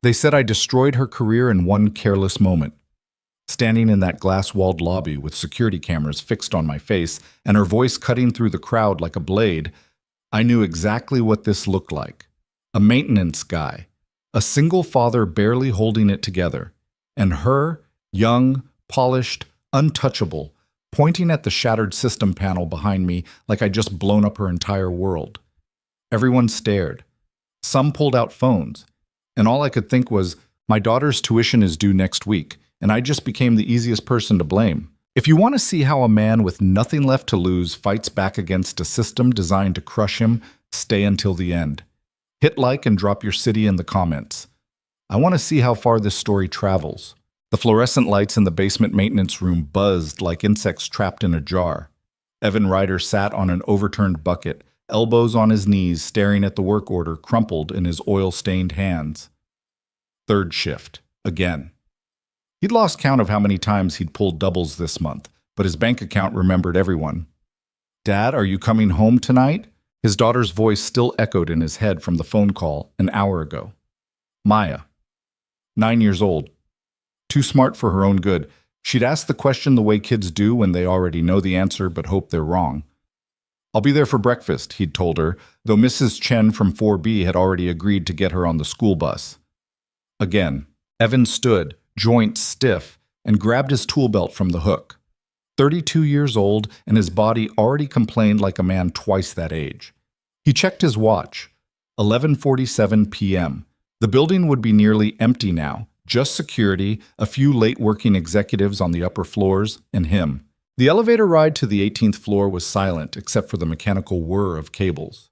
They said I destroyed her career in one careless moment. Standing in that glass-walled lobby with security cameras fixed on my face and her voice cutting through the crowd like a blade, I knew exactly what this looked like. A maintenance guy, a single father barely holding it together, and her, young, polished, untouchable, pointing at the shattered system panel behind me like I'd just blown up her entire world. Everyone stared. Some pulled out phones, and all I could think was, my daughter's tuition is due next week, and I just became the easiest person to blame. If you want to see how a man with nothing left to lose fights back against a system designed to crush him, stay until the end. Hit like and drop your city in the comments. I want to see how far this story travels. The fluorescent lights in the basement maintenance room buzzed like insects trapped in a jar. Evan Ryder sat on an overturned bucket, elbows on his knees, staring at the work order crumpled in his oil-stained hands. Third shift. Again. He'd lost count of how many times he'd pulled doubles this month, but his bank account remembered everyone. "Dad, are you coming home tonight?" His daughter's voice still echoed in his head from the phone call an hour ago. Maya. 9 years old. Too smart for her own good, she'd ask the question the way kids do when they already know the answer but hope they're wrong. "I'll be there for breakfast," he'd told her, though Mrs. Chen from 4B had already agreed to get her on the school bus. Again, Evan stood, joints stiff, and grabbed his tool belt from the hook. 32 years old, and his body already complained like a man twice that age. He checked his watch. 11:47 p.m. The building would be nearly empty now, just security, a few late-working executives on the upper floors, and him. The elevator ride to the 18th floor was silent except for the mechanical whir of cables.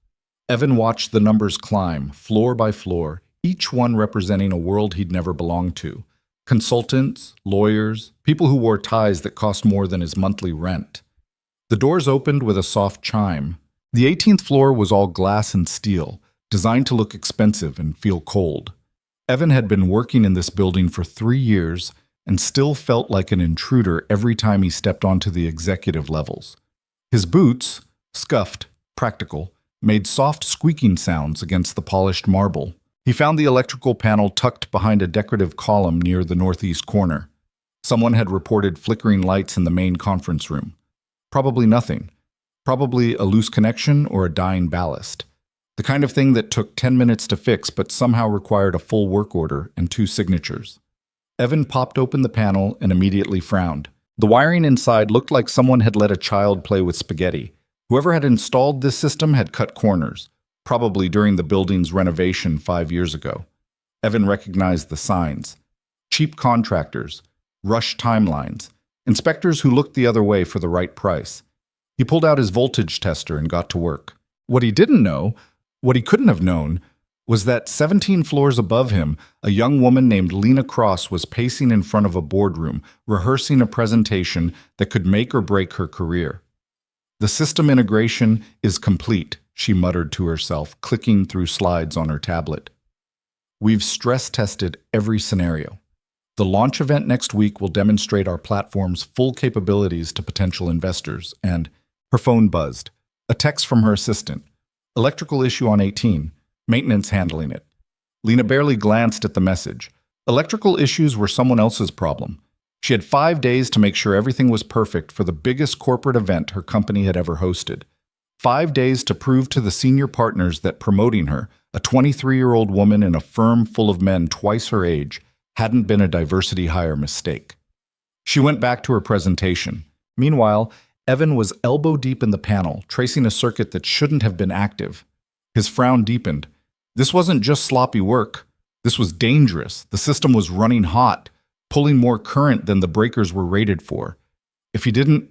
Evan watched the numbers climb, floor by floor, each one representing a world he'd never belonged to. Consultants, lawyers, people who wore ties that cost more than his monthly rent. The doors opened with a soft chime. The 18th floor was all glass and steel, designed to look expensive and feel cold. Evan had been working in this building for 3 years and still felt like an intruder every time he stepped onto the executive levels. His boots, scuffed, practical, made soft squeaking sounds against the polished marble. He found the electrical panel tucked behind a decorative column near the northeast corner. Someone had reported flickering lights in the main conference room. Probably nothing. Probably a loose connection or a dying ballast. The kind of thing that took 10 minutes to fix but somehow required a full work order and 2 signatures. Evan popped open the panel and immediately frowned. The wiring inside looked like someone had let a child play with spaghetti. Whoever had installed this system had cut corners, probably during the building's renovation 5 years ago. Evan recognized the signs. Cheap contractors, rushed timelines, inspectors who looked the other way for the right price. He pulled out his voltage tester and got to work. What he didn't know, what he couldn't have known, was that 17 floors above him, a young woman named Lena Cross was pacing in front of a boardroom, rehearsing a presentation that could make or break her career. "The system integration is complete," she muttered to herself, clicking through slides on her tablet. "We've stress-tested every scenario. The launch event next week will demonstrate our platform's full capabilities to potential investors," and her phone buzzed. A text from her assistant. "Electrical issue on 18. Maintenance handling it." Lena barely glanced at the message. Electrical issues were someone else's problem. She had 5 days to make sure everything was perfect for the biggest corporate event her company had ever hosted. 5 days to prove to the senior partners that promoting her, a 23-year-old woman in a firm full of men twice her age, hadn't been a diversity hire mistake. She went back to her presentation. Meanwhile, Evan was elbow-deep in the panel, tracing a circuit that shouldn't have been active. His frown deepened. This wasn't just sloppy work. This was dangerous. The system was running hot, pulling more current than the breakers were rated for. If he didn't...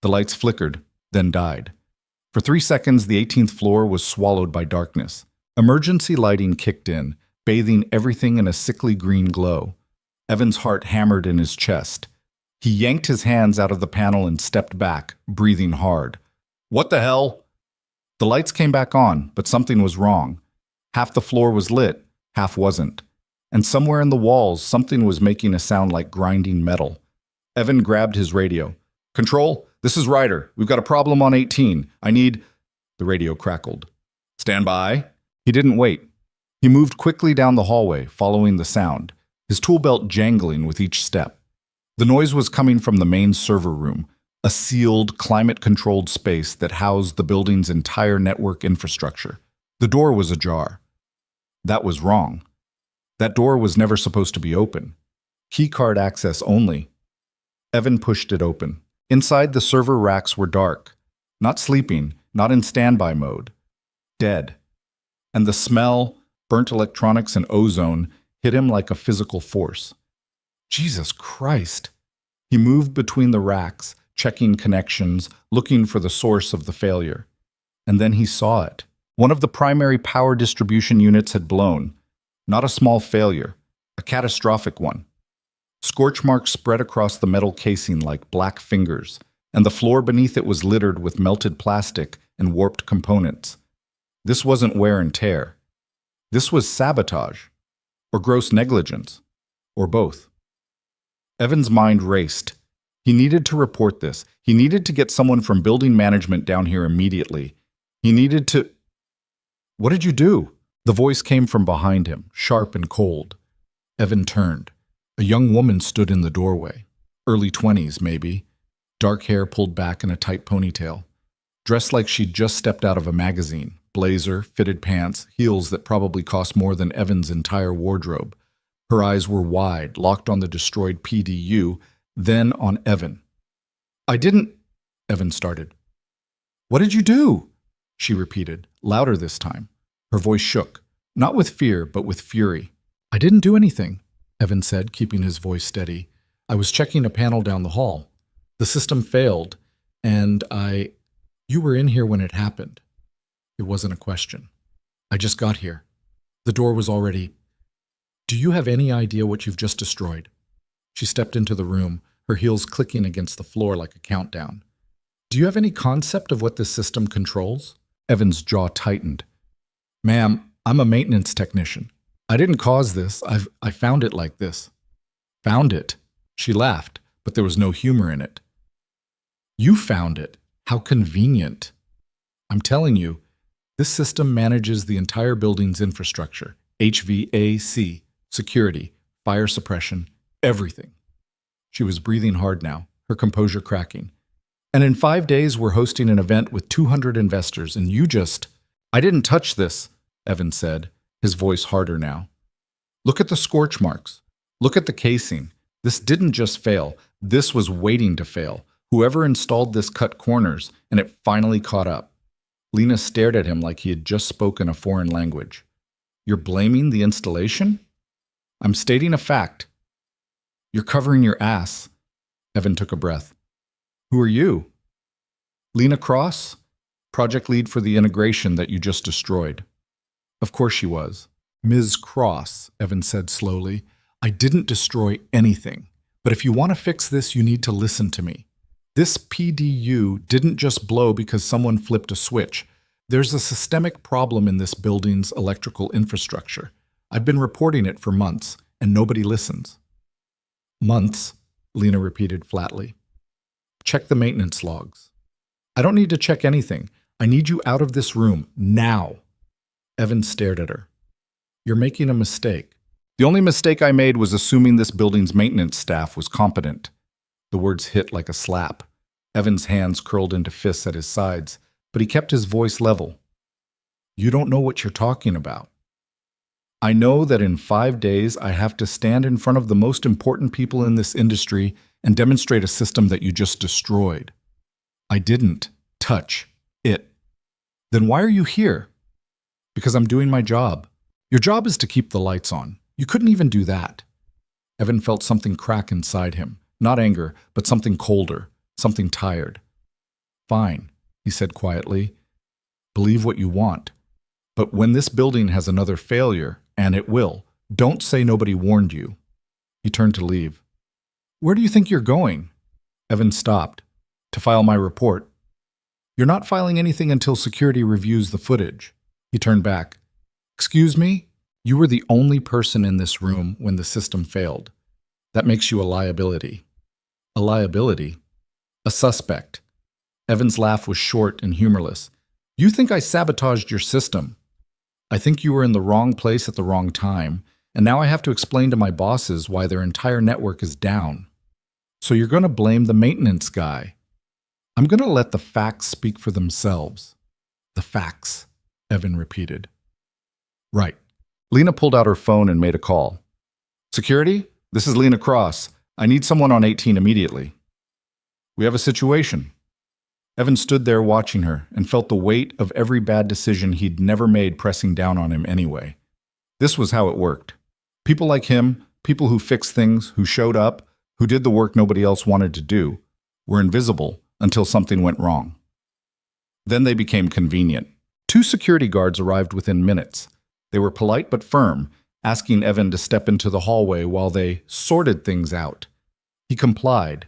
The lights flickered, then died. For 3 seconds, the 18th floor was swallowed by darkness. Emergency lighting kicked in, bathing everything in a sickly green glow. Evan's heart hammered in his chest. He yanked his hands out of the panel and stepped back, breathing hard. "What the hell?" The lights came back on, but something was wrong. Half the floor was lit, half wasn't. And somewhere in the walls, something was making a sound like grinding metal. Evan grabbed his radio. "Control, this is Ryder. We've got a problem on 18. I need..." The radio crackled. "Stand by." He didn't wait. He moved quickly down the hallway, following the sound, his tool belt jangling with each step. The noise was coming from the main server room, a sealed, climate-controlled space that housed the building's entire network infrastructure. The door was ajar. That was wrong. That door was never supposed to be open. Keycard access only. Evan pushed it open. Inside, the server racks were dark. Not sleeping, not in standby mode. Dead. And the smell, burnt electronics and ozone hit him like a physical force. Jesus Christ! He moved between the racks, checking connections, looking for the source of the failure. And then he saw it. One of the primary power distribution units had blown. Not a small failure, a catastrophic one. Scorch marks spread across the metal casing like black fingers, and the floor beneath it was littered with melted plastic and warped components. This wasn't wear and tear. This was sabotage, or gross negligence, or both. Evan's mind raced. He needed to report this. He needed to get someone from building management down here immediately. He needed to... What did you do? The voice came from behind him, sharp and cold. Evan turned. A young woman stood in the doorway. Early 20s, maybe. Dark hair pulled back in a tight ponytail. Dressed like she'd just stepped out of a magazine. Blazer, fitted pants, heels that probably cost more than Evan's entire wardrobe. Her eyes were wide, locked on the destroyed PDU, then on Evan. I didn't... Evan started. What did you do? She repeated, louder this time. Her voice shook, not with fear, but with fury. I didn't do anything, Evan said, keeping his voice steady. I was checking a panel down the hall. The system failed, and You were in here when it happened. It wasn't a question. I just got here. The door was already... Do you have any idea what you've just destroyed? She stepped into the room, her heels clicking against the floor like a countdown. Do you have any concept of what this system controls? Evan's jaw tightened. Ma'am, I'm a maintenance technician. I didn't cause this. I found it like this. Found it? She laughed, but there was no humor in it. You found it. How convenient. I'm telling you, this system manages the entire building's infrastructure. HVAC, security, fire suppression, everything. She was breathing hard now, her composure cracking. And in 5 days, we're hosting an event with 200 investors, and you just... I didn't touch this, Evan said, his voice harder now. Look at the scorch marks. Look at the casing. This didn't just fail. This was waiting to fail. Whoever installed this cut corners, and it finally caught up. Lena stared at him like he had just spoken a foreign language. You're blaming the installation? I'm stating a fact. You're covering your ass. Evan took a breath. Who are you? Lena Cross, project lead for the integration that you just destroyed. Of course she was. Ms. Cross, Evan said slowly, I didn't destroy anything. But if you want to fix this, you need to listen to me. This PDU didn't just blow because someone flipped a switch. There's a systemic problem in this building's electrical infrastructure. I've been reporting it for months, and nobody listens. Months, Lena repeated flatly. Check the maintenance logs. I don't need to check anything. I need you out of this room, now. Evan stared at her. You're making a mistake. The only mistake I made was assuming this building's maintenance staff was competent. The words hit like a slap. Evan's hands curled into fists at his sides, but he kept his voice level. You don't know what you're talking about. I know that in 5 days I have to stand in front of the most important people in this industry and demonstrate a system that you just destroyed. I didn't touch it. Then why are you here? Because I'm doing my job. Your job is to keep the lights on. You couldn't even do that. Evan felt something crack inside him. Not anger, but something colder, something tired. Fine, he said quietly. Believe what you want. But when this building has another failure, and it will, don't say nobody warned you. He turned to leave. Where do you think you're going? Evan stopped. To file my report. You're not filing anything until security reviews the footage. He turned back. Excuse me? You were the only person in this room when the system failed. That makes you a liability. A liability? A suspect. Evan's laugh was short and humorless. You think I sabotaged your system? I think you were in the wrong place at the wrong time, and now I have to explain to my bosses why their entire network is down. So you're going to blame the maintenance guy. I'm going to let the facts speak for themselves. The facts, Evan repeated. Right. Lena pulled out her phone and made a call. Security? This is Lena Cross. I need someone on 18 immediately. We have a situation. Evan stood there watching her and felt the weight of every bad decision he'd never made pressing down on him anyway. This was how it worked. People like him, people who fixed things, who showed up, who did the work nobody else wanted to do, were invisible until something went wrong. Then they became convenient. 2 security guards arrived within minutes. They were polite but firm, asking Evan to step into the hallway while they sorted things out. He complied.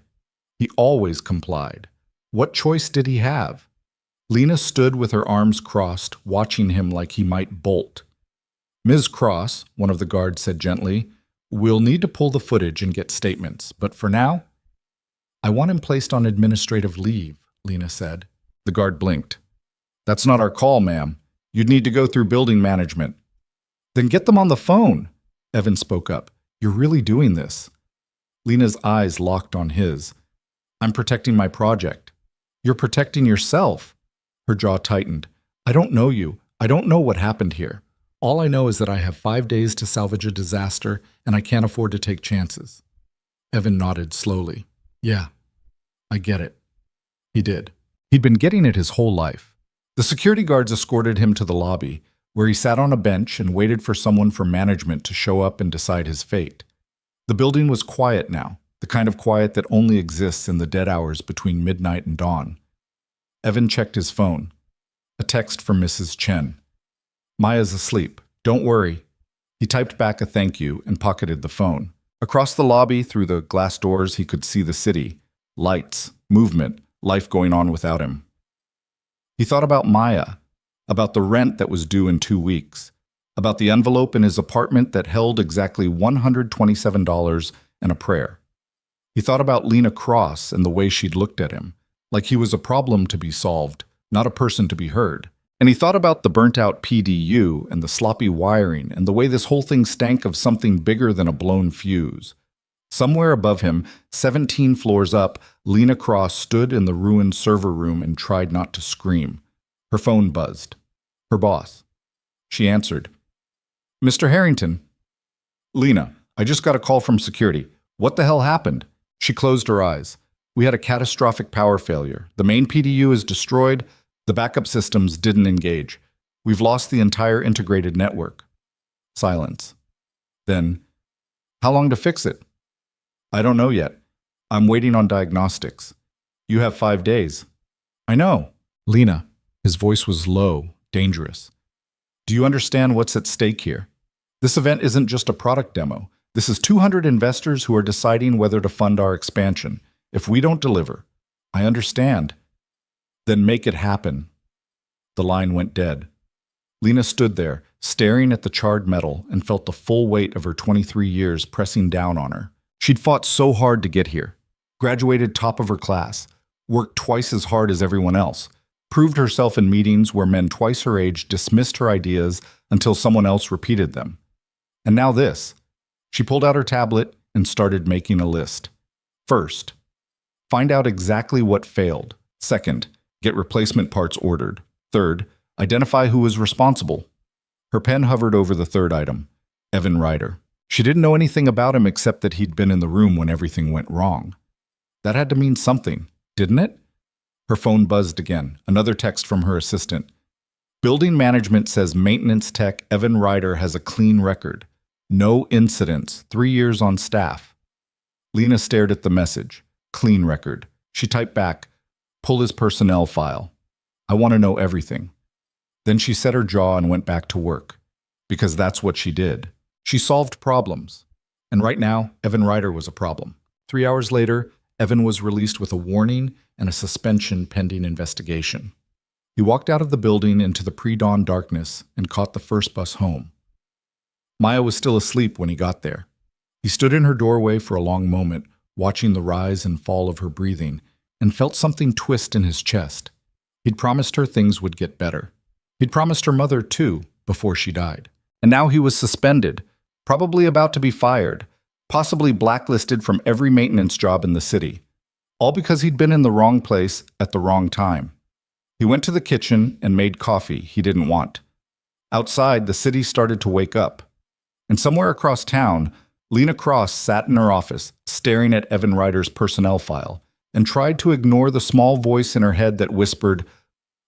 He always complied. What choice did he have? Lena stood with her arms crossed, watching him like he might bolt. Ms. Cross, one of the guards said gently, we'll need to pull the footage and get statements, but for now, I want him placed on administrative leave, Lena said. The guard blinked. That's not our call, ma'am. You'd need to go through building management. Then get them on the phone, Evan spoke up. You're really doing this. Lena's eyes locked on his. I'm protecting my project. You're protecting yourself. Her jaw tightened. I don't know you. I don't know what happened here. All I know is that I have 5 days to salvage a disaster, and I can't afford to take chances. Evan nodded slowly. Yeah, I get it. He did. He'd been getting it his whole life. The security guards escorted him to the lobby, where he sat on a bench and waited for someone from management to show up and decide his fate. The building was quiet now, the kind of quiet that only exists in the dead hours between midnight and dawn. Evan checked his phone. A text from Mrs. Chen. Maya's asleep. Don't worry. He typed back a thank you and pocketed the phone. Across the lobby, through the glass doors, he could see the city. Lights, movement, life going on without him. He thought about Maya, about the rent that was due in 2 weeks, about the envelope in his apartment that held exactly $127 and a prayer. He thought about Lena Cross and the way she'd looked at him, like he was a problem to be solved, not a person to be heard. And he thought about the burnt-out PDU and the sloppy wiring and the way this whole thing stank of something bigger than a blown fuse. Somewhere above him, 17 floors up, Lena Cross stood in the ruined server room and tried not to scream. Her phone buzzed. Her boss. She answered. Mr. Harrington. Lena, I just got a call from security. What the hell happened? She closed her eyes. We had a catastrophic power failure. The main PDU is destroyed. The backup systems didn't engage. We've lost the entire integrated network. Silence. Then, how long to fix it? I don't know yet. I'm waiting on diagnostics. You have 5 days. I know. Lena. His voice was low, dangerous. Do you understand what's at stake here? This event isn't just a product demo. This is 200 investors who are deciding whether to fund our expansion. If we don't deliver, I understand. Then make it happen. The line went dead. Lena stood there, staring at the charred metal, and felt the full weight of her 23 years pressing down on her. She'd fought so hard to get here. Graduated top of her class. Worked twice as hard as everyone else. Proved herself in meetings where men twice her age dismissed her ideas until someone else repeated them. And now this. She pulled out her tablet and started making a list. First, find out exactly what failed. Second, get replacement parts ordered. Third, identify who was responsible. Her pen hovered over the third item, Evan Ryder. She didn't know anything about him except that he'd been in the room when everything went wrong. That had to mean something, didn't it? Her phone buzzed again, another text from her assistant. Building management says maintenance tech Evan Ryder has a clean record. No incidents, 3 years on staff. Lena stared at the message. Clean record. She typed back, pull his personnel file. I want to know everything. Then she set her jaw and went back to work. Because that's what she did. She solved problems. And right now, Evan Ryder was a problem. 3 hours later, Evan was released with a warning and a suspension pending investigation. He walked out of the building into the pre-dawn darkness and caught the first bus home. Maya was still asleep when he got there. He stood in her doorway for a long moment, watching the rise and fall of her breathing, and felt something twist in his chest. He'd promised her things would get better. He'd promised her mother, too, before she died. And now he was suspended, probably about to be fired, possibly blacklisted from every maintenance job in the city, all because he'd been in the wrong place at the wrong time. He went to the kitchen and made coffee he didn't want. Outside, the city started to wake up. And somewhere across town, Lena Cross sat in her office, staring at Evan Ryder's personnel file, and tried to ignore the small voice in her head that whispered,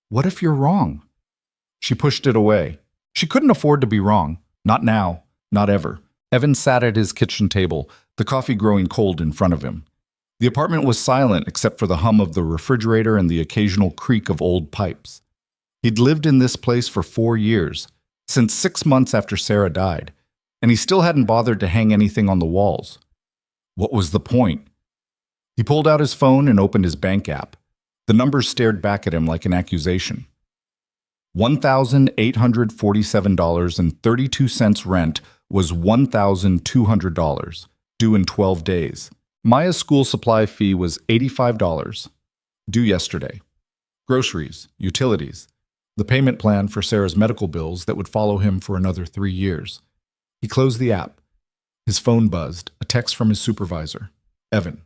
"What if you're wrong?" She pushed it away. She couldn't afford to be wrong. Not now. Not ever. Evan sat at his kitchen table, the coffee growing cold in front of him. The apartment was silent except for the hum of the refrigerator and the occasional creak of old pipes. He'd lived in this place for 4 years, since 6 months after Sarah died, and he still hadn't bothered to hang anything on the walls. What was the point? He pulled out his phone and opened his bank app. The numbers stared back at him like an accusation. $1,847.32 rent was $1,200, due in 12 days. Maya's school supply fee was $85, due yesterday. Groceries, utilities, the payment plan for Sarah's medical bills that would follow him for another 3 years. He closed the app. His phone buzzed, a text from his supervisor. Evan.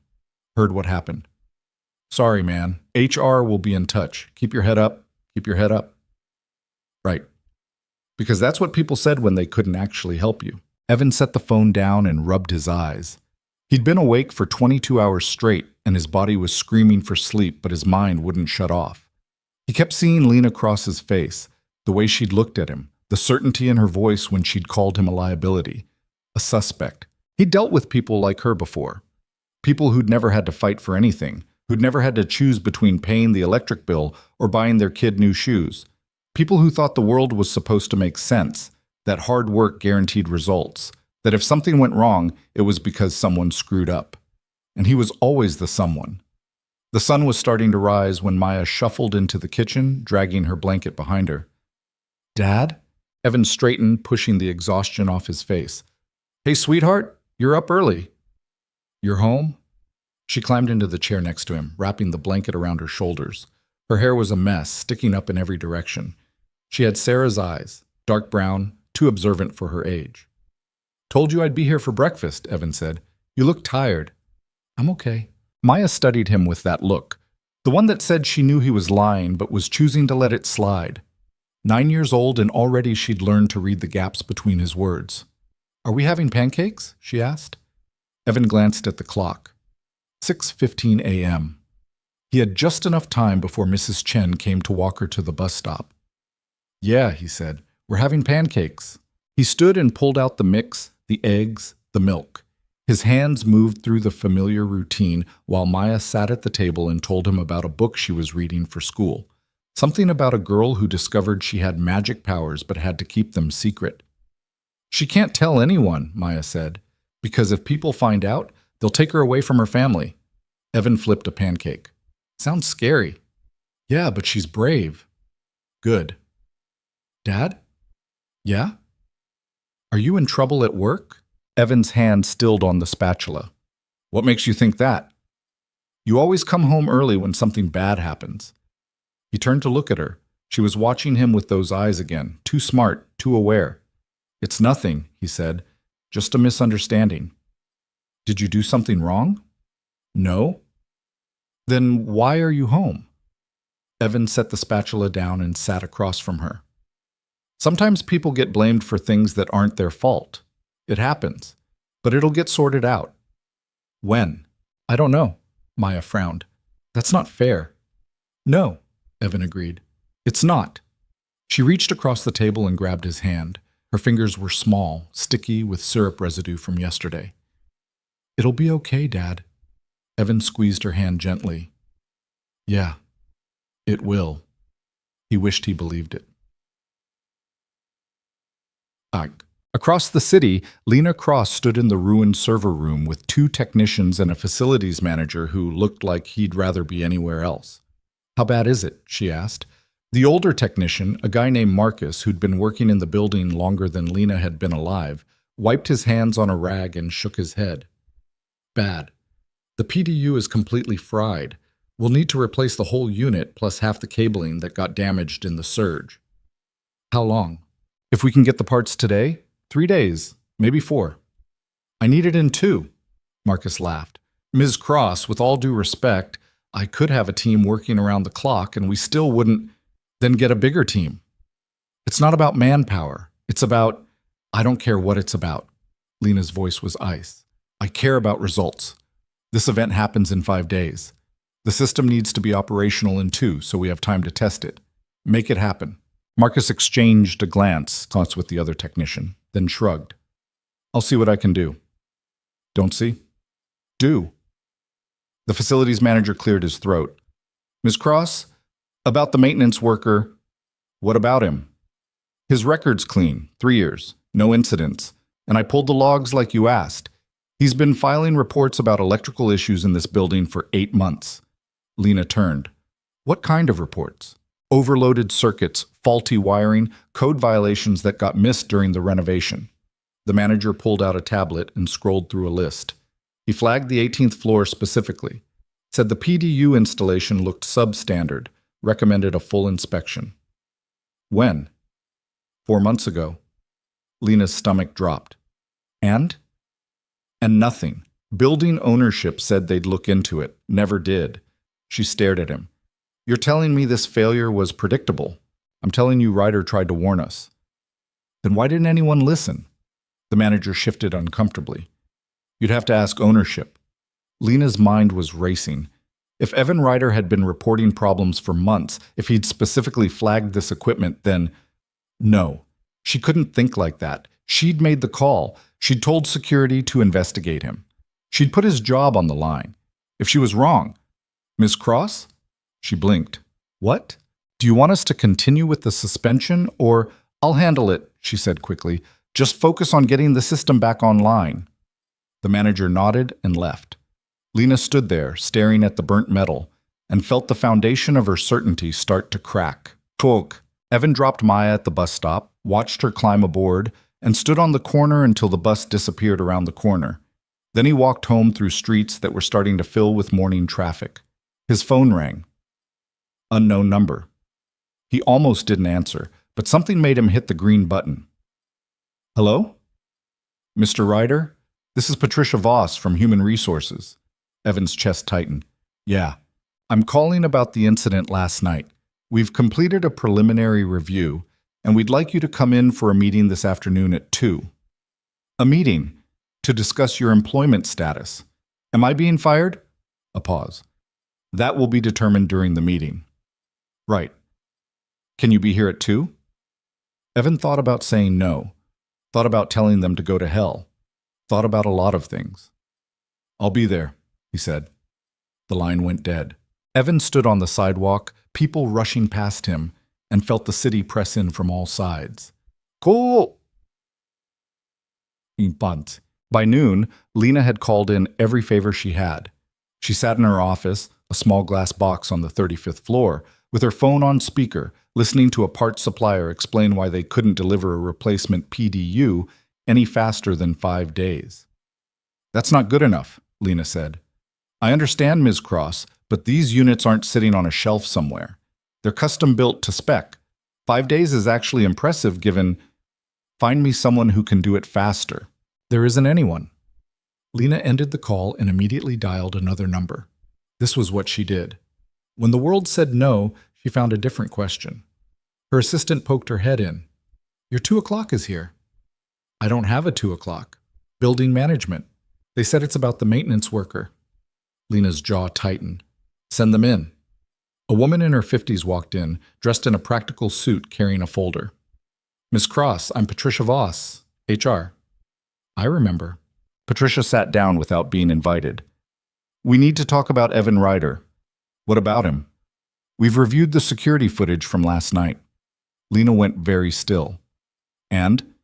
Heard what happened. Sorry, man. HR will be in touch. Keep your head up. Keep your head up. Right. Because that's what people said when they couldn't actually help you. Evan set the phone down and rubbed his eyes. He'd been awake for 22 hours straight, and his body was screaming for sleep, but his mind wouldn't shut off. He kept seeing Lena Cross's face, the way she'd looked at him, the certainty in her voice when she'd called him a liability, a suspect. He'd dealt with people like her before. People who'd never had to fight for anything, who'd never had to choose between paying the electric bill or buying their kid new shoes. People who thought the world was supposed to make sense, that hard work guaranteed results, that if something went wrong, it was because someone screwed up. And he was always the someone. The sun was starting to rise when Maya shuffled into the kitchen, dragging her blanket behind her. Dad? Evan straightened, pushing the exhaustion off his face. Hey, sweetheart, you're up early. You're home? She climbed into the chair next to him, wrapping the blanket around her shoulders. Her hair was a mess, sticking up in every direction. She had Sarah's eyes, dark brown, too observant for her age. Told you I'd be here for breakfast, Evan said. You look tired. I'm okay. Maya studied him with that look, the one that said she knew he was lying but was choosing to let it slide. 9 years old and already she'd learned to read the gaps between his words. Are we having pancakes? She asked. Evan glanced at the clock. 6:15 a.m. He had just enough time before Mrs. Chen came to walk her to the bus stop. Yeah, he said, we're having pancakes. He stood and pulled out the mix, the eggs, the milk. His hands moved through the familiar routine while Maya sat at the table and told him about a book she was reading for school. Something about a girl who discovered she had magic powers but had to keep them secret. She can't tell anyone, Maya said, because if people find out, they'll take her away from her family. Evan flipped a pancake. Sounds scary. Yeah, but she's brave. Good. Dad? Yeah? Are you in trouble at work? Evan's hand stilled on the spatula. What makes you think that? You always come home early when something bad happens. He turned to look at her. She was watching him with those eyes again, too smart, too aware. It's nothing, he said, just a misunderstanding. Did you do something wrong? No. Then why are you home? Evan set the spatula down and sat across from her. Sometimes people get blamed for things that aren't their fault. It happens, but it'll get sorted out. When? I don't know, Maya frowned. That's not fair. No, Evan agreed. It's not. She reached across the table and grabbed his hand. Her fingers were small, sticky with syrup residue from yesterday. It'll be okay, Dad. Evan squeezed her hand gently. Yeah, it will. He wished he believed it. Across the city, Lena Cross stood in the ruined server room with 2 technicians and a facilities manager who looked like he'd rather be anywhere else. How bad is it? She asked. The older technician, a guy named Marcus, who'd been working in the building longer than Lena had been alive, wiped his hands on a rag and shook his head. Bad. The PDU is completely fried. We'll need to replace the whole unit plus half the cabling that got damaged in the surge. How long? If we can get the parts today, 3 days, maybe 4. I need it in 2. Marcus laughed. Ms. Cross, with all due respect, I could have a team working around the clock and we still wouldn't then get a bigger team. It's not about manpower. It's about, I don't care what it's about. Lena's voice was ice. I care about results. This event happens in 5 days. The system needs to be operational in 2, so we have time to test it. Make it happen. Marcus exchanged a glance with the other technician, then shrugged. I'll see what I can do. Don't see? Do. The facilities manager cleared his throat. Ms. Cross, about the maintenance worker, what about him? His record's clean, 3 years, no incidents, and I pulled the logs like you asked. He's been filing reports about electrical issues in this building for 8 months. Lena turned. What kind of reports? Overloaded circuits, faulty wiring, code violations that got missed during the renovation. The manager pulled out a tablet and scrolled through a list. He flagged the 18th floor specifically, said the PDU installation looked substandard, recommended a full inspection. When? 4 months ago. Lena's stomach dropped. And? And nothing. Building ownership said they'd look into it, never did. She stared at him. You're telling me this failure was predictable. I'm telling you Ryder tried to warn us. Then why didn't anyone listen? The manager shifted uncomfortably. You'd have to ask ownership. Lena's mind was racing. If Evan Ryder had been reporting problems for months, if he'd specifically flagged this equipment, then no. She couldn't think like that. She'd made the call. She'd told security to investigate him. She'd put his job on the line. If she was wrong, Ms. Cross? She blinked. What? Do you want us to continue with the suspension, or I'll handle it, she said quickly. Just focus on getting the system back online. The manager nodded and left. Lena stood there, staring at the burnt metal, and felt the foundation of her certainty start to crack. Talk. Evan dropped Maya at the bus stop, watched her climb aboard, and stood on the corner until the bus disappeared around the corner. Then he walked home through streets that were starting to fill with morning traffic. His phone rang. Unknown number. He almost didn't answer, but something made him hit the green button. Hello? Mr. Ryder? This is Patricia Voss from Human Resources. Evan's chest tightened. Yeah. I'm calling about the incident last night. We've completed a preliminary review, and we'd like you to come in for a meeting this afternoon at 2. A meeting to discuss your employment status. Am I being fired? A pause. That will be determined during the meeting. Right. Can you be here at 2? Evan thought about saying no, thought about telling them to go to hell, thought about a lot of things. I'll be there, he said. The line went dead. Evan stood on the sidewalk, people rushing past him, and felt the city press in from all sides. Cool! By noon, Lena had called in every favor she had. She sat in her office, a small glass box on the 35th floor, with her phone on speaker, listening to a parts supplier explain why they couldn't deliver a replacement PDU any faster than 5 days. That's not good enough, Lena said. I understand, Ms. Cross, but these units aren't sitting on a shelf somewhere. They're custom-built to spec. 5 days is actually impressive given, find me someone who can do it faster. There isn't anyone. Lena ended the call and immediately dialed another number. This was what she did. When the world said no, she found a different question. Her assistant poked her head in. Your 2 o'clock is here. I don't have a 2 o'clock. Building management. They said it's about the maintenance worker. Lena's jaw tightened. Send them in. A woman in her 50s walked in, dressed in a practical suit carrying a folder. Miss Cross, I'm Patricia Voss, HR. I remember. Patricia sat down without being invited. We need to talk about Evan Ryder. What about him? We've reviewed the security footage from last night. Lena went very still. And?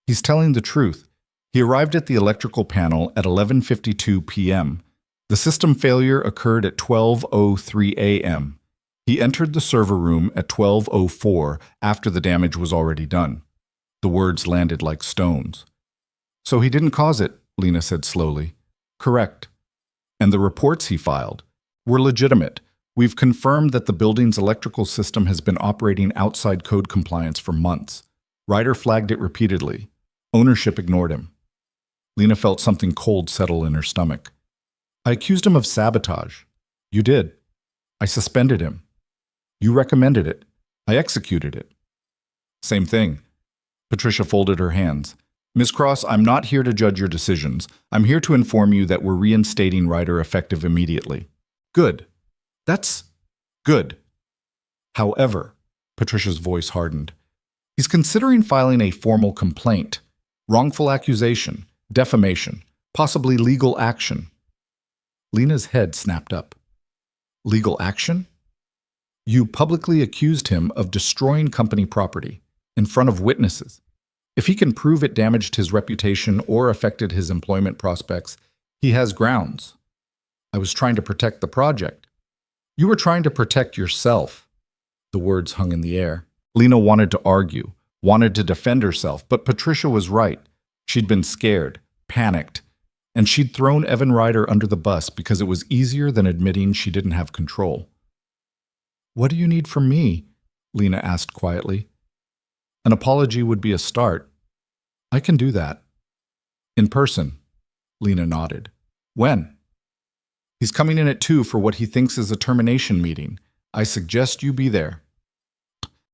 He's telling the truth. He arrived at the electrical panel at 11:52 p.m. The system failure occurred at 12:03 a.m. He entered the server room at 12:04 after the damage was already done. The words landed like stones. So he didn't cause it, Lena said slowly. Correct. And the reports he filed were legitimate. We've confirmed that the building's electrical system has been operating outside code compliance for months. Ryder flagged it repeatedly. Ownership ignored him. Lena felt something cold settle in her stomach. I accused him of sabotage. You did. I suspended him. You recommended it. I executed it. Same thing. Patricia folded her hands. Ms. Cross, I'm not here to judge your decisions. I'm here to inform you that we're reinstating Ryder effective immediately. Good. That's good. However, Patricia's voice hardened. He's considering filing a formal complaint, wrongful accusation, defamation, possibly legal action. Lena's head snapped up. Legal action? You publicly accused him of destroying company property in front of witnesses. If he can prove it damaged his reputation or affected his employment prospects, he has grounds. I was trying to protect the project. You were trying to protect yourself. The words hung in the air. Lena wanted to argue, wanted to defend herself, but Patricia was right. She'd been scared, panicked, and she'd thrown Evan Ryder under the bus because it was easier than admitting she didn't have control. What do you need from me? Lena asked quietly. An apology would be a start. I can do that. In person. Lena nodded. When? He's coming in at 2 for what he thinks is a termination meeting. I suggest you be there.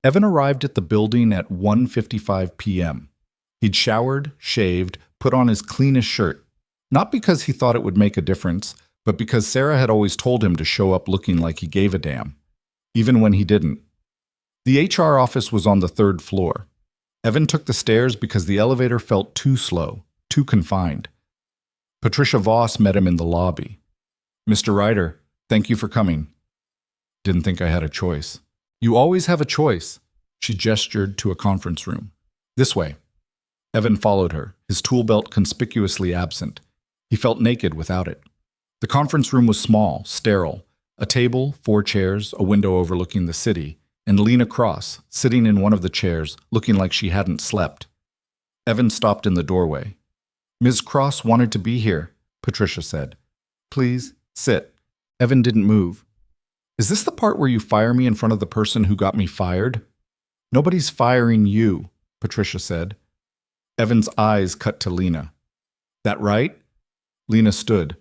Evan arrived at the building at 1:55 p.m. He'd showered, shaved, put on his cleanest shirt. Not because he thought it would make a difference, but because Sarah had always told him to show up looking like he gave a damn, even when he didn't. The HR office was on the 3rd floor. Evan took the stairs because the elevator felt too slow, too confined. Patricia Voss met him in the lobby. Mr. Ryder, thank you for coming. Didn't think I had a choice. You always have a choice. She gestured to a conference room. This way. Evan followed her, his tool belt conspicuously absent. He felt naked without it. The conference room was small, sterile. A table, 4 chairs, a window overlooking the city, and Lena Cross, sitting in one of the chairs, looking like she hadn't slept. Evan stopped in the doorway. Ms. Cross wanted to be here, Patricia said. Please, sit. Evan didn't move. Is this the part where you fire me in front of the person who got me fired? Nobody's firing you, Patricia said. Evan's eyes cut to Lena. That right? Lena stood.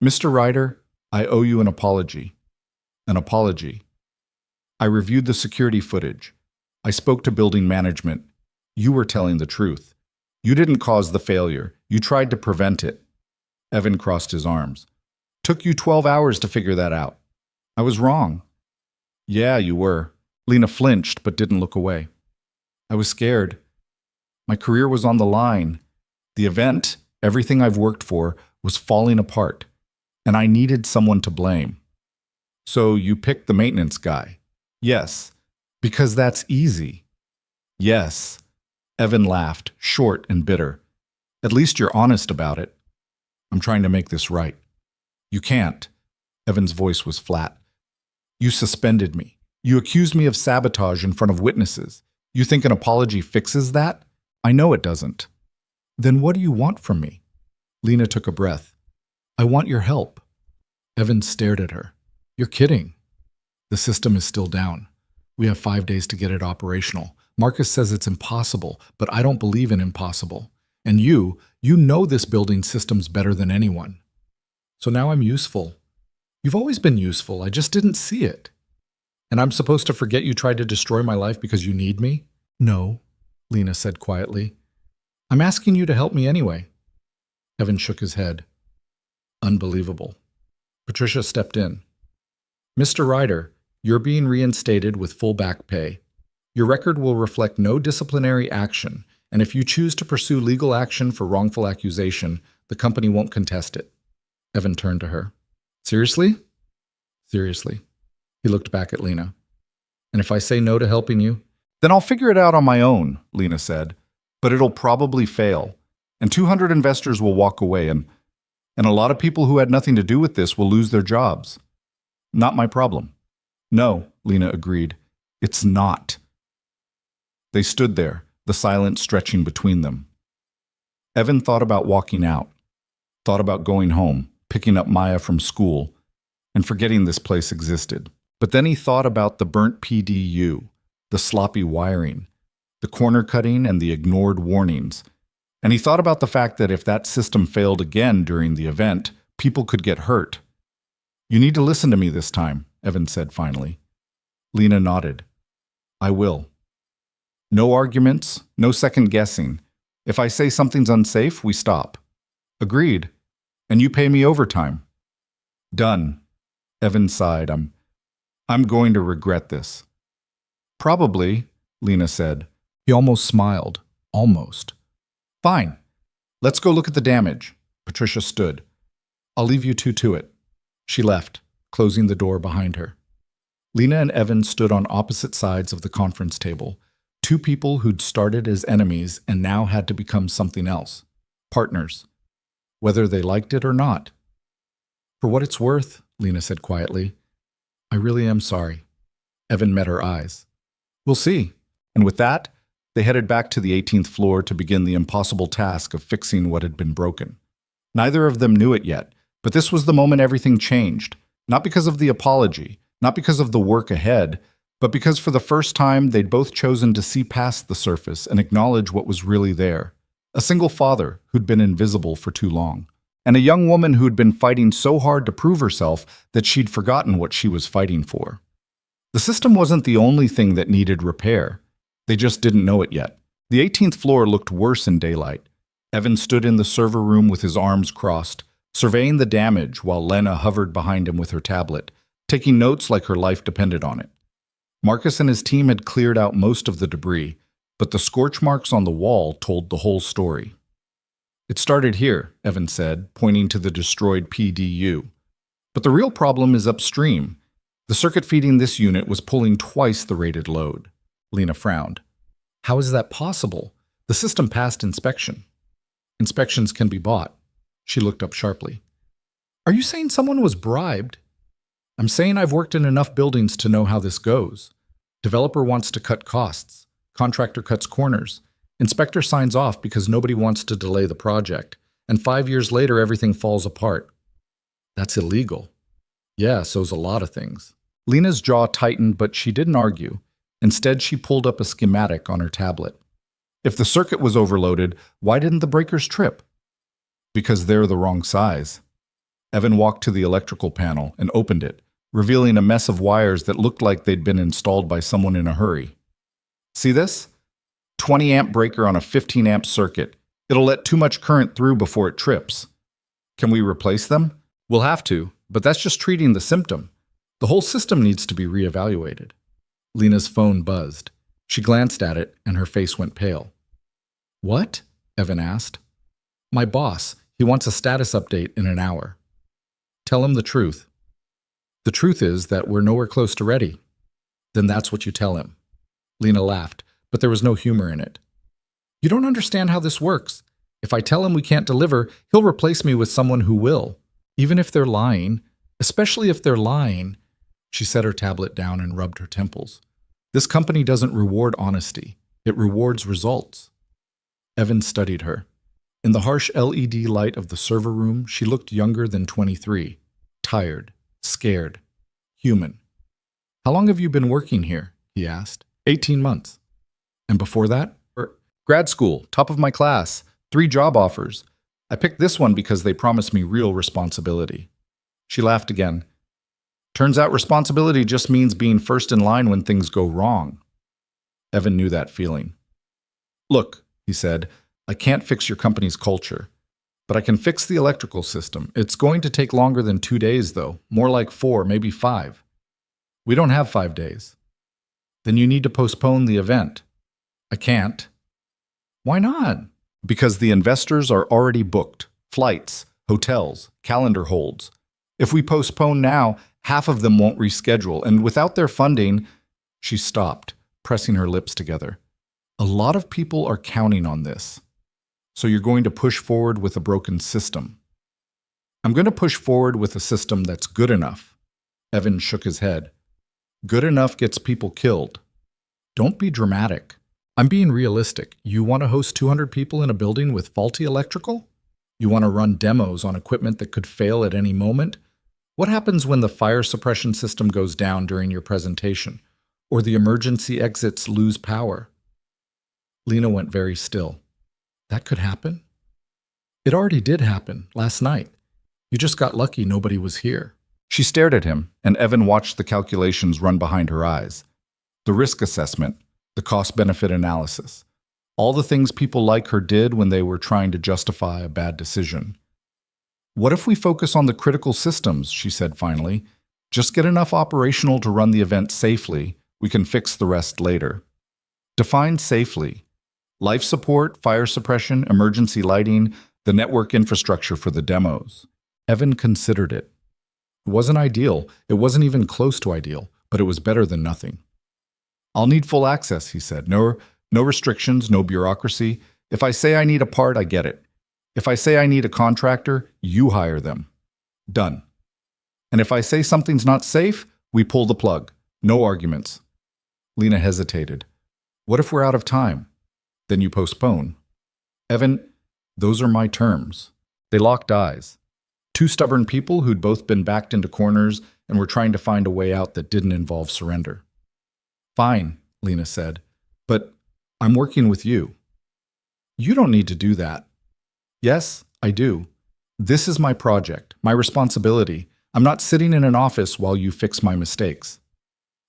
Mr. Ryder, I owe you an apology. An apology. I reviewed the security footage. I spoke to building management. You were telling the truth. You didn't cause the failure. You tried to prevent it. Evan crossed his arms. Took you 12 hours to figure that out. I was wrong. Yeah, you were. Lena flinched but didn't look away. I was scared. My career was on the line. The event, everything I've worked for, was falling apart, and I needed someone to blame. So you picked the maintenance guy. Yes, because that's easy. Yes. Evan laughed, short and bitter. At least you're honest about it. I'm trying to make this right. You can't. Evan's voice was flat. You suspended me. You accused me of sabotage in front of witnesses. You think an apology fixes that? I know it doesn't. Then what do you want from me? Lena took a breath. I want your help. Evan stared at her. You're kidding. The system is still down. We have 5 days to get it operational. Marcus says it's impossible, but I don't believe in impossible. And you know this building systems better than anyone. So now I'm useful. You've always been useful. I just didn't see it. And I'm supposed to forget you tried to destroy my life because you need me? No, Lena said quietly. I'm asking you to help me anyway. Evan shook his head. Unbelievable. Patricia stepped in. Mr. Ryder, you're being reinstated with full back pay. Your record will reflect no disciplinary action, and if you choose to pursue legal action for wrongful accusation, the company won't contest it. Evan turned to her. Seriously? Seriously. He looked back at Lena. And if I say no to helping you? Then I'll figure it out on my own, Lena said. But it'll probably fail. And 200 investors will walk away, and a lot of people who had nothing to do with this will lose their jobs. Not my problem. No, Lena agreed. It's not. They stood there, the silence stretching between them. Evan thought about walking out, thought about going home, picking up Maya from school, and forgetting this place existed. But then he thought about the burnt PDU, the sloppy wiring, the corner cutting and the ignored warnings. And he thought about the fact that if that system failed again during the event, people could get hurt. "You need to listen to me this time," Evan said finally. Lena nodded. "I will. No arguments, no second guessing. If I say something's unsafe, we stop." "Agreed. And you pay me overtime." "Done." Evan sighed. I'm going to regret this." "Probably," Lena said. He almost smiled. Almost. "Fine. Let's go look at the damage." Patricia stood. "I'll leave you two to it." She left, closing the door behind her. Lena and Evan stood on opposite sides of the conference table, two people who'd started as enemies and now had to become something else, partners, whether they liked it or not. "For what it's worth," Lena said quietly, "I really am sorry." Evan met her eyes. "We'll see." And with that, they headed back to the 18th floor to begin the impossible task of fixing what had been broken. Neither of them knew it yet, but this was the moment everything changed, not because of the apology, not because of the work ahead, but because for the first time they'd both chosen to see past the surface and acknowledge what was really there. A single father who'd been invisible for too long, and a young woman who'd been fighting so hard to prove herself that she'd forgotten what she was fighting for. The system wasn't the only thing that needed repair. They just didn't know it yet. The 18th floor looked worse in daylight. Evan stood in the server room with his arms crossed, surveying the damage while Lena hovered behind him with her tablet, taking notes like her life depended on it. Marcus and his team had cleared out most of the debris, but the scorch marks on the wall told the whole story. "It started here," Evan said, pointing to the destroyed PDU. "But the real problem is upstream. The circuit feeding this unit was pulling twice the rated load." Lena frowned. "How is that possible? The system passed inspection." "Inspections can be bought." She looked up sharply. "Are you saying someone was bribed?" "I'm saying I've worked in enough buildings to know how this goes. Developer wants to cut costs. Contractor cuts corners. Inspector signs off because nobody wants to delay the project. And 5 years later, everything falls apart. That's illegal." "Yeah, so's a lot of things." Lena's jaw tightened, but she didn't argue. Instead, she pulled up a schematic on her tablet. If the circuit was overloaded, why didn't the breakers trip? Because they're the wrong size. Evan walked to the electrical panel and opened it, revealing a mess of wires that looked like they'd been installed by someone in a hurry. "See this? 20-amp breaker on a 15-amp circuit. It'll let too much current through before it trips. Can we replace them? We'll have to, but that's just treating the symptom. The whole system needs to be reevaluated." Lena's phone buzzed. She glanced at it, and her face went pale. "What?" Evan asked. "My boss. He wants a status update in an hour." "Tell him the truth." "The truth is that we're nowhere close to ready." "Then that's what you tell him." Lena laughed, but there was no humor in it. "You don't understand how this works. If I tell him we can't deliver, he'll replace me with someone who will. Even if they're lying, especially if they're lying." She set her tablet down and rubbed her temples. "This company doesn't reward honesty. It rewards results." Evan studied her. In the harsh LED light of the server room, she looked younger than 23, tired, scared, human. "How long have you been working here?" he asked. 18 months. "And before that?" "Grad school, top of my class, 3 job offers. I picked this one because they promised me real responsibility." She laughed again. "Turns out responsibility just means being first in line when things go wrong." Evan knew that feeling. "Look," he said, "I can't fix your company's culture, but I can fix the electrical system. It's going to take longer than 2 days, though, more like 4, maybe 5. We don't have 5 days." "Then you need to postpone the event." "I can't." "Why not?" "Because the investors are already booked. Flights, hotels, calendar holds. If we postpone now, half of them won't reschedule, and without their funding—" She stopped, pressing her lips together. "A lot of people are counting on this. So you're going to push forward with a broken system." "I'm going to push forward with a system that's good enough." Evan shook his head. "Good enough gets people killed." "Don't be dramatic. I'm being realistic. You want to host 200 people in a building with faulty electrical? You want to run demos on equipment that could fail at any moment? What happens when the fire suppression system goes down during your presentation, or the emergency exits lose power?" Lena went very still. That could happen? It already did happen, last night. You just got lucky nobody was here. She stared at him, and Evan watched the calculations run behind her eyes. The risk assessment, the cost-benefit analysis. All the things people like her did when they were trying to justify a bad decision. What if we focus on the critical systems, she said finally. Just get enough operational to run the event safely. We can fix the rest later. Define safely. Life support, fire suppression, emergency lighting, the network infrastructure for the demos. Evan considered it. It wasn't ideal. It wasn't even close to ideal, but it was better than nothing. I'll need full access, he said. No restrictions, no bureaucracy. If I say I need a part, I get it. If I say I need a contractor, you hire them. Done. And if I say something's not safe, we pull the plug. No arguments. Lena hesitated. What if we're out of time? Then you postpone. Evan, those are my terms. They locked eyes. Two stubborn people who'd both been backed into corners and were trying to find a way out that didn't involve surrender. Fine, Lena said, but I'm working with you. You don't need to do that. Yes, I do. This is my project, my responsibility. I'm not sitting in an office while you fix my mistakes.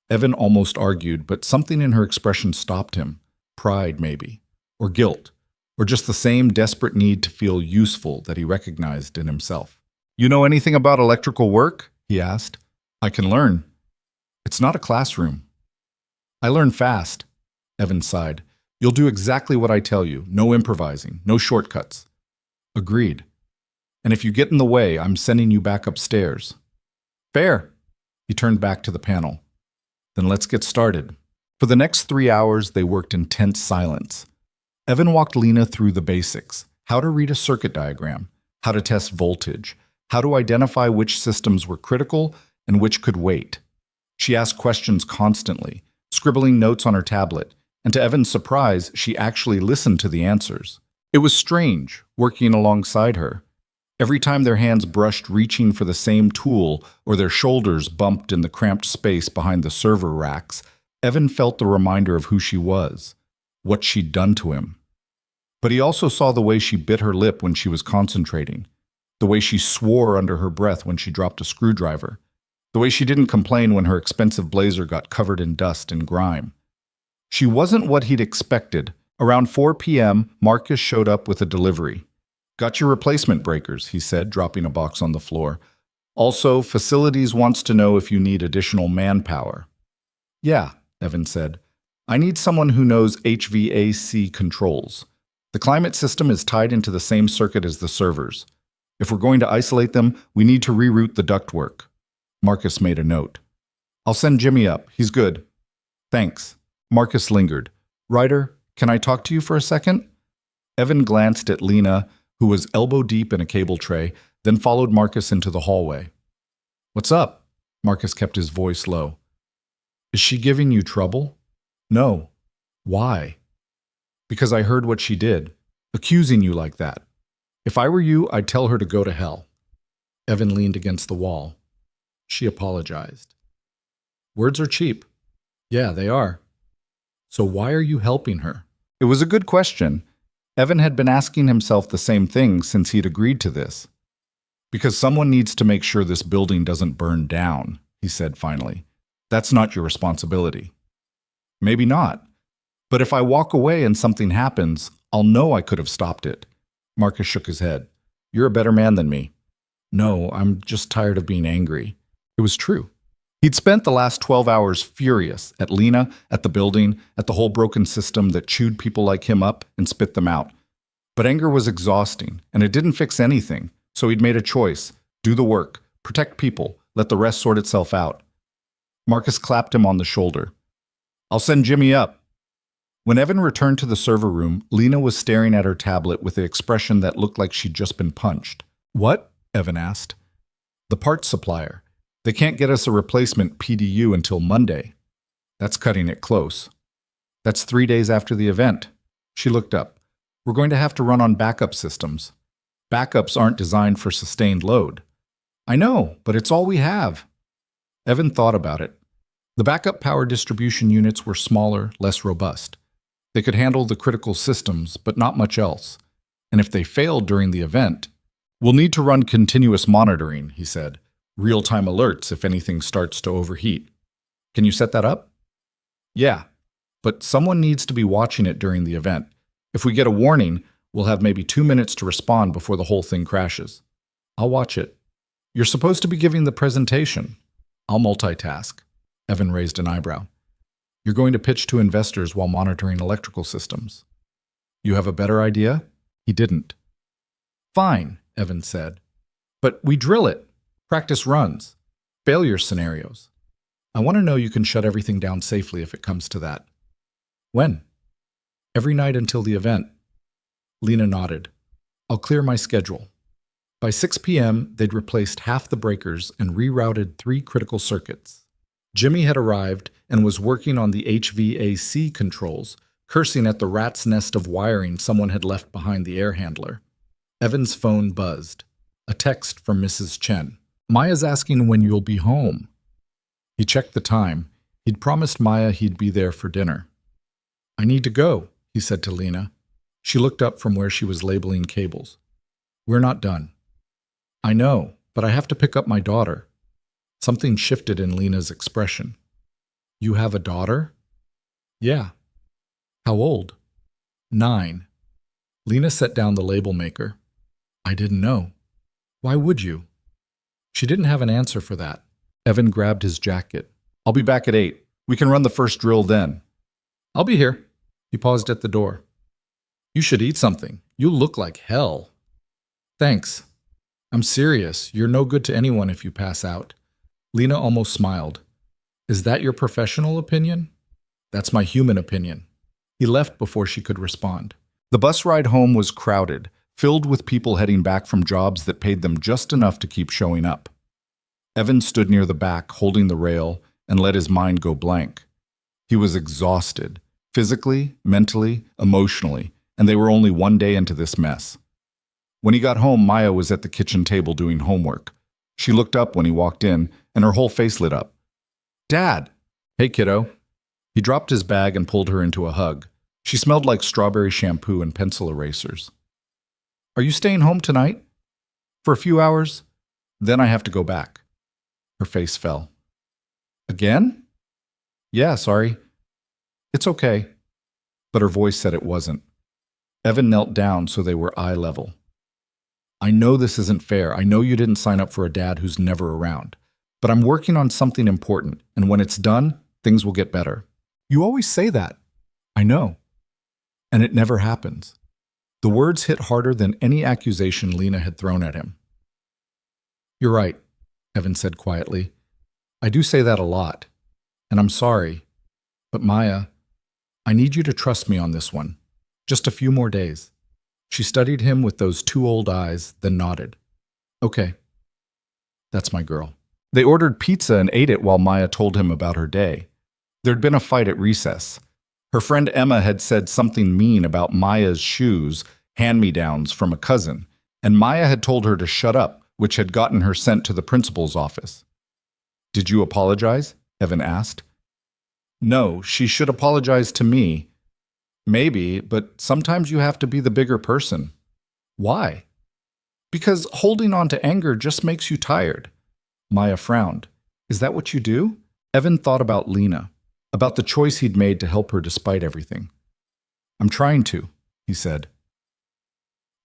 Evan almost argued, but something in her expression stopped him. Pride, maybe, or guilt, or just the same desperate need to feel useful that he recognized in himself. You know anything about electrical work? He asked. I can learn. It's not a classroom. I learn fast, Evan sighed. You'll do exactly what I tell you. No improvising, no shortcuts. Agreed. And if you get in the way, I'm sending you back upstairs. Fair. He turned back to the panel. Then let's get started. For the next 3 hours, they worked in tense silence. Evan walked Lena through the basics. How to read a circuit diagram, how to test voltage, how to identify which systems were critical and which could wait. She asked questions constantly, scribbling notes on her tablet, and to Evan's surprise, she actually listened to the answers. It was strange, working alongside her. Every time their hands brushed reaching for the same tool or their shoulders bumped in the cramped space behind the server racks, Evan felt the reminder of who she was, what she'd done to him. But he also saw the way she bit her lip when she was concentrating, the way she swore under her breath when she dropped a screwdriver, the way she didn't complain when her expensive blazer got covered in dust and grime. She wasn't what he'd expected. Around 4 p.m., Marcus showed up with a delivery. Got your replacement breakers, he said, dropping a box on the floor. Also, facilities wants to know if you need additional manpower. Yeah, Evan said. I need someone who knows HVAC controls. The climate system is tied into the same circuit as the servers. If we're going to isolate them, we need to reroute the ductwork. Marcus made a note. I'll send Jimmy up. He's good. Thanks. Marcus lingered. Ryder, can I talk to you for a second? Evan glanced at Lena, who was elbow-deep in a cable tray, then followed Marcus into the hallway. What's up? Marcus kept his voice low. Is she giving you trouble? No. Why? Because I heard what she did, accusing you like that. If I were you, I'd tell her to go to hell. Evan leaned against the wall. She apologized. Words are cheap. Yeah, they are. So why are you helping her? It was a good question. Evan had been asking himself the same thing since he'd agreed to this. Because someone needs to make sure this building doesn't burn down, he said finally. That's not your responsibility. Maybe not. But if I walk away and something happens, I'll know I could have stopped it. Marcus shook his head. You're a better man than me. No, I'm just tired of being angry. It was true. He'd spent the last 12 hours furious at Lena, at the building, at the whole broken system that chewed people like him up and spit them out. But anger was exhausting, and it didn't fix anything, so he'd made a choice. Do the work, protect people, let the rest sort itself out. Marcus clapped him on the shoulder. I'll send Jimmy up. When Evan returned to the server room, Lena was staring at her tablet with an expression that looked like she'd just been punched. What? Evan asked. The parts supplier. They can't get us a replacement PDU until Monday. That's cutting it close. That's 3 days after the event. She looked up. We're going to have to run on backup systems. Backups aren't designed for sustained load. I know, but it's all we have. Evan thought about it. The backup power distribution units were smaller, less robust. They could handle the critical systems, but not much else. And if they failed during the event, we'll need to run continuous monitoring, he said. Real-time alerts if anything starts to overheat. Can you set that up? Yeah, but someone needs to be watching it during the event. If we get a warning, we'll have maybe 2 minutes to respond before the whole thing crashes. I'll watch it. You're supposed to be giving the presentation. I'll multitask. Evan raised an eyebrow. You're going to pitch to investors while monitoring electrical systems. You have a better idea? He didn't. Fine, Evan said. But we drill it. Practice runs. Failure scenarios. I want to know you can shut everything down safely if it comes to that. When? Every night until the event. Lena nodded. I'll clear my schedule. By 6 p.m., they'd replaced half the breakers and rerouted 3 critical circuits. Jimmy had arrived and was working on the HVAC controls, cursing at the rat's nest of wiring someone had left behind the air handler. Evan's phone buzzed. A text from Mrs. Chen. Maya's asking when you'll be home. He checked the time. He'd promised Maya he'd be there for dinner. I need to go, he said to Lena. She looked up from where she was labeling cables. We're not done. I know, but I have to pick up my daughter. Something shifted in Lena's expression. You have a daughter? Yeah. How old? 9. Lena set down the label maker. I didn't know. Why would you? She didn't have an answer for that. Evan grabbed his jacket. I'll be back at 8. We can run the first drill then. I'll be here. He paused at the door. You should eat something. You look like hell. Thanks. I'm serious. You're no good to anyone if you pass out. Lena almost smiled. Is that your professional opinion? That's my human opinion. He left before she could respond. The bus ride home was crowded, filled with people heading back from jobs that paid them just enough to keep showing up. Evan stood near the back, holding the rail, and let his mind go blank. He was exhausted, physically, mentally, emotionally, and they were only one day into this mess. When he got home, Maya was at the kitchen table doing homework. She looked up when he walked in, and her whole face lit up. Dad! Hey, kiddo. He dropped his bag and pulled her into a hug. She smelled like strawberry shampoo and pencil erasers. Are you staying home tonight? For a few hours? Then I have to go back. Her face fell. Again? Yeah, sorry. It's okay. But her voice said it wasn't. Evan knelt down so they were eye level. I know this isn't fair. I know you didn't sign up for a dad who's never around. But I'm working on something important, and when it's done, things will get better. You always say that. I know. And it never happens. The words hit harder than any accusation Lena had thrown at him. You're right, Evan said quietly. I do say that a lot, and I'm sorry. But Maya, I need you to trust me on this one. Just a few more days. She studied him with those 2 old eyes, then nodded. Okay. That's my girl. They ordered pizza and ate it while Maya told him about her day. There'd been a fight at recess. Her friend Emma had said something mean about Maya's shoes, hand-me-downs from a cousin, and Maya had told her to shut up, which had gotten her sent to the principal's office. Did you apologize? Evan asked. No, she should apologize to me. Maybe, but sometimes you have to be the bigger person. Why? Because holding on to anger just makes you tired. Maya frowned. Is that what you do? Evan thought about Lena, about the choice he'd made to help her despite everything. I'm trying to, he said.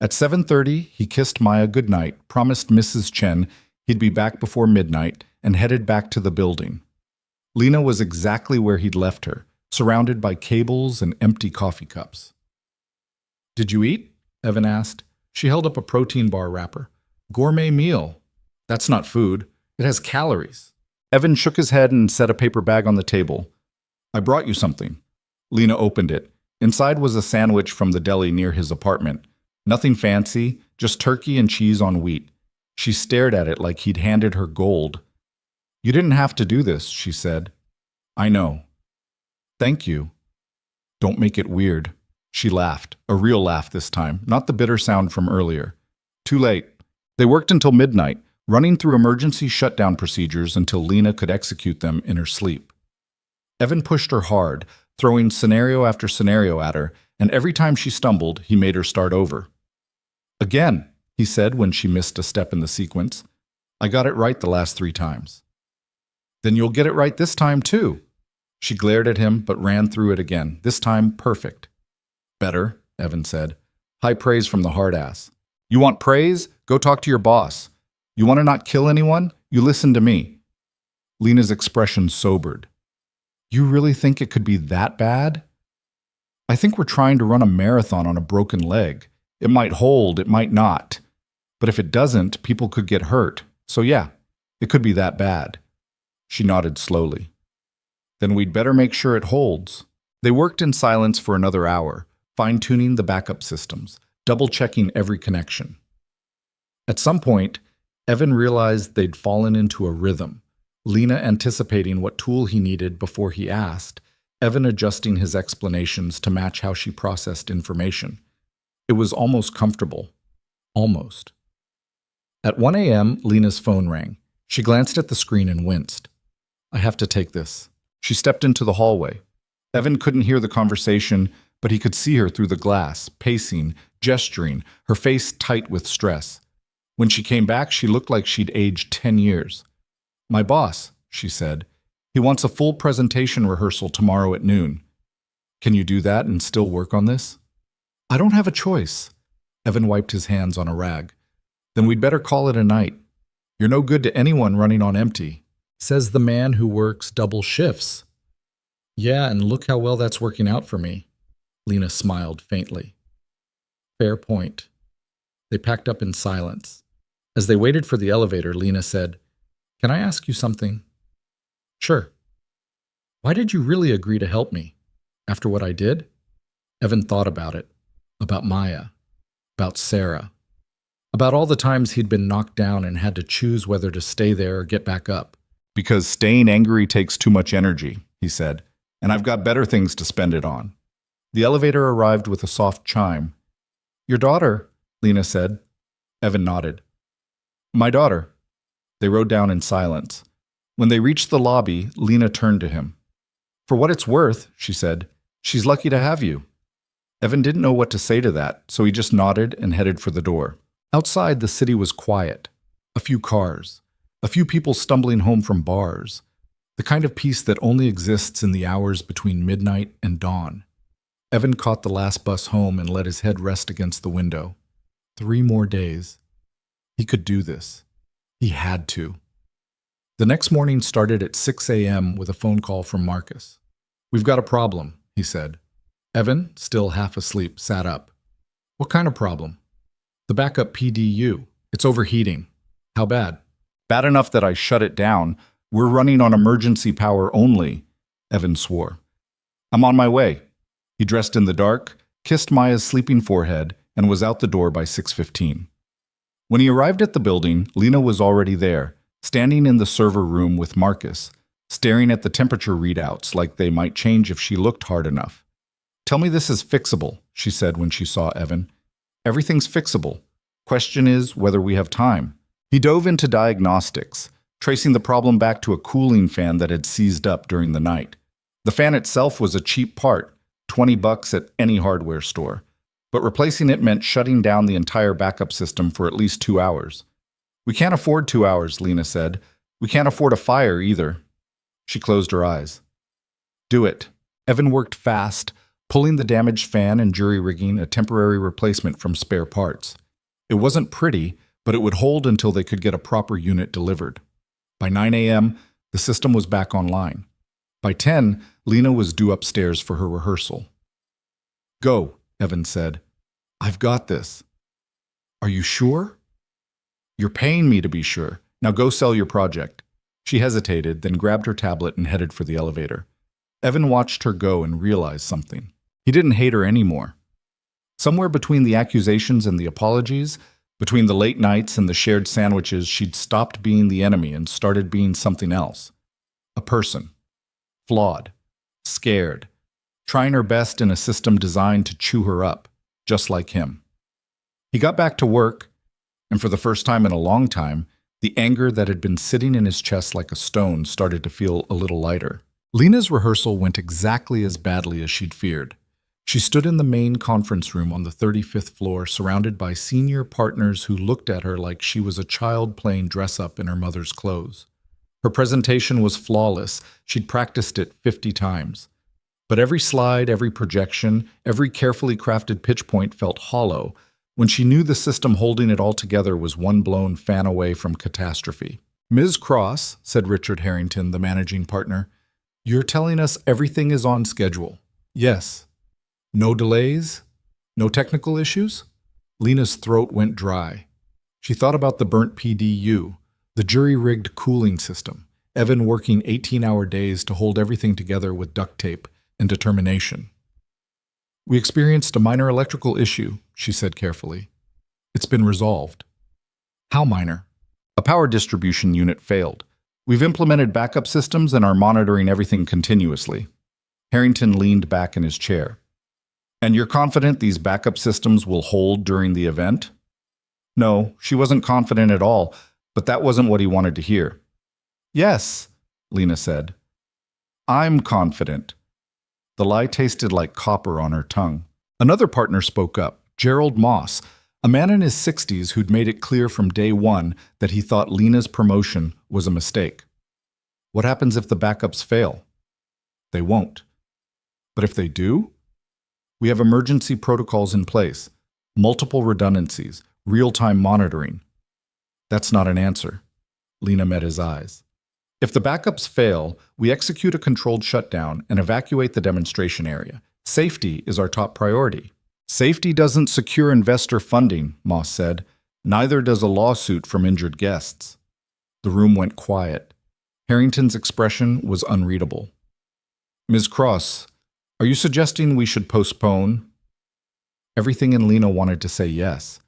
At 7:30, he kissed Maya goodnight, promised Mrs. Chen he'd be back before midnight, and headed back to the building. Lena was exactly where he'd left her, surrounded by cables and empty coffee cups. Did you eat? Evan asked. She held up a protein bar wrapper. Gourmet meal. That's not food. It has calories. Evan shook his head and set a paper bag on the table. I brought you something. Lena opened it. Inside was a sandwich from the deli near his apartment. Nothing fancy, just turkey and cheese on wheat. She stared at it like he'd handed her gold. You didn't have to do this, she said. I know. Thank you. Don't make it weird. She laughed, a real laugh this time, not the bitter sound from earlier. Too late. They worked until midnight, running through emergency shutdown procedures until Lena could execute them in her sleep. Evan pushed her hard, throwing scenario after scenario at her, and every time she stumbled, he made her start over. Again, he said when she missed a step in the sequence. I got it right the last 3 times. Then you'll get it right this time, too. She glared at him, but ran through it again, this time perfect. Better, Evan said. High praise from the hard ass. You want praise? Go talk to your boss. You want to not kill anyone? You listen to me. Lena's expression sobered. You really think it could be that bad? I think we're trying to run a marathon on a broken leg. It might hold, it might not. But if it doesn't, people could get hurt. So yeah, it could be that bad. She nodded slowly. Then we'd better make sure it holds. They worked in silence for another hour, fine-tuning the backup systems, double-checking every connection. At some point, Evan realized they'd fallen into a rhythm, Lena anticipating what tool he needed before he asked, Evan adjusting his explanations to match how she processed information. It was almost comfortable. Almost. At 1 a.m., Lena's phone rang. She glanced at the screen and winced. I have to take this. She stepped into the hallway. Evan couldn't hear the conversation, but he could see her through the glass, pacing, gesturing, her face tight with stress. When she came back, she looked like she'd aged 10 years. My boss, she said. He wants a full presentation rehearsal tomorrow at noon. Can you do that and still work on this? I don't have a choice. Evan wiped his hands on a rag. Then we'd better call it a night. You're no good to anyone running on empty, says the man who works double shifts. Yeah, and look how well that's working out for me. Lena smiled faintly. Fair point. They packed up in silence. As they waited for the elevator, Lena said, Can I ask you something? Sure. Why did you really agree to help me? After what I did? Evan thought about it. About Maya. About Sarah. About all the times he'd been knocked down and had to choose whether to stay there or get back up. Because staying angry takes too much energy, he said, and I've got better things to spend it on. The elevator arrived with a soft chime. Your daughter, Lena said. Evan nodded. My daughter. They rode down in silence. When they reached the lobby, Lena turned to him. For what it's worth, she said, she's lucky to have you. Evan didn't know what to say to that, so he just nodded and headed for the door. Outside, the city was quiet. A few cars. A few people stumbling home from bars. The kind of peace that only exists in the hours between midnight and dawn. Evan caught the last bus home and let his head rest against the window. 3 more days. He could do this. He had to. The next morning started at 6 a.m. with a phone call from Marcus. We've got a problem, he said. Evan, still half asleep, sat up. What kind of problem? The backup PDU. It's overheating. How bad? Bad enough that I shut it down. We're running on emergency power only, Evan swore. I'm on my way. He dressed in the dark, kissed Maya's sleeping forehead, and was out the door by 6:15. When he arrived at the building, Lena was already there, standing in the server room with Marcus, staring at the temperature readouts like they might change if she looked hard enough. Tell me this is fixable, she said when she saw Evan. Everything's fixable. Question is whether we have time. He dove into diagnostics, tracing the problem back to a cooling fan that had seized up during the night. The fan itself was a cheap part, $20 at any hardware store. But replacing it meant shutting down the entire backup system for at least 2 hours. We can't afford 2 hours, Lena said. We can't afford a fire either. She closed her eyes. Do it. Evan worked fast, pulling the damaged fan and jury rigging a temporary replacement from spare parts. It wasn't pretty, but it would hold until they could get a proper unit delivered. By 9 a.m., the system was back online. By 10, Lena was due upstairs for her rehearsal. Go, Evan said. I've got this. Are you sure? You're paying me to be sure. Now go sell your project. She hesitated, then grabbed her tablet and headed for the elevator. Evan watched her go and realized something. He didn't hate her anymore. Somewhere between the accusations and the apologies, between the late nights and the shared sandwiches, she'd stopped being the enemy and started being something else. A person. Flawed. Scared. Trying her best in a system designed to chew her up, just like him. He got back to work, and for the first time in a long time, the anger that had been sitting in his chest like a stone started to feel a little lighter. Lena's rehearsal went exactly as badly as she'd feared. She stood in the main conference room on the 35th floor, surrounded by senior partners who looked at her like she was a child playing dress-up in her mother's clothes. Her presentation was flawless. She'd practiced it 50 times. But every slide, every projection, every carefully crafted pitch point felt hollow when she knew the system holding it all together was one blown fan away from catastrophe. "Ms. Cross," said Richard Harrington, the managing partner, "you're telling us everything is on schedule." "Yes." "No delays? No technical issues?" Lena's throat went dry. She thought about the burnt PDU, the jury-rigged cooling system, Evan working 18-hour days to hold everything together with duct tape and determination. "We experienced a minor electrical issue," she said carefully. "It's been resolved." "How minor?" "A power distribution unit failed. We've implemented backup systems and are monitoring everything continuously." Harrington leaned back in his chair. "And you're confident these backup systems will hold during the event?" No, she wasn't confident at all, but that wasn't what he wanted to hear. "Yes," Lena said. "I'm confident." The lie tasted like copper on her tongue. Another partner spoke up, Gerald Moss, a man in his 60s who'd made it clear from day one that he thought Lena's promotion was a mistake. "What happens if the backups fail?" "They won't." "But if they do?" "We have emergency protocols in place, multiple redundancies, real-time monitoring." "That's not an answer." Lena met his eyes. "If the backups fail, we execute a controlled shutdown and evacuate the demonstration area. Safety is our top priority." "Safety doesn't secure investor funding," Moss said. "Neither does a lawsuit from injured guests." The room went quiet. Harrington's expression was unreadable. "Ms. Cross, are you suggesting we should postpone?" Everything in Lena wanted to say yes,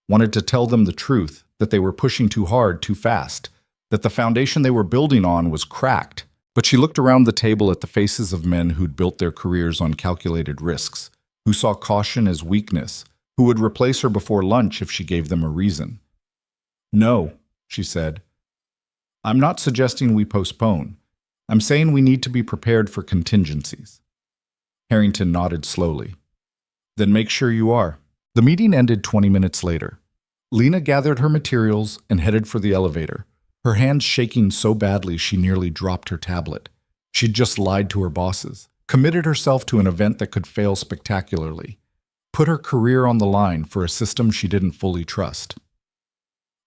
wanted to tell them the truth, that they were pushing too hard, too fast, that the foundation they were building on was cracked. But she looked around the table at the faces of men who'd built their careers on calculated risks, who saw caution as weakness, who would replace her before lunch if she gave them a reason. "No," she said. "I'm not suggesting we postpone. I'm saying we need to be prepared for contingencies." Harrington nodded slowly. "Then make sure you are." The meeting ended 20 minutes later. Lena gathered her materials and headed for the elevator, her hands shaking so badly she nearly dropped her tablet. She'd just lied to her bosses, committed herself to an event that could fail spectacularly, put her career on the line for a system she didn't fully trust.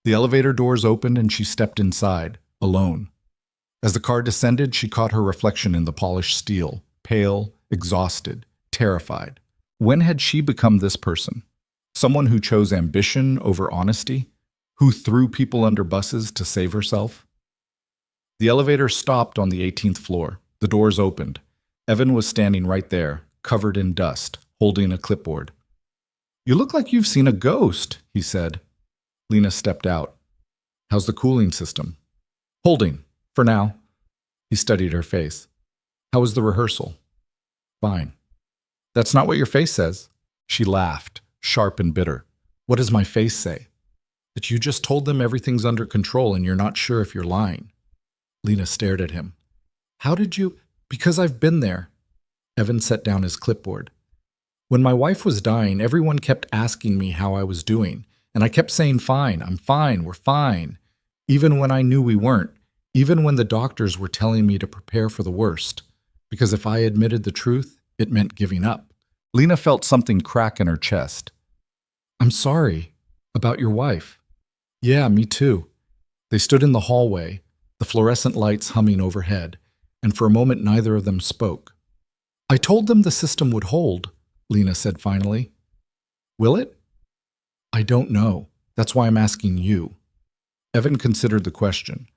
The elevator doors opened and she stepped inside, alone. As the car descended, she caught her reflection in the polished steel, pale, exhausted, terrified. When had she become this person? Someone who chose ambition over honesty? Who threw people under buses to save herself? The elevator stopped on the 18th floor. The doors opened. Evan was standing right there, covered in dust, holding a clipboard. "You look like you've seen a ghost," he said. Lena stepped out. "How's the cooling system?" "Holding, for now." He studied her face. "How was the rehearsal?" "Fine." "That's not what your face says." She laughed, sharp and bitter. "What does my face say?" "That you just told them everything's under control and you're not sure if you're lying." Lena stared at him. "How did you—" "Because I've been there." Evan set down his clipboard. "When my wife was dying, everyone kept asking me how I was doing, and I kept saying, 'Fine, I'm fine, we're fine,' even when I knew we weren't, even when the doctors were telling me to prepare for the worst, because if I admitted the truth, it meant giving up." Lena felt something crack in her chest. "I'm sorry. About your wife." "Yeah, me too." They stood in the hallway, the fluorescent lights humming overhead, and for a moment neither of them spoke. "I told them the system would hold," Lena said finally. "Will it?" "I don't know. That's why I'm asking you." Evan considered the question.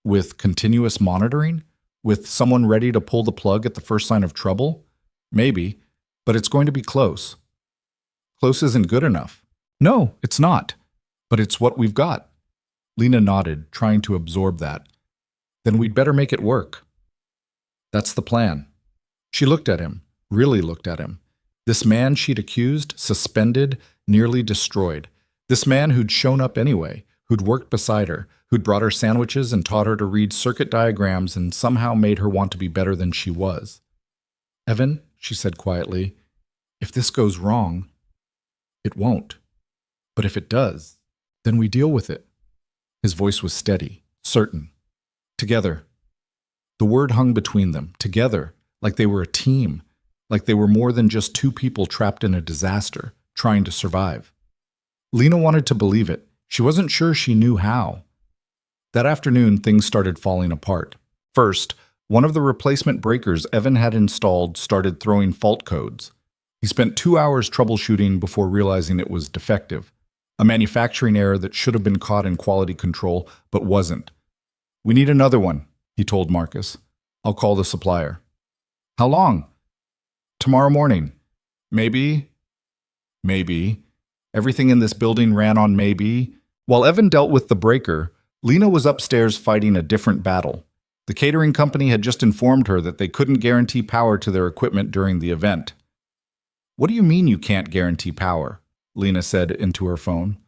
With continuous monitoring? With someone ready to pull the plug at the first sign of trouble? Maybe, but it's going to be close. Close isn't good enough. "No, it's not. But it's what we've got." Lena nodded, trying to absorb that. "Then we'd better make it work." "That's the plan." She looked at him, really looked at him. This man she'd accused, suspended, nearly destroyed. This man who'd shown up anyway, who'd worked beside her, who'd brought her sandwiches and taught her to read circuit diagrams and somehow made her want to be better than she was. "Evan," she said quietly, "if this goes wrong, it won't. But if it does, then we deal with it." His voice was steady, certain. Together. The word hung between them, together, like they were a team, like they were more than just two people trapped in a disaster, trying to survive. Lena wanted to believe it. She wasn't sure she knew how. That afternoon, things started falling apart. First, one of the replacement breakers Evan had installed started throwing fault codes. He spent 2 hours troubleshooting before realizing it was defective, a manufacturing error that should have been caught in quality control, but wasn't. "We need another one," he told Marcus. "I'll call the supplier." "How long?" "Tomorrow morning." "Maybe." Maybe. Everything in this building ran on maybe. While Evan dealt with the breaker, Lena was upstairs fighting a different battle. The catering company had just informed her that they couldn't guarantee power to their equipment during the event. "What do you mean you can't guarantee power?" Lena said into her phone.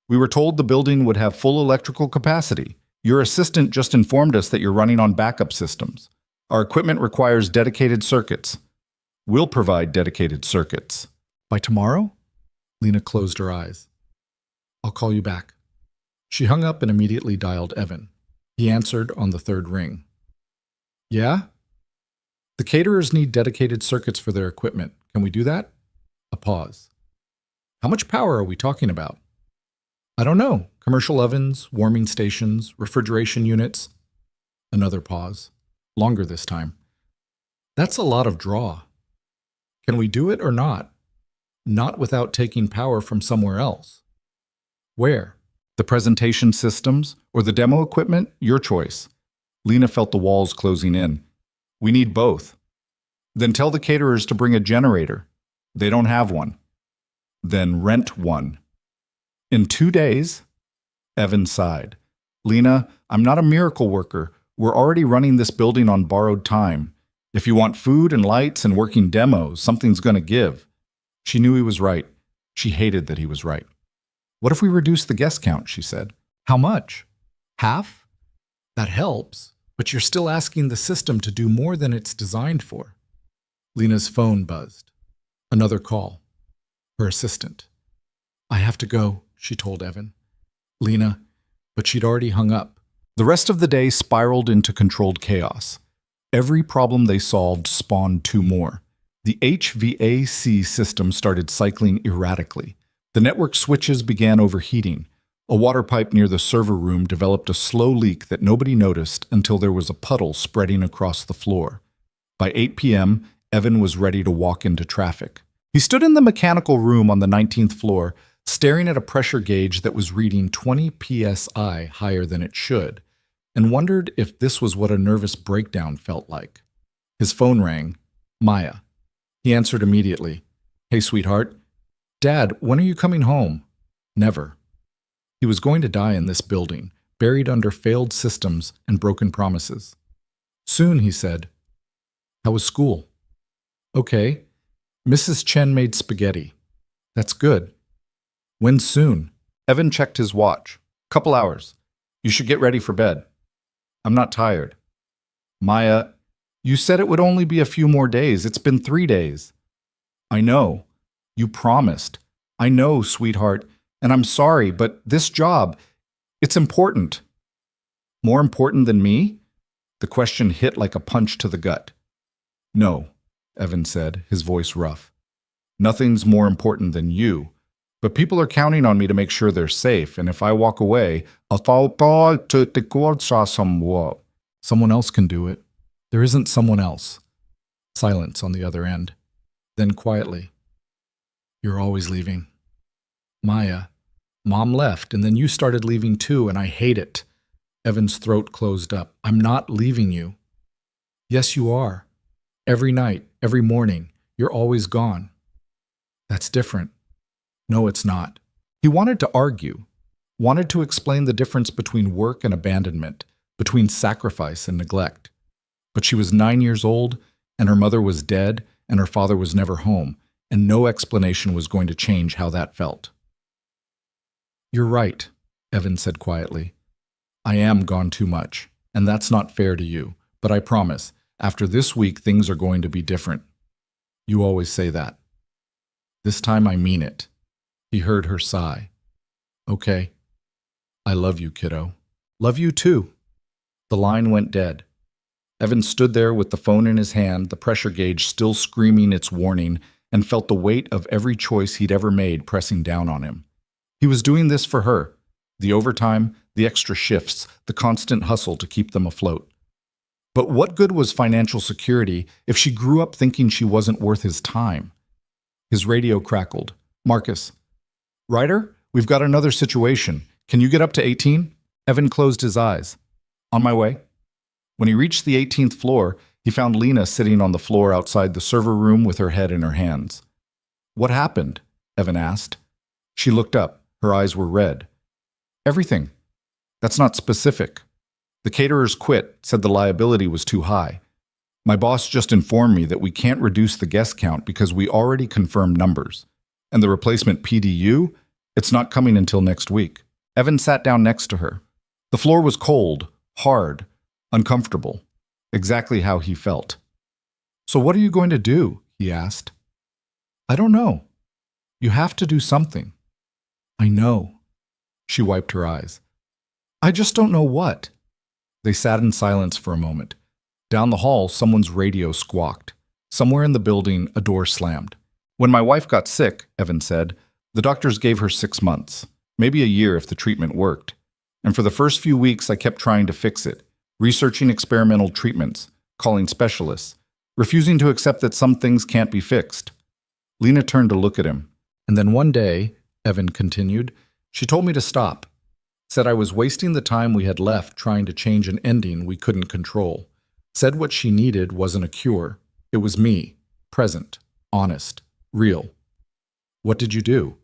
"We were told the building would have full electrical capacity. Your assistant just informed us that you're running on backup systems. Our equipment requires dedicated circuits. We'll provide dedicated circuits." "By tomorrow?" Lena closed her eyes. "I'll call you back." She hung up and immediately dialed Evan. He answered on the third ring. "Yeah?" "The caterers need dedicated circuits for their equipment. Can we do that?" A pause. "How much power are we talking about?" "I don't know. Commercial ovens, warming stations, refrigeration units." Another pause. Longer this time. "That's a lot of draw. Can we do it or not? Not without taking power from somewhere else." "Where? The presentation systems or the demo equipment? Your choice." Lena felt the walls closing in. "We need both." "Then tell the caterers to bring a generator." "They don't have one." "Then rent one." "In 2 days?" Evan sighed. "Lena, I'm not a miracle worker. We're already running this building on borrowed time. If you want food and lights and working demos, something's going to give." She knew he was right. She hated that he was right. "What if we reduce the guest count?" she said. "How much? Half? That helps, but you're still asking the system to do more than it's designed for." Lena's phone buzzed. Another call. Her assistant. "I have to go," she told Evan. "Lena," but she'd already hung up. The rest of the day spiraled into controlled chaos. Every problem they solved spawned 2 more. The HVAC system started cycling erratically. The network switches began overheating. A water pipe near the server room developed a slow leak that nobody noticed until there was a puddle spreading across the floor. By 8 p.m., Evan was ready to walk into traffic. He stood in the mechanical room on the 19th floor, staring at a pressure gauge that was reading 20 psi higher than it should, and wondered if this was what a nervous breakdown felt like. His phone rang. Maya. He answered immediately. "Hey, sweetheart." "Dad, when are you coming home?" "Never." He was going to die in this building, buried under failed systems and broken promises. "Soon," he said. "How was school?" "Okay. Mrs. Chen made spaghetti." "That's good." "When soon?" Evan checked his watch. "Couple hours. You should get ready for bed." "I'm not tired." "Maya, you said it would only be a few more days. It's been 3 days." "I know. You promised." "I know, sweetheart. And I'm sorry, but this job, it's important." "More important than me?" The question hit like a punch to the gut. "No," Evan said, his voice rough. "Nothing's more important than you. But people are counting on me to make sure they're safe, and if I walk away, someone else can do it. There isn't someone else." Silence on the other end. Then quietly, "You're always leaving." "Maya, Mom left, and then you started leaving too, and I hate it." Evan's throat closed up. "I'm not leaving you." "Yes, you are. Every night, every morning, you're always gone." "That's different." "No, it's not." He wanted to argue, wanted to explain the difference between work and abandonment, between sacrifice and neglect. But she was 9 years old, and her mother was dead, and her father was never home, and no explanation was going to change how that felt. "You're right." Evan said quietly. I am gone too much, and that's not fair to you, but I promise, after this week things are going to be different. You always say that. This time I mean it. He heard her sigh. Okay. I love you, kiddo. Love you too. The line went dead. Evan stood there with the phone in his hand, the pressure gauge still screaming its warning, and felt the weight of every choice he'd ever made pressing down on him. He was doing this for her. The overtime, the extra shifts, the constant hustle to keep them afloat. But what good was financial security if she grew up thinking she wasn't worth his time? His radio crackled. Marcus. Ryder, we've got another situation. Can you get up to 18? Evan closed his eyes. On my way. When he reached the 18th floor, he found Lena sitting on the floor outside the server room with her head in her hands. What happened? Evan asked. She looked up. Her eyes were red. Everything. That's not specific. The caterers quit, said the liability was too high. My boss just informed me that we can't reduce the guest count because we already confirmed numbers. And the replacement PDU? It's not coming until next week. Evan sat down next to her. The floor was cold, hard, uncomfortable. Exactly how he felt. So what are you going to do? He asked. I don't know. You have to do something. I know. She wiped her eyes. I just don't know what. They sat in silence for a moment. Down the hall, someone's radio squawked. Somewhere in the building, a door slammed. When my wife got sick, Evan said, the doctors gave her 6 months, maybe a year if the treatment worked. And for the first few weeks, I kept trying to fix it, researching experimental treatments, calling specialists, refusing to accept that some things can't be fixed. Lena turned to look at him. And then one day, Evan continued, she told me to stop. Said I was wasting the time we had left trying to change an ending we couldn't control. Said what she needed wasn't a cure. It was me, present, honest, real. What did you do?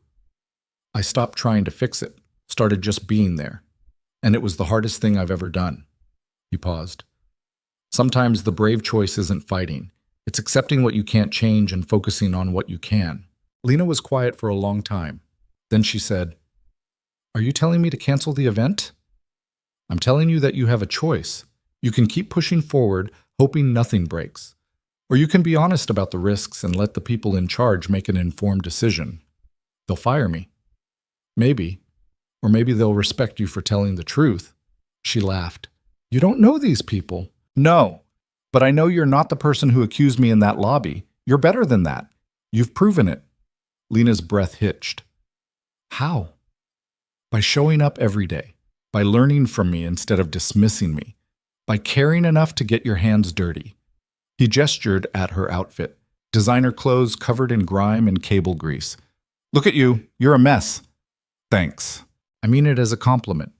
I stopped trying to fix it, started just being there. And it was the hardest thing I've ever done. He paused. Sometimes the brave choice isn't fighting. It's accepting what you can't change and focusing on what you can. Lena was quiet for a long time. Then she said, Are you telling me to cancel the event? I'm telling you that you have a choice. You can keep pushing forward, hoping nothing breaks. Or you can be honest about the risks and let the people in charge make an informed decision. They'll fire me. Maybe. Or maybe they'll respect you for telling the truth. She laughed. You don't know these people. No. But I know you're not the person who accused me in that lobby. You're better than that. You've proven it. Lena's breath hitched. How? By showing up every day. By learning from me instead of dismissing me. By caring enough to get your hands dirty. He gestured at her outfit. Designer clothes covered in grime and cable grease. Look at you. You're a mess. Thanks. I mean it as a compliment.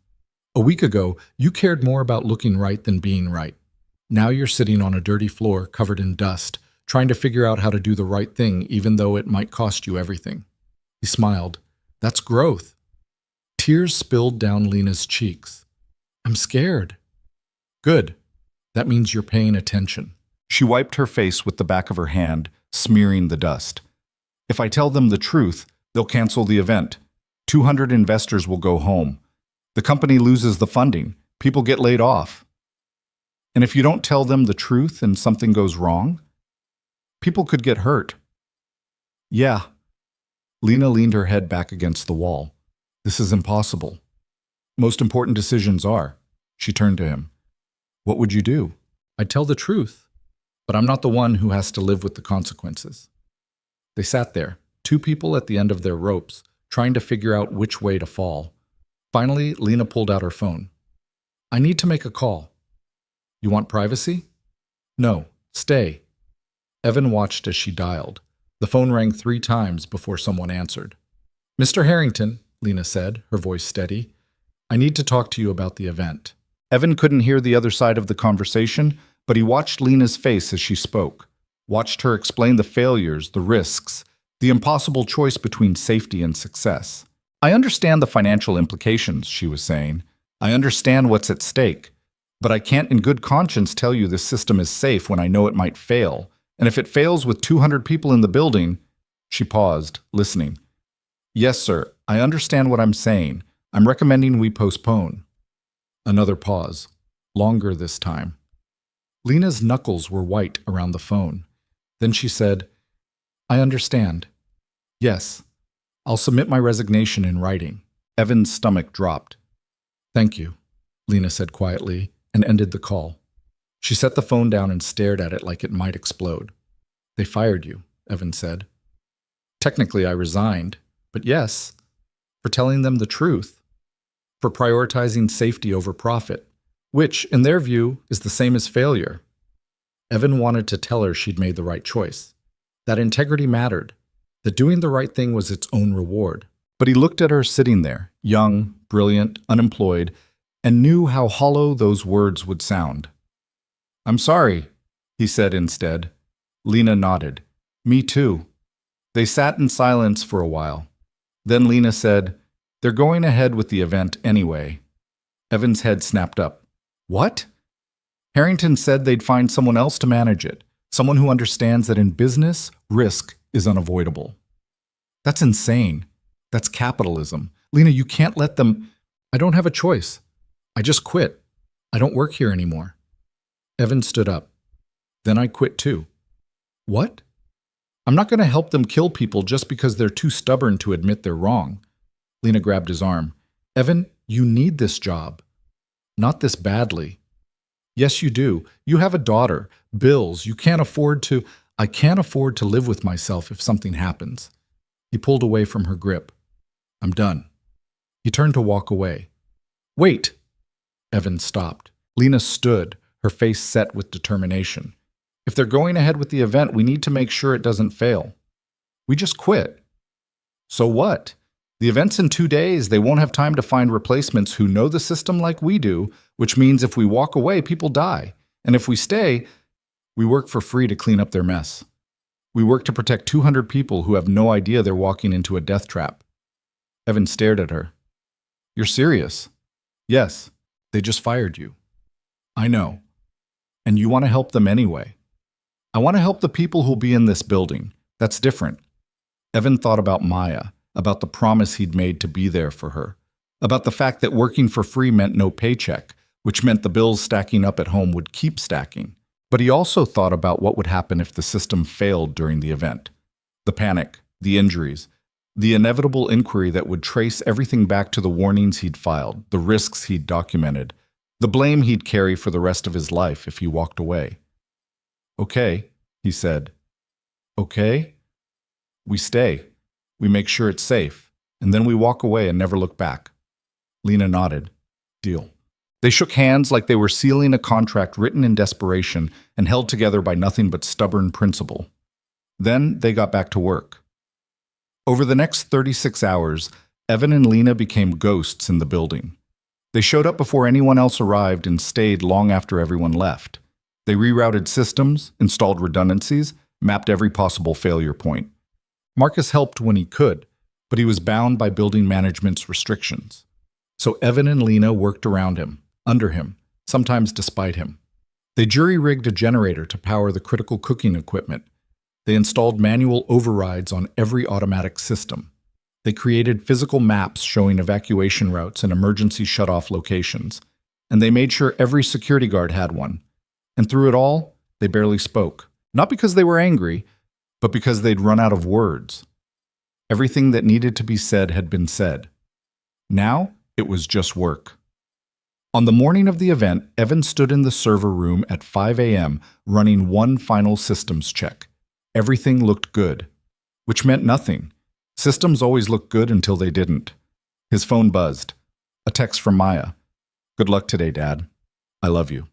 A week ago, you cared more about looking right than being right. Now you're sitting on a dirty floor covered in dust, trying to figure out how to do the right thing even though it might cost you everything. He smiled. That's growth. Tears spilled down Lena's cheeks. I'm scared. Good. That means you're paying attention. She wiped her face with the back of her hand, smearing the dust. If I tell them the truth, they'll cancel the event. 200 investors will go home. The company loses the funding. People get laid off. And if you don't tell them the truth and something goes wrong, people could get hurt. Yeah. Lena leaned her head back against the wall. This is impossible. Most important decisions are. She turned to him. What would you do? I'd tell the truth, but I'm not the one who has to live with the consequences. They sat there, two people at the end of their ropes, trying to figure out which way to fall. Finally, Lena pulled out her phone. I need to make a call. You want privacy? No, stay. Evan watched as she dialed. The phone rang 3 times before someone answered. Mr. Harrington, Lena said, her voice steady. I need to talk to you about the event. Evan couldn't hear the other side of the conversation, but he watched Lena's face as she spoke, watched her explain the failures, the risks, the impossible choice between safety and success. I understand the financial implications, she was saying. I understand what's at stake. But I can't in good conscience tell you this system is safe when I know it might fail. And if it fails with 200 people in the building... She paused, listening. Yes, sir, I understand what I'm saying. I'm recommending we postpone. Another pause. Longer this time. Lena's knuckles were white around the phone. Then she said, I understand. Yes, I'll submit my resignation in writing. Evan's stomach dropped. Thank you, Lena said quietly, and ended the call. She set the phone down and stared at it like it might explode. They fired you, Evan said. Technically, I resigned, but yes, for telling them the truth, for prioritizing safety over profit, which, in their view, is the same as failure. Evan wanted to tell her she'd made the right choice, that integrity mattered, that doing the right thing was its own reward. But he looked at her sitting there, young, brilliant, unemployed, and knew how hollow those words would sound. I'm sorry, he said instead. Lena nodded. Me too. They sat in silence for a while. Then Lena said, They're going ahead with the event anyway. Evan's head snapped up. What? Harrington said they'd find someone else to manage it, someone who understands that in business, risk is unavoidable. That's insane. That's capitalism. Lena, you can't let them... I don't have a choice. I just quit. I don't work here anymore. Evan stood up. Then I quit too. What? I'm not going to help them kill people just because they're too stubborn to admit they're wrong. Lena grabbed his arm. Evan, you need this job. Not this badly. Yes, you do. You have a daughter, bills. You can't afford to... I can't afford to live with myself if something happens. He pulled away from her grip. I'm done. He turned to walk away. Wait! Evan stopped. Lena stood, her face set with determination. If they're going ahead with the event, we need to make sure it doesn't fail. We just quit. So what? The event's in 2 days. They won't have time to find replacements who know the system like we do, which means if we walk away, people die. And if we stay, we work for free to clean up their mess. We work to protect 200 people who have no idea they're walking into a death trap. Evan stared at her. You're serious? Yes, they just fired you. I know. And you want to help them anyway. I want to help the people who'll be in this building. That's different. Evan thought about Maya, about the promise he'd made to be there for her, about the fact that working for free meant no paycheck, which meant the bills stacking up at home would keep stacking. But he also thought about what would happen if the system failed during the event. The panic, the injuries, the inevitable inquiry that would trace everything back to the warnings he'd filed, the risks he'd documented, the blame he'd carry for the rest of his life if he walked away. Okay, he said. Okay? We stay. We make sure it's safe. And then we walk away and never look back. Lena nodded. Deal. They shook hands like they were sealing a contract written in desperation and held together by nothing but stubborn principle. Then they got back to work. Over the next 36 hours, Evan and Lena became ghosts in the building. They showed up before anyone else arrived and stayed long after everyone left. They rerouted systems, installed redundancies, mapped every possible failure point. Marcus helped when he could, but he was bound by building management's restrictions. So Evan and Lena worked around him, under him, sometimes despite him. They jury-rigged a generator to power the critical cooking equipment. They installed manual overrides on every automatic system. They created physical maps showing evacuation routes and emergency shut-off locations. And they made sure every security guard had one. And through it all, they barely spoke. Not because they were angry, but because they'd run out of words. Everything that needed to be said had been said. Now, it was just work. On the morning of the event, Evan stood in the server room at 5 a.m. running one final systems check. Everything looked good, which meant nothing. Systems always looked good until they didn't. His phone buzzed. A text from Maya. Good luck today, Dad. I love you.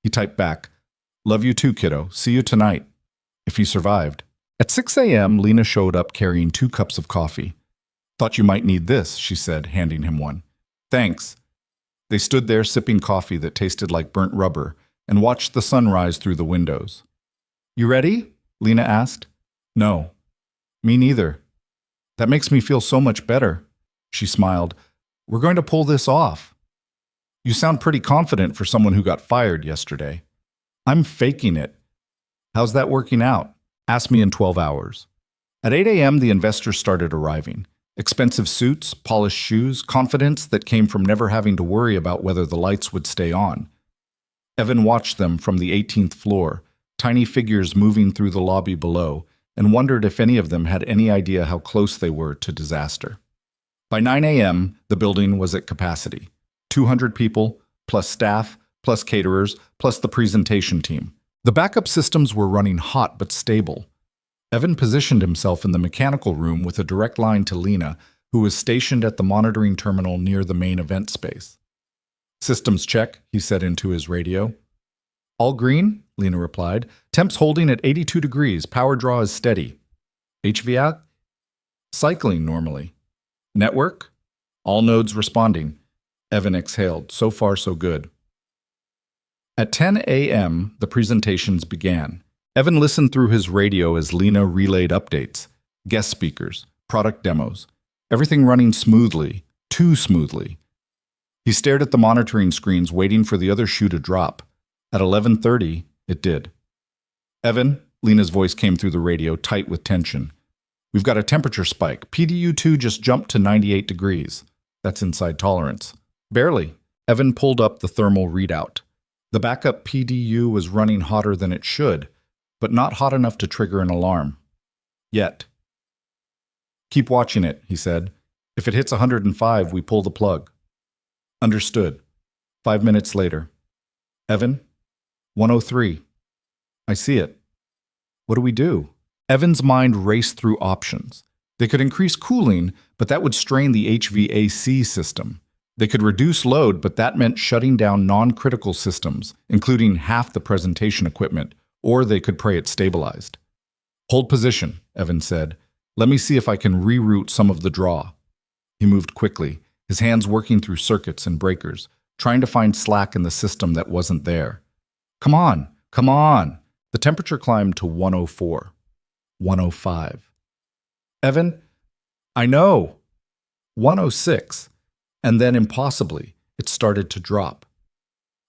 He typed back, Love you too, kiddo. See you tonight. If he survived. At 6 a.m., Lena showed up carrying 2 cups of coffee. Thought you might need this, she said, handing him one. Thanks. They stood there sipping coffee that tasted like burnt rubber and watched the sun rise through the windows. You ready? Lena asked. No. Me neither. That makes me feel so much better. She smiled. We're going to pull this off. You sound pretty confident for someone who got fired yesterday. I'm faking it. How's that working out? Ask me in 12 hours. At 8 a.m., the investors started arriving. Expensive suits, polished shoes, confidence that came from never having to worry about whether the lights would stay on. Evan watched them from the 18th floor, tiny figures moving through the lobby below, and wondered if any of them had any idea how close they were to disaster. By 9 a.m., the building was at capacity. 200 people, plus staff, plus caterers, plus the presentation team. The backup systems were running hot but stable. Evan positioned himself in the mechanical room with a direct line to Lena, who was stationed at the monitoring terminal near the main event space. "Systems check," he said into his radio. "All green," Lena replied. "Temps holding at 82 degrees. Power draw is steady. HVAC? Cycling normally. Network? All nodes responding." Evan exhaled. So far, so good. At 10 a.m., the presentations began. Evan listened through his radio as Lena relayed updates, guest speakers, product demos, everything running smoothly, too smoothly. He stared at the monitoring screens, waiting for the other shoe to drop. At 11:30, it did. "Evan," Lena's voice came through the radio, tight with tension. "We've got a temperature spike. PDU-2 just jumped to 98 degrees. That's inside tolerance." "Barely." Evan pulled up the thermal readout. The backup PDU was running hotter than it should, but not hot enough to trigger an alarm. Yet. "Keep watching it," he said. "If it hits 105, we pull the plug." "Understood." 5 minutes later. "Evan, 103. I see it. What do we do?" Evan's mind raced through options. They could increase cooling, but that would strain the HVAC system. They could reduce load, but that meant shutting down non-critical systems, including half the presentation equipment, or they could pray it stabilized. "Hold position," Evan said. "Let me see if I can reroute some of the draw." He moved quickly, his hands working through circuits and breakers, trying to find slack in the system that wasn't there. Come on, come on! The temperature climbed to 104, 105. "Evan, I know!" 106. And then, impossibly, it started to drop.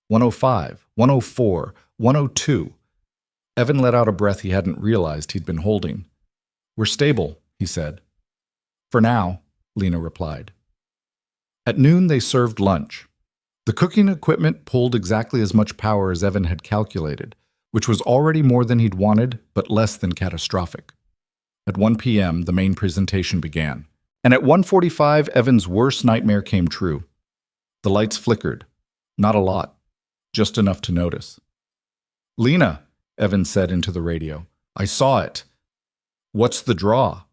105, 104, 102. Evan let out a breath he hadn't realized he'd been holding. "We're stable," he said. "For now," Lena replied. At noon, they served lunch. The cooking equipment pulled exactly as much power as Evan had calculated, which was already more than he'd wanted, but less than catastrophic. At 1 p.m., the main presentation began. And at 1:45, Evan's worst nightmare came true. The lights flickered. Not a lot. Just enough to notice. "Lena," Evan said into the radio. "I saw it." "What's the draw?"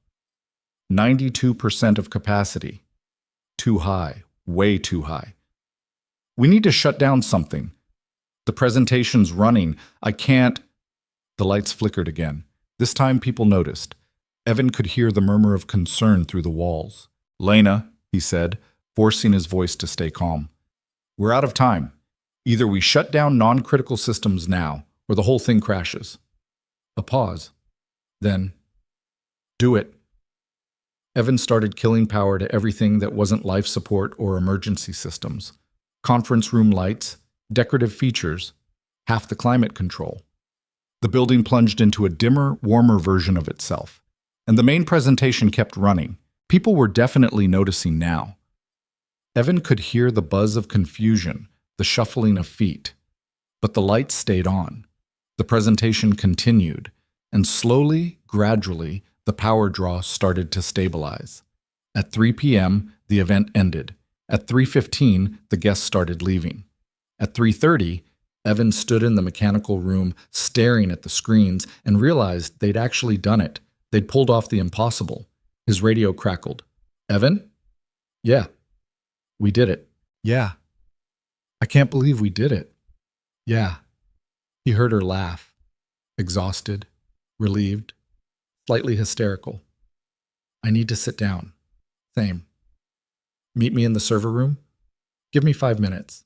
92% of capacity. Too high. Way too high. "We need to shut down something. The presentation's running. I can't." The lights flickered again. This time people noticed. Evan could hear the murmur of concern through the walls. "Lena," he said, forcing his voice to stay calm. "We're out of time. Either we shut down non-critical systems now, or the whole thing crashes." A pause. Then, "Do it." Evan started killing power to everything that wasn't life support or emergency systems. Conference room lights, decorative features, half the climate control. The building plunged into a dimmer, warmer version of itself. And the main presentation kept running. People were definitely noticing now. Evan could hear the buzz of confusion, the shuffling of feet. But the lights stayed on. The presentation continued, and slowly, gradually, the power draw started to stabilize. At 3 p.m., the event ended. At 3:15, the guests started leaving. At 3:30, Evan stood in the mechanical room, staring at the screens, and realized they'd actually done it. They'd pulled off the impossible. His radio crackled. "Evan?" "Yeah." "We did it." "Yeah." "I can't believe we did it." "Yeah." He heard her laugh. Exhausted, relieved, slightly hysterical. "I need to sit down." "Same." "Meet me in the server room?" "Give me 5 minutes."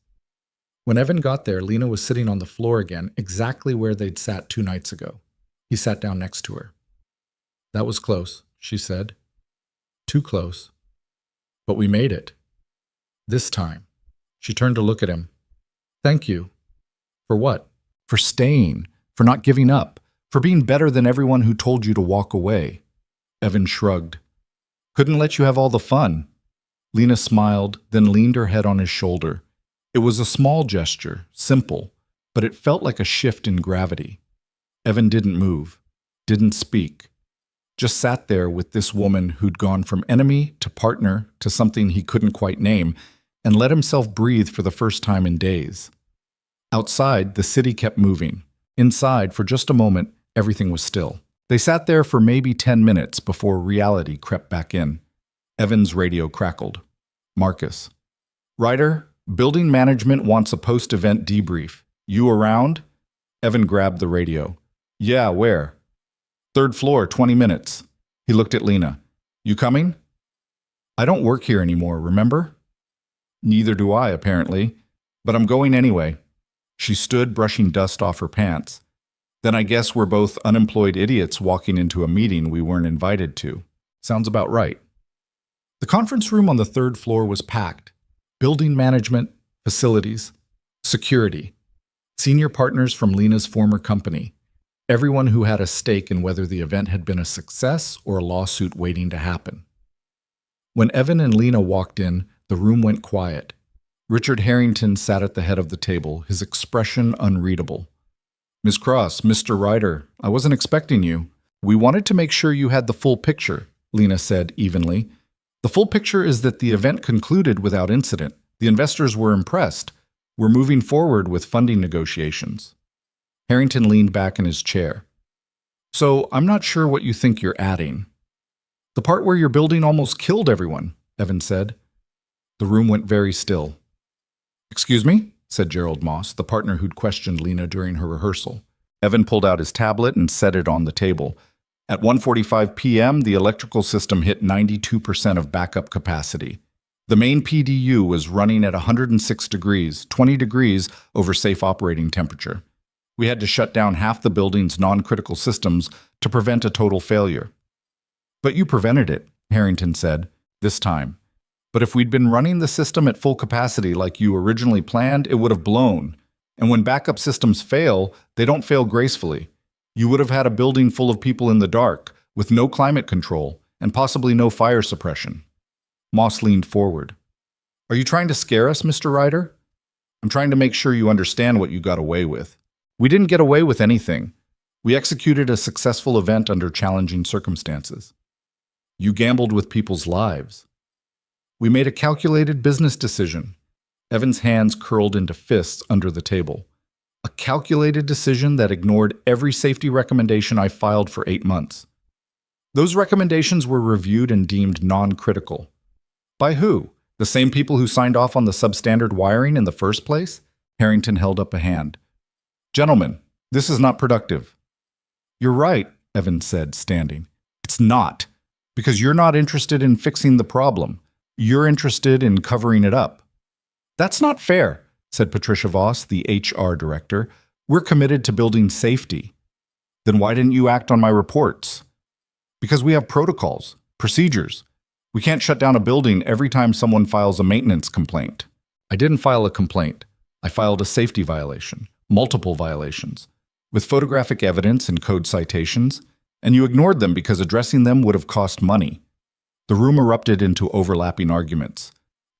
When Evan got there, Lena was sitting on the floor again, exactly where they'd sat 2 nights ago. He sat down next to her. "That was close," she said. "Too close. But we made it. This time." She turned to look at him. "Thank you." "For what?" "For staying. For not giving up. For being better than everyone who told you to walk away." Evan shrugged. Couldn't let you have all the fun. Lena smiled, then leaned her head on his shoulder. It was a small gesture, simple, but it felt like a shift in gravity. Evan didn't move, didn't speak, just sat there with this woman who'd gone from enemy to partner to something he couldn't quite name, and let himself breathe for the first time in days. Outside, the city kept moving. Inside, for just a moment, everything was still. They sat there for maybe 10 minutes before reality crept back in. Evan's radio crackled. Marcus. Ryder, building management wants a post-event debrief. You around? Evan grabbed the radio. Yeah, where? 3rd floor, 20 minutes. He looked at Lena. You coming? I don't work here anymore, remember? Neither do I, apparently. But I'm going anyway. She stood, brushing dust off her pants. Then I guess we're both unemployed idiots walking into a meeting we weren't invited to. Sounds about right. The conference room on the 3rd floor was packed. Building management, facilities, security. Senior partners from Lena's former company. Everyone who had a stake in whether the event had been a success or a lawsuit waiting to happen. When Evan and Lena walked in, the room went quiet. Richard Harrington sat at the head of the table, his expression unreadable. Miss Cross, Mr. Ryder, I wasn't expecting you. We wanted to make sure you had the full picture, Lena said evenly. The full picture is that the event concluded without incident. The investors were impressed. We're moving forward with funding negotiations. Harrington leaned back in his chair. So, I'm not sure what you think you're adding. The part where your building almost killed everyone, Evan said. The room went very still. Excuse me? Said Gerald Moss, the partner who'd questioned Lena during her rehearsal. Evan pulled out his tablet and set it on the table. At 1:45 p.m., the electrical system hit 92% of backup capacity. The main PDU was running at 106 degrees, 20 degrees over safe operating temperature. We had to shut down half the building's non-critical systems to prevent a total failure. But you prevented it, Harrington said, this time. But if we'd been running the system at full capacity like you originally planned, it would have blown. And when backup systems fail, they don't fail gracefully. You would have had a building full of people in the dark, with no climate control, and possibly no fire suppression. Moss leaned forward. Are you trying to scare us, Mr. Ryder? I'm trying to make sure you understand what you got away with. We didn't get away with anything. We executed a successful event under challenging circumstances. You gambled with people's lives. We made a calculated business decision. Evan's hands curled into fists under the table. A calculated decision that ignored every safety recommendation I filed for 8 months. Those recommendations were reviewed and deemed non-critical. By who? The same people who signed off on the substandard wiring in the first place? Harrington held up a hand. Gentlemen, this is not productive. You're right, Evan said, standing. It's not. Because you're not interested in fixing the problem. You're interested in covering it up. That's not fair, said Patricia Voss, the HR director. We're committed to building safety. Then why didn't you act on my reports? Because we have protocols, procedures. We can't shut down a building every time someone files a maintenance complaint. I didn't file a complaint. I filed a safety violation, multiple violations, with photographic evidence and code citations, and you ignored them because addressing them would have cost money. The room erupted into overlapping arguments.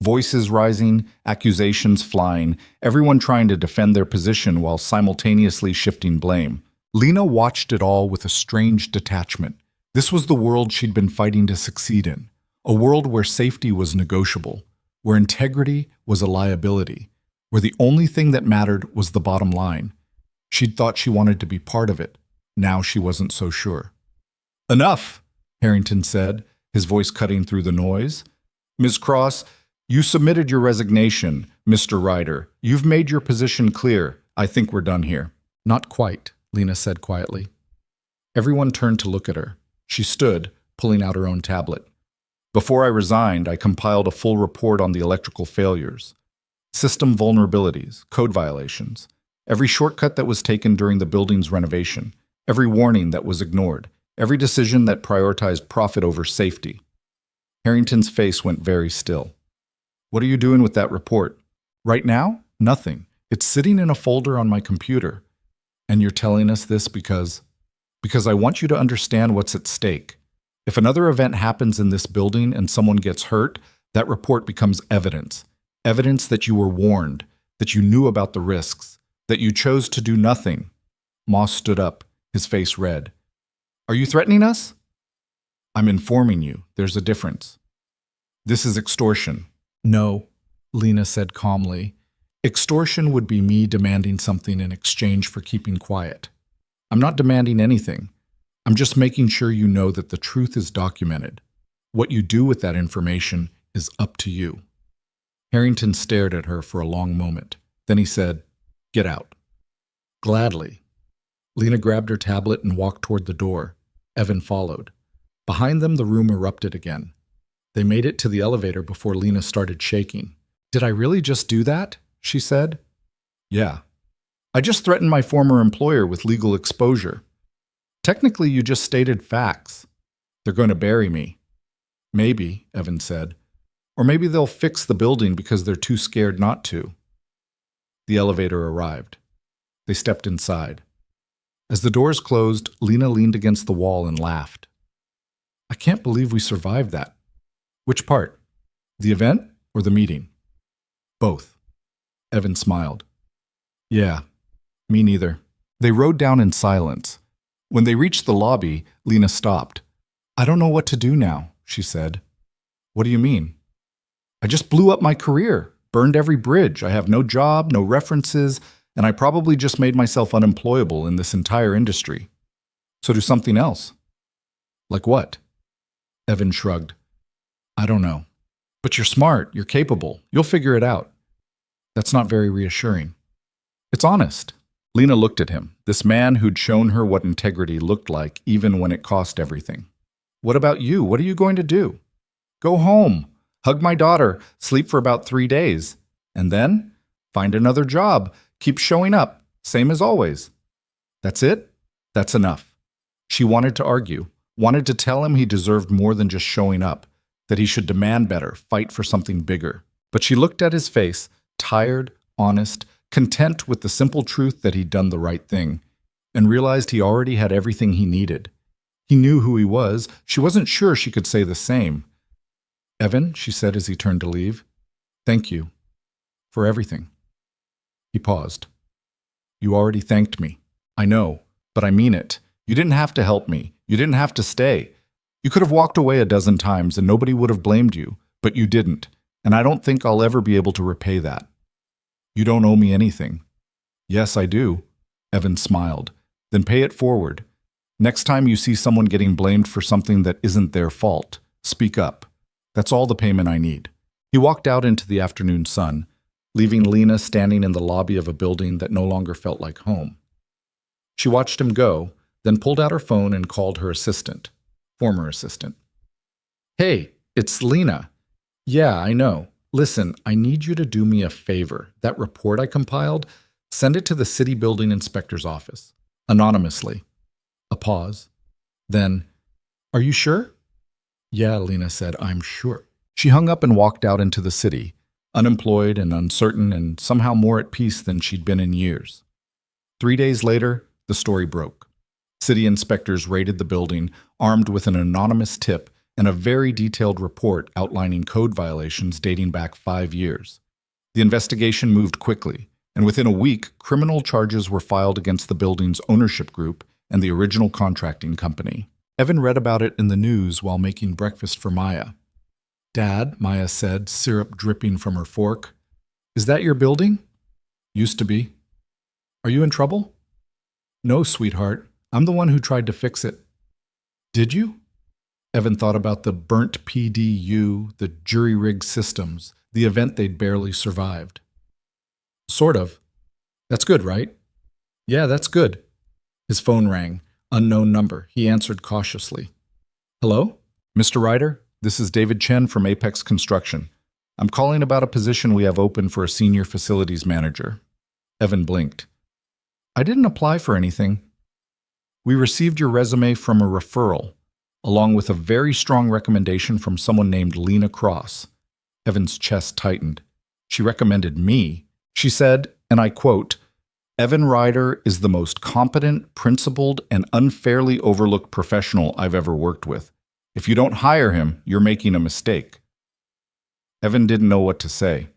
Voices rising, accusations flying, everyone trying to defend their position while simultaneously shifting blame. Lena watched it all with a strange detachment. This was the world she'd been fighting to succeed in. A world where safety was negotiable, where integrity was a liability, where the only thing that mattered was the bottom line. She'd thought she wanted to be part of it. Now she wasn't so sure. Enough, Harrington said, his voice cutting through the noise. Ms. Cross, you submitted your resignation, Mr. Ryder. You've made your position clear. I think we're done here. Not quite, Lena said quietly. Everyone turned to look at her. She stood, pulling out her own tablet. Before I resigned, I compiled a full report on the electrical failures, system vulnerabilities, code violations, every shortcut that was taken during the building's renovation, every warning that was ignored, every decision that prioritized profit over safety. Harrington's face went very still. What are you doing with that report? Right now? Nothing. It's sitting in a folder on my computer. And you're telling us this because I want you to understand what's at stake. If another event happens in this building and someone gets hurt, that report becomes evidence. Evidence that you were warned, that you knew about the risks, that you chose to do nothing. Moss stood up, his face red. Are you threatening us? I'm informing you. There's a difference. This is extortion. No, Lena said calmly. Extortion would be me demanding something in exchange for keeping quiet. I'm not demanding anything. I'm just making sure you know that the truth is documented. What you do with that information is up to you. Harrington stared at her for a long moment. Then he said, "Get out." Gladly. Lena grabbed her tablet and walked toward the door. Evan followed. Behind them, the room erupted again. They made it to the elevator before Lena started shaking. "Did I really just do that?" she said. "Yeah. I just threatened my former employer with legal exposure. Technically, you just stated facts. They're going to bury me." "Maybe," Evan said. "Or maybe they'll fix the building because they're too scared not to." The elevator arrived. They stepped inside. As the doors closed, Lena leaned against the wall and laughed. "I can't believe we survived that." "Which part? The event or the meeting?" "Both." Evan smiled. "Yeah, me neither." They rode down in silence. When they reached the lobby, Lena stopped. "I don't know what to do now," she said. "What do you mean?" "I just blew up my career, burned every bridge. I have no job, no references, and I probably just made myself unemployable in this entire industry. So do something else." "Like what?" Evan shrugged. "I don't know. But you're smart, you're capable, you'll figure it out." "That's not very reassuring." "It's honest." Lena looked at him, this man who'd shown her what integrity looked like even when it cost everything. "What about you? What are you going to do?" "Go home, hug my daughter, sleep for about 3 days. And then? Find another job, keep showing up, same as always." "That's it?" "That's enough." She wanted to argue, wanted to tell him he deserved more than just showing up, that he should demand better, fight for something bigger. But she looked at his face, tired, honest, content with the simple truth that he'd done the right thing, and realized he already had everything he needed. He knew who he was. She wasn't sure she could say the same. "Evan," she said as he turned to leave, "thank you for everything." He paused. "You already thanked me. I know, but I mean it. You didn't have to help me. You didn't have to stay. You could have walked away a dozen times and nobody would have blamed you, but you didn't, and I don't think I'll ever be able to repay that." "You don't owe me anything." "Yes, I do." Evan smiled. "Then pay it forward. Next time you see someone getting blamed for something that isn't their fault, speak up. That's all the payment I need." He walked out into the afternoon sun, leaving Lena standing in the lobby of a building that no longer felt like home. She watched him go, then pulled out her phone and called her assistant, former assistant. "Hey, it's Lena." "Yeah, I know. Listen, I need you to do me a favor. That report I compiled, send it to the city building inspector's office, anonymously." A pause. Then, "Are you sure?" "Yeah," Lena said, "I'm sure." She hung up and walked out into the city, unemployed and uncertain and somehow more at peace than she'd been in years. 3 days later, the story broke. City inspectors raided the building, armed with an anonymous tip and a very detailed report outlining code violations dating back 5 years. The investigation moved quickly, and within a week, criminal charges were filed against the building's ownership group and the original contracting company. Evan read about it in the news while making breakfast for Maya. "Dad," Maya said, syrup dripping from her fork, "is that your building?" "Used to be." "Are you in trouble?" "No, sweetheart. I'm the one who tried to fix it." "Did you?" Evan thought about the burnt PDU, the jury-rigged systems, the event they'd barely survived. "Sort of. That's good, right?" "Yeah, that's good." His phone rang. Unknown number. He answered cautiously. "Hello? Mr. Ryder, this is David Chen from Apex Construction. I'm calling about a position we have open for a senior facilities manager." Evan blinked. "I didn't apply for anything." "We received your resume from a referral, along with a very strong recommendation from someone named Lena Cross." Evan's chest tightened. "She recommended me." She said, and I quote, "Evan Ryder is the most competent, principled, and unfairly overlooked professional I've ever worked with. If you don't hire him, you're making a mistake. Evan didn't know what to say.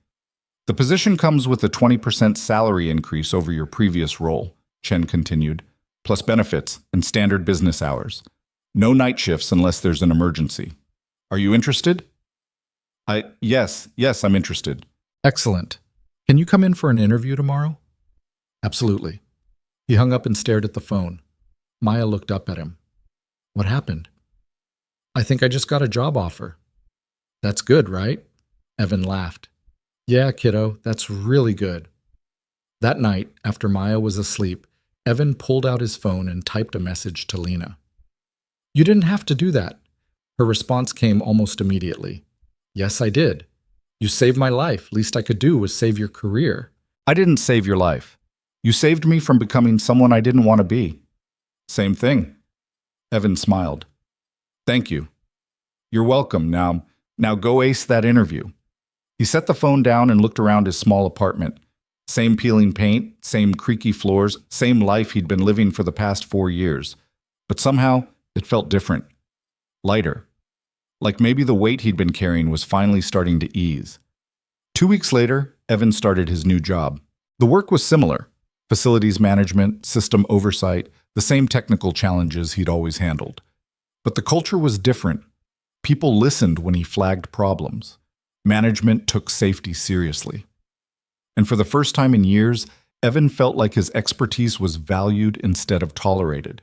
The position comes with a 20% salary increase over your previous role, Chen continued, plus benefits and standard business hours. No night shifts unless there's an emergency. Are you interested? Yes, I'm interested. Excellent. Can you come in for an interview tomorrow? Absolutely. He hung up and stared at the phone. Maya looked up at him. What happened? I think I just got a job offer. That's good, right? Evan laughed. Yeah, kiddo, that's really good. That night, after Maya was asleep, Evan pulled out his phone and typed a message to Lena. You didn't have to do that. Her response came almost immediately. Yes, I did. You saved my life. Least I could do was save your career. I didn't save your life. You saved me from becoming someone I didn't want to be. Same thing. Evan smiled. Thank you. You're welcome. Now go ace that interview. He set the phone down and looked around his small apartment. Same peeling paint, same creaky floors, same life he'd been living for the past 4 years. But somehow, it felt different. Lighter. Like maybe the weight he'd been carrying was finally starting to ease. 2 weeks later, Evan started his new job. The work was similar. Facilities management, system oversight, the same technical challenges he'd always handled. But the culture was different. People listened when he flagged problems. Management took safety seriously. And for the first time in years, Evan felt like his expertise was valued instead of tolerated.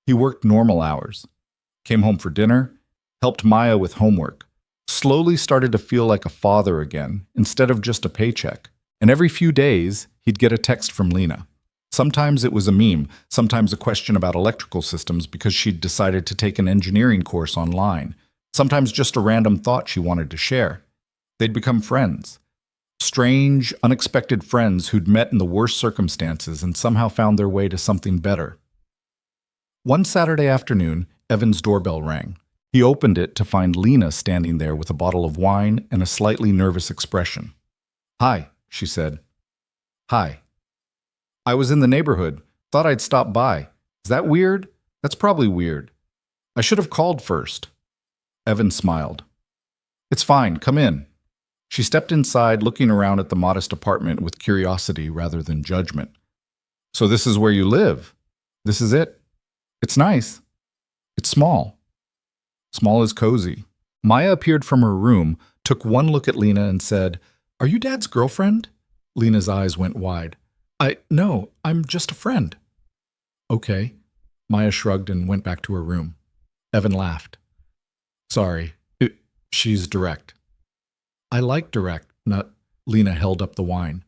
He worked normal hours, came home for dinner, helped Maya with homework, slowly started to feel like a father again instead of just a paycheck. And every few days, he'd get a text from Lena. Sometimes it was a meme, sometimes a question about electrical systems because she'd decided to take an engineering course online, sometimes just a random thought she wanted to share. They'd become friends. Strange, unexpected friends who'd met in the worst circumstances and somehow found their way to something better. One Saturday afternoon, Evan's doorbell rang. He opened it to find Lena standing there with a bottle of wine and a slightly nervous expression. Hi, she said. Hi. I was in the neighborhood. Thought I'd stop by. Is that weird? That's probably weird. I should have called first. Evan smiled. It's fine, come in. She stepped inside, looking around at the modest apartment with curiosity rather than judgment. So this is where you live? This is it? It's nice. It's small. Small is cozy. Maya appeared from her room, took one look at Lena and said, Are you Dad's girlfriend? Lena's eyes went wide. No, I'm just a friend. Okay. Maya shrugged and went back to her room. Evan laughed. Sorry, she's direct. I like direct, Lena held up the wine.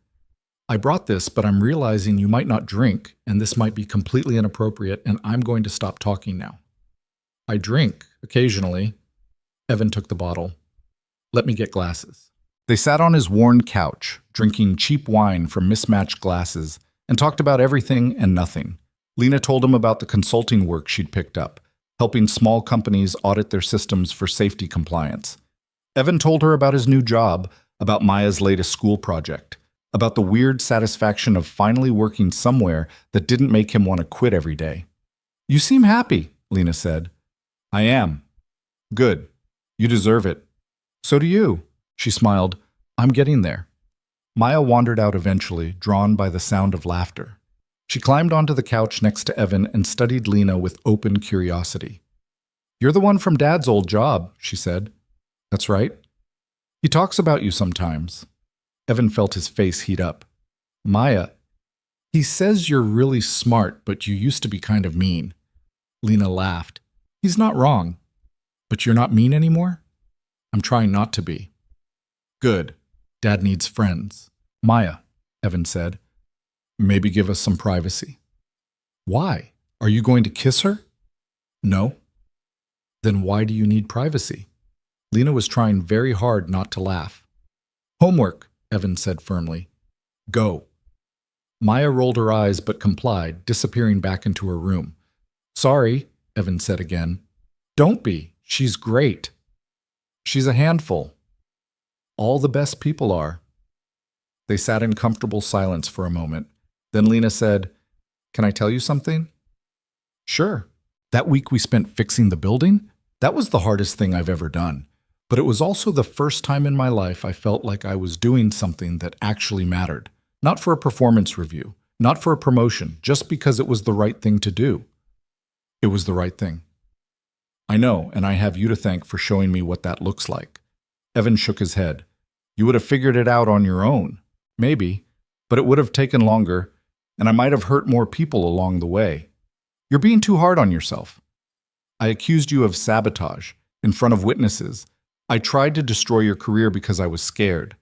I brought this, but I'm realizing you might not drink, and this might be completely inappropriate, and I'm going to stop talking now. I drink, occasionally. Evan took the bottle. Let me get glasses. They sat on his worn couch, drinking cheap wine from mismatched glasses, and talked about everything and nothing. Lena told him about the consulting work she'd picked up, helping small companies audit their systems for safety compliance. Evan told her about his new job, about Maya's latest school project, about the weird satisfaction of finally working somewhere that didn't make him want to quit every day. You seem happy, Lena said. I am. Good. You deserve it. So do you. She smiled. I'm getting there. Maya wandered out eventually, drawn by the sound of laughter. She climbed onto the couch next to Evan and studied Lena with open curiosity. You're the one from Dad's old job, she said. That's right. He talks about you sometimes. Evan felt his face heat up. Maya, he says you're really smart, but you used to be kind of mean. Lena laughed. He's not wrong. But you're not mean anymore? I'm trying not to be. Good. Dad needs friends. Maya, Evan said. Maybe give us some privacy. Why? Are you going to kiss her? No. Then why do you need privacy? Lena was trying very hard not to laugh. Homework, Evan said firmly. Go. Maya rolled her eyes but complied, disappearing back into her room. Sorry, Evan said again. Don't be. She's great. She's a handful. All the best people are. They sat in comfortable silence for a moment. Then Lena said, Can I tell you something? Sure. That week we spent fixing the building, That was the hardest thing I've ever done. But it was also the first time in my life I felt like I was doing something that actually mattered. Not for a performance review, not for a promotion, just because it was the right thing to do. It was the right thing. I know, and I have you to thank for showing me what that looks like. Evan shook his head. You would have figured it out on your own. Maybe. But it would have taken longer, and I might have hurt more people along the way. You're being too hard on yourself. I accused you of sabotage in front of witnesses. I tried to destroy your career because I was scared.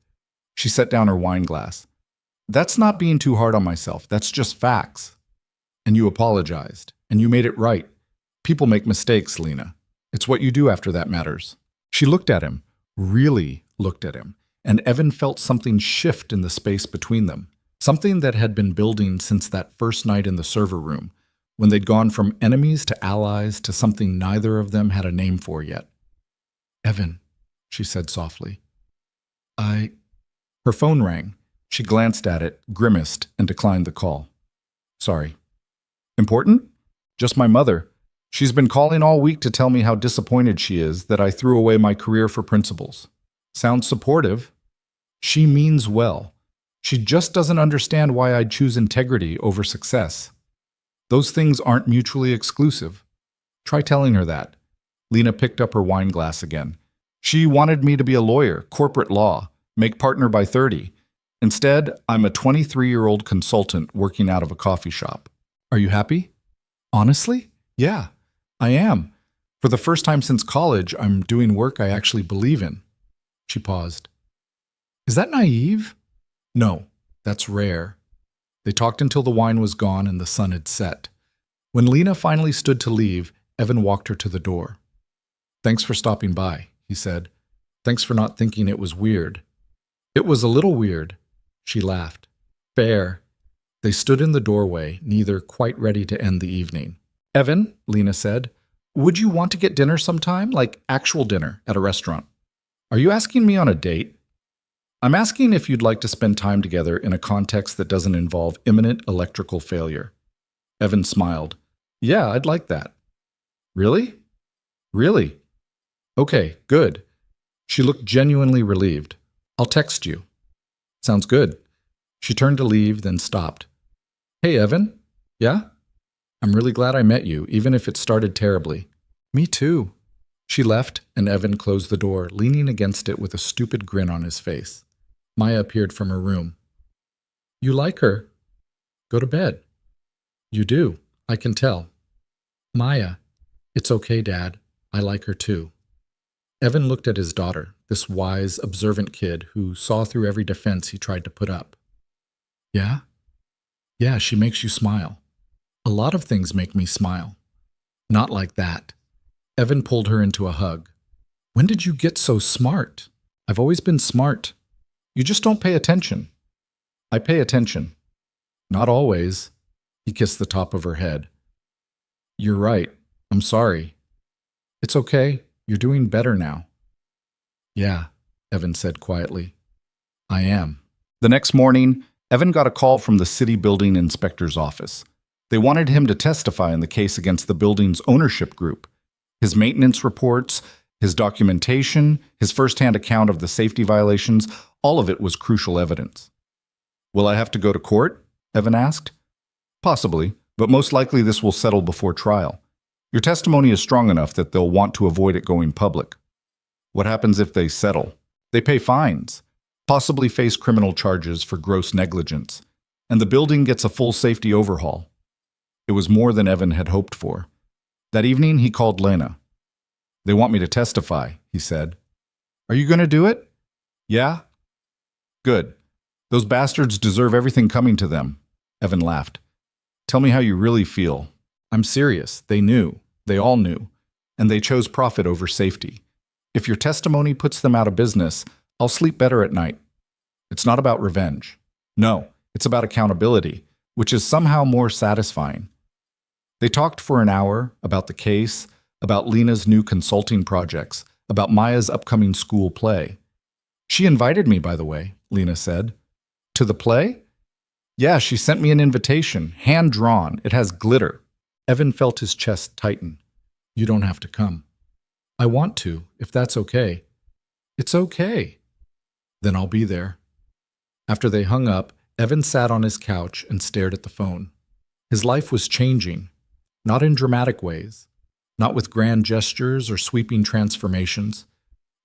She set down her wine glass. That's not being too hard on myself. That's just facts. And you apologized, and you made it right. People make mistakes, Lena. It's what you do after that matters. She looked at him, really looked at him, and Evan felt something shift in the space between them, something that had been building since that first night in the server room, when they'd gone from enemies to allies to something neither of them had a name for yet. Evan, she said softly. Her phone rang. She glanced at it, grimaced, and declined the call. Sorry. Important? Just my mother. She's been calling all week to tell me how disappointed she is that I threw away my career for principles. Sounds supportive. She means well. She just doesn't understand why I'd choose integrity over success. Those things aren't mutually exclusive. Try telling her that. Lena picked up her wine glass again. She wanted me to be a lawyer, corporate law, make partner by 30. Instead, I'm a 23-year-old consultant working out of a coffee shop. Are you happy? Honestly? Yeah, I am. For the first time since college, I'm doing work I actually believe in. She paused. Is that naive? No, that's rare. They talked until the wine was gone and the sun had set. When Lena finally stood to leave, Evan walked her to the door. Thanks for stopping by, he said. Thanks for not thinking it was weird. It was a little weird. She laughed. Fair. They stood in the doorway, neither quite ready to end the evening. Evan, Lena said, would you want to get dinner sometime, like actual dinner at a restaurant? Are you asking me on a date? I'm asking if you'd like to spend time together in a context that doesn't involve imminent electrical failure. Evan smiled. Yeah, I'd like that. Really? Really? Okay, good. She looked genuinely relieved. I'll text you. Sounds good. She turned to leave, then stopped. Hey, Evan? Yeah? I'm really glad I met you, even if it started terribly. Me too. She left, and Evan closed the door, leaning against it with a stupid grin on his face. Maya appeared from her room. You like her? Go to bed. You do. I can tell. Maya. It's okay, Dad. I like her too. Evan looked at his daughter, this wise, observant kid who saw through every defense he tried to put up. Yeah? Yeah, she makes you smile. A lot of things make me smile. Not like that. Evan pulled her into a hug. When did you get so smart? I've always been smart. You just don't pay attention. I pay attention. Not always. He kissed the top of her head. You're right. I'm sorry. It's okay. You're doing better now. Yeah, Evan said quietly. I am. The next morning, Evan got a call from the city building inspector's office. They wanted him to testify in the case against the building's ownership group. His maintenance reports, his documentation, his first-hand account of the safety violations, all of it was crucial evidence. Will I have to go to court? Evan asked. Possibly, but most likely this will settle before trial. Your testimony is strong enough that they'll want to avoid it going public. What happens if they settle? They pay fines, possibly face criminal charges for gross negligence, and the building gets a full safety overhaul. It was more than Evan had hoped for. That evening, he called Lena. They want me to testify, he said. Are you going to do it? Yeah? Good. Those bastards deserve everything coming to them. Evan laughed. Tell me how you really feel. I'm serious. They knew. They all knew. And they chose profit over safety. If your testimony puts them out of business, I'll sleep better at night. It's not about revenge. No, it's about accountability, which is somehow more satisfying. They talked for an hour about the case, about Lena's new consulting projects, about Maya's upcoming school play. She invited me, by the way, Lena said. To the play? Yeah, she sent me an invitation, hand-drawn. It has glitter. Evan felt his chest tighten. You don't have to come. I want to, if that's okay. It's okay. Then I'll be there. After they hung up, Evan sat on his couch and stared at the phone. His life was changing, not in dramatic ways, not with grand gestures or sweeping transformations,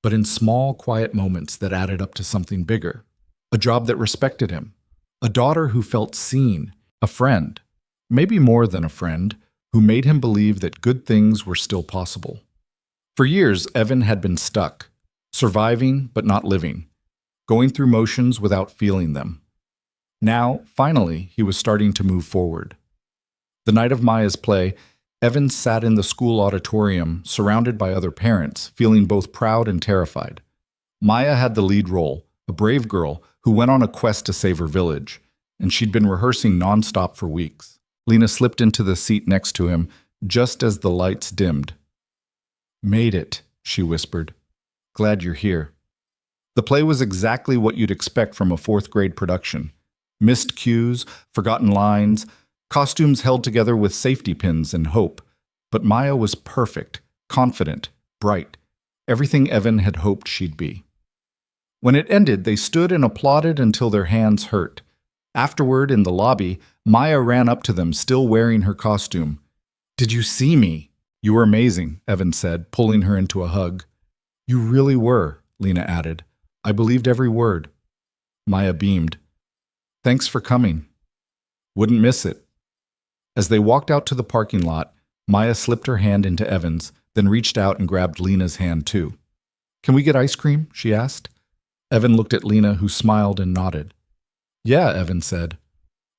but in small, quiet moments that added up to something bigger. A job that respected him, a daughter who felt seen, a friend, maybe more than a friend, who made him believe that good things were still possible. For years, Evan had been stuck, surviving but not living, going through motions without feeling them. Now, finally, he was starting to move forward. The night of Maya's play, Evan sat in the school auditorium, surrounded by other parents, feeling both proud and terrified. Maya had the lead role, a brave girl who went on a quest to save her village, and she'd been rehearsing nonstop for weeks. Lena slipped into the seat next to him just as the lights dimmed. "Made it," she whispered. "Glad you're here." The play was exactly what you'd expect from a fourth-grade production. Missed cues, forgotten lines, costumes held together with safety pins and hope. But Maya was perfect, confident, bright, everything Evan had hoped she'd be. When it ended, they stood and applauded until their hands hurt. Afterward, in the lobby, Maya ran up to them, still wearing her costume. "Did you see me?" "You were amazing," Evan said, pulling her into a hug. "You really were," Lena added. "I believed every word." Maya beamed. "Thanks for coming. Wouldn't miss it." As they walked out to the parking lot, Maya slipped her hand into Evan's, then reached out and grabbed Lena's hand too. "Can we get ice cream?" she asked. Evan looked at Lena, who smiled and nodded. "Yeah," Evan said.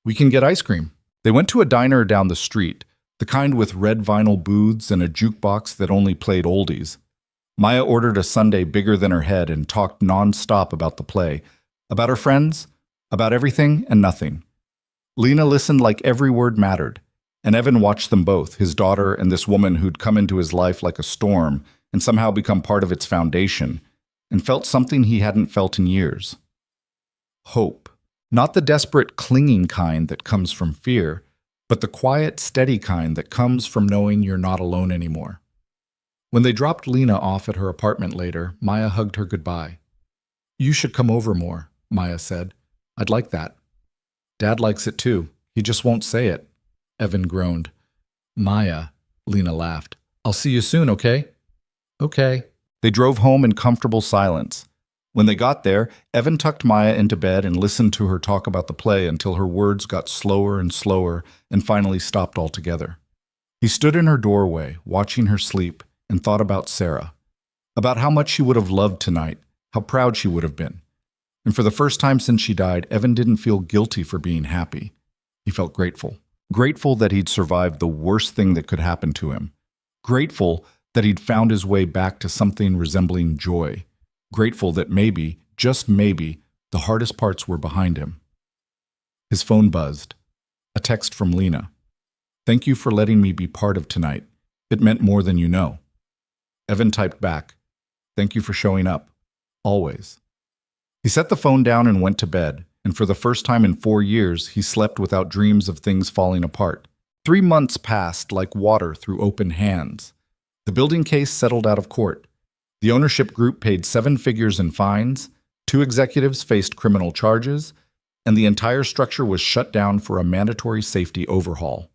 "We can get ice cream." They went to a diner down the street, the kind with red vinyl booths and a jukebox that only played oldies. Maya ordered a sundae bigger than her head and talked non-stop about the play, about her friends, about everything and nothing. Lena listened like every word mattered, and Evan watched them both, his daughter and this woman who'd come into his life like a storm and somehow become part of its foundation, and felt something he hadn't felt in years. Hope. Not the desperate, clinging kind that comes from fear, but the quiet, steady kind that comes from knowing you're not alone anymore. When they dropped Lena off at her apartment later, Maya hugged her goodbye. "You should come over more," Maya said. "I'd like that." "Dad likes it too. He just won't say it." Evan groaned. "Maya," Lena laughed. "I'll see you soon, okay?" "Okay." They drove home in comfortable silence. When they got there, Evan tucked Maya into bed and listened to her talk about the play until her words got slower and slower and finally stopped altogether. He stood in her doorway, watching her sleep, and thought about Sarah, about how much she would have loved tonight, how proud she would have been. And for the first time since she died, Evan didn't feel guilty for being happy. He felt grateful. Grateful that he'd survived the worst thing that could happen to him. Grateful that he'd found his way back to something resembling joy. Grateful that maybe, just maybe, the hardest parts were behind him. His phone buzzed. A text from Lena. "Thank you for letting me be part of tonight. It meant more than you know." Evan typed back, "Thank you for showing up. Always." He set the phone down and went to bed, and for the first time in 4 years, he slept without dreams of things falling apart. 3 months passed like water through open hands. The building case settled out of court. The ownership group paid 7 figures in fines, 2 executives faced criminal charges, and the entire structure was shut down for a mandatory safety overhaul.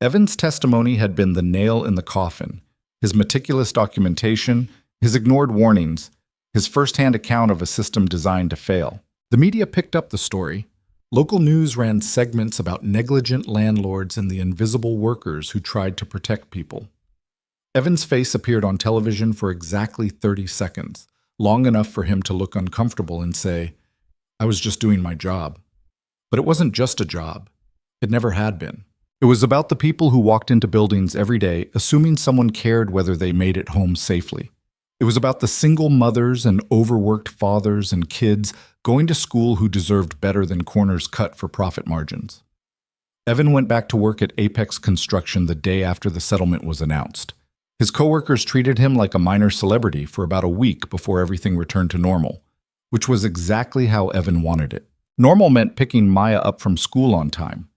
Evan's testimony had been the nail in the coffin. His meticulous documentation, his ignored warnings, his first-hand account of a system designed to fail. The media picked up the story. Local news ran segments about negligent landlords and the invisible workers who tried to protect people. Evan's face appeared on television for exactly 30 seconds, long enough for him to look uncomfortable and say, "I was just doing my job." But it wasn't just a job. It never had been. It was about the people who walked into buildings every day, assuming someone cared whether they made it home safely. It was about the single mothers and overworked fathers and kids going to school who deserved better than corners cut for profit margins. Evan went back to work at Apex Construction the day after the settlement was announced. His coworkers treated him like a minor celebrity for about a week before everything returned to normal, which was exactly how Evan wanted it. Normal meant picking Maya up from school on time.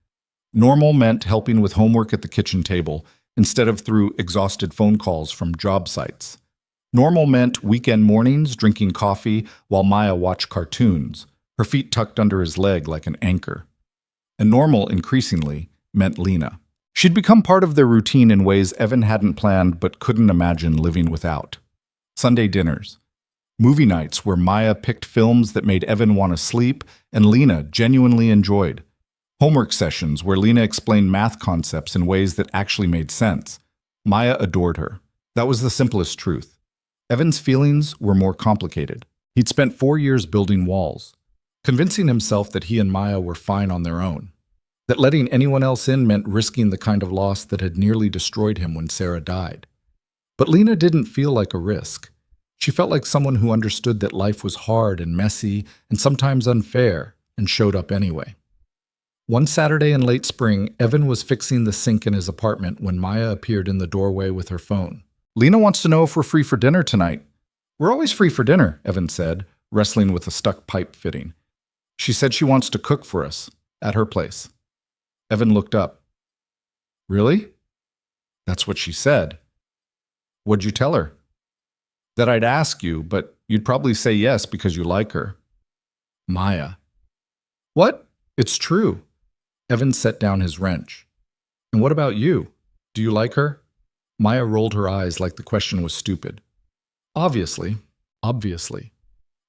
Normal meant helping with homework at the kitchen table instead of through exhausted phone calls from job sites. Normal meant weekend mornings, drinking coffee while Maya watched cartoons, her feet tucked under his leg like an anchor. And normal, increasingly, meant Lena. She'd become part of their routine in ways Evan hadn't planned but couldn't imagine living without. Sunday dinners, movie nights where Maya picked films that made Evan want to sleep and Lena genuinely enjoyed. Homework sessions where Lena explained math concepts in ways that actually made sense. Maya adored her. That was the simplest truth. Evan's feelings were more complicated. He'd spent 4 years building walls, convincing himself that he and Maya were fine on their own, that letting anyone else in meant risking the kind of loss that had nearly destroyed him when Sarah died. But Lena didn't feel like a risk. She felt like someone who understood that life was hard and messy and sometimes unfair and showed up anyway. One Saturday in late spring, Evan was fixing the sink in his apartment when Maya appeared in the doorway with her phone. "Lena wants to know if we're free for dinner tonight." "We're always free for dinner," Evan said, wrestling with a stuck pipe fitting. "She said she wants to cook for us, at her place." Evan looked up. "Really?" "That's what she said." "What'd you tell her?" "That I'd ask you, but you'd probably say yes because you like her." Maya. "What? It's true." Evan set down his wrench. "And what about you? Do you like her?" Maya rolled her eyes like the question was stupid. Obviously.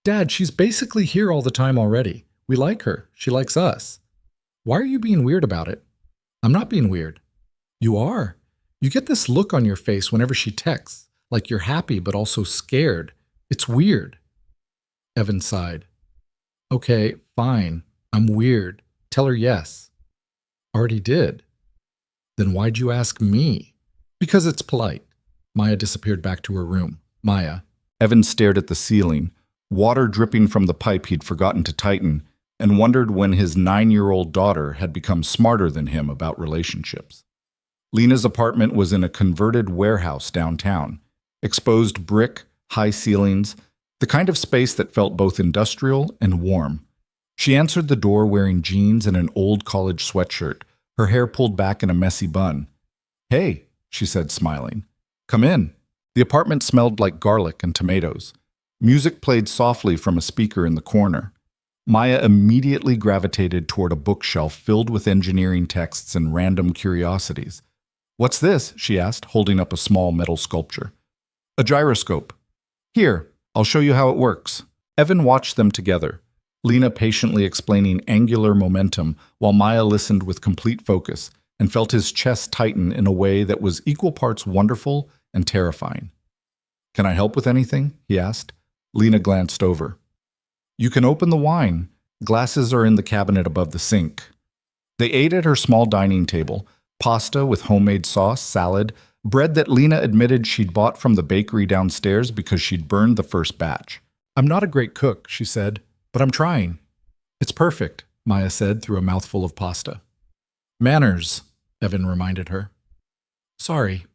"Dad, she's basically here all the time already. We like her. She likes us. Why are you being weird about it?" "I'm not being weird." "You are. You get this look on your face whenever she texts, like you're happy but also scared. It's weird." Evan sighed. "Okay, fine. I'm weird. Tell her yes." "Already did." "Then why'd you ask me?" "Because it's polite." Maya disappeared back to her room. Maya. Evan stared at the ceiling, water dripping from the pipe he'd forgotten to tighten, and wondered when his 9-year-old daughter had become smarter than him about relationships. Lena's apartment was in a converted warehouse downtown. Exposed brick, high ceilings, the kind of space that felt both industrial and warm. She answered the door wearing jeans and an old college sweatshirt, her hair pulled back in a messy bun. "Hey," she said, smiling. "Come in." The apartment smelled like garlic and tomatoes. Music played softly from a speaker in the corner. Maya immediately gravitated toward a bookshelf filled with engineering texts and random curiosities. "What's this?" she asked, holding up a small metal sculpture. "A gyroscope." "Here, I'll show you how it works." Evan watched them together, Lena patiently explaining angular momentum while Maya listened with complete focus and felt his chest tighten in a way that was equal parts wonderful and terrifying. "Can I help with anything?" he asked. Lena glanced over. "You can open the wine. Glasses are in the cabinet above the sink." They ate at her small dining table, pasta with homemade sauce, salad, bread that Lena admitted she'd bought from the bakery downstairs because she'd burned the first batch. "I'm not a great cook," she said, "but I'm trying." "It's perfect," Maya said through a mouthful of pasta. "Manners," Evan reminded her. "Sorry."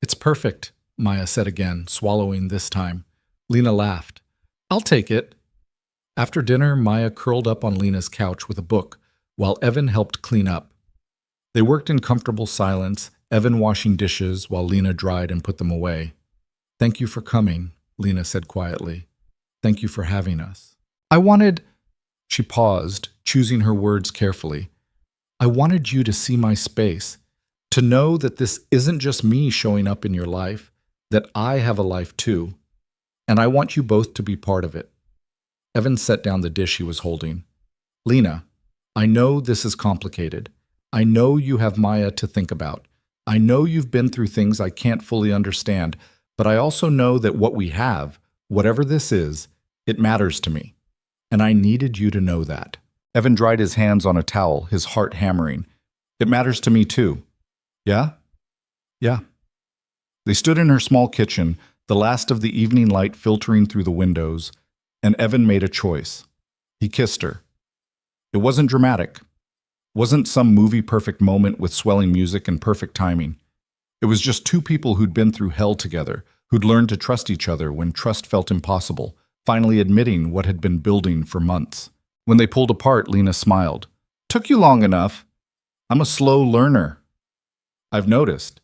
"It's perfect," Maya said again, swallowing this time. Lena laughed. "I'll take it." After dinner, Maya curled up on Lena's couch with a book, while Evan helped clean up. They worked in comfortable silence, Evan washing dishes while Lena dried and put them away. "Thank you for coming," Lena said quietly. "Thank you for having us." "I wanted—" She paused, choosing her words carefully. "I wanted you to see my space, to know that this isn't just me showing up in your life, that I have a life too, and I want you both to be part of it." Evan set down the dish he was holding. "Lena, I know this is complicated. I know you have Maya to think about. I know you've been through things I can't fully understand, but I also know that what we have, whatever this is, it matters to me. And I needed you to know that." Evan dried his hands on a towel, his heart hammering. "It matters to me too." "Yeah?" "Yeah." They stood in her small kitchen, the last of the evening light filtering through the windows, and Evan made a choice. He kissed her. It wasn't dramatic. Wasn't some movie-perfect moment with swelling music and perfect timing. It was just two people who'd been through hell together, who'd learned to trust each other when trust felt impossible, finally admitting what had been building for months. When they pulled apart, Lena smiled. "Took you long enough. I'm a slow learner." "I've noticed."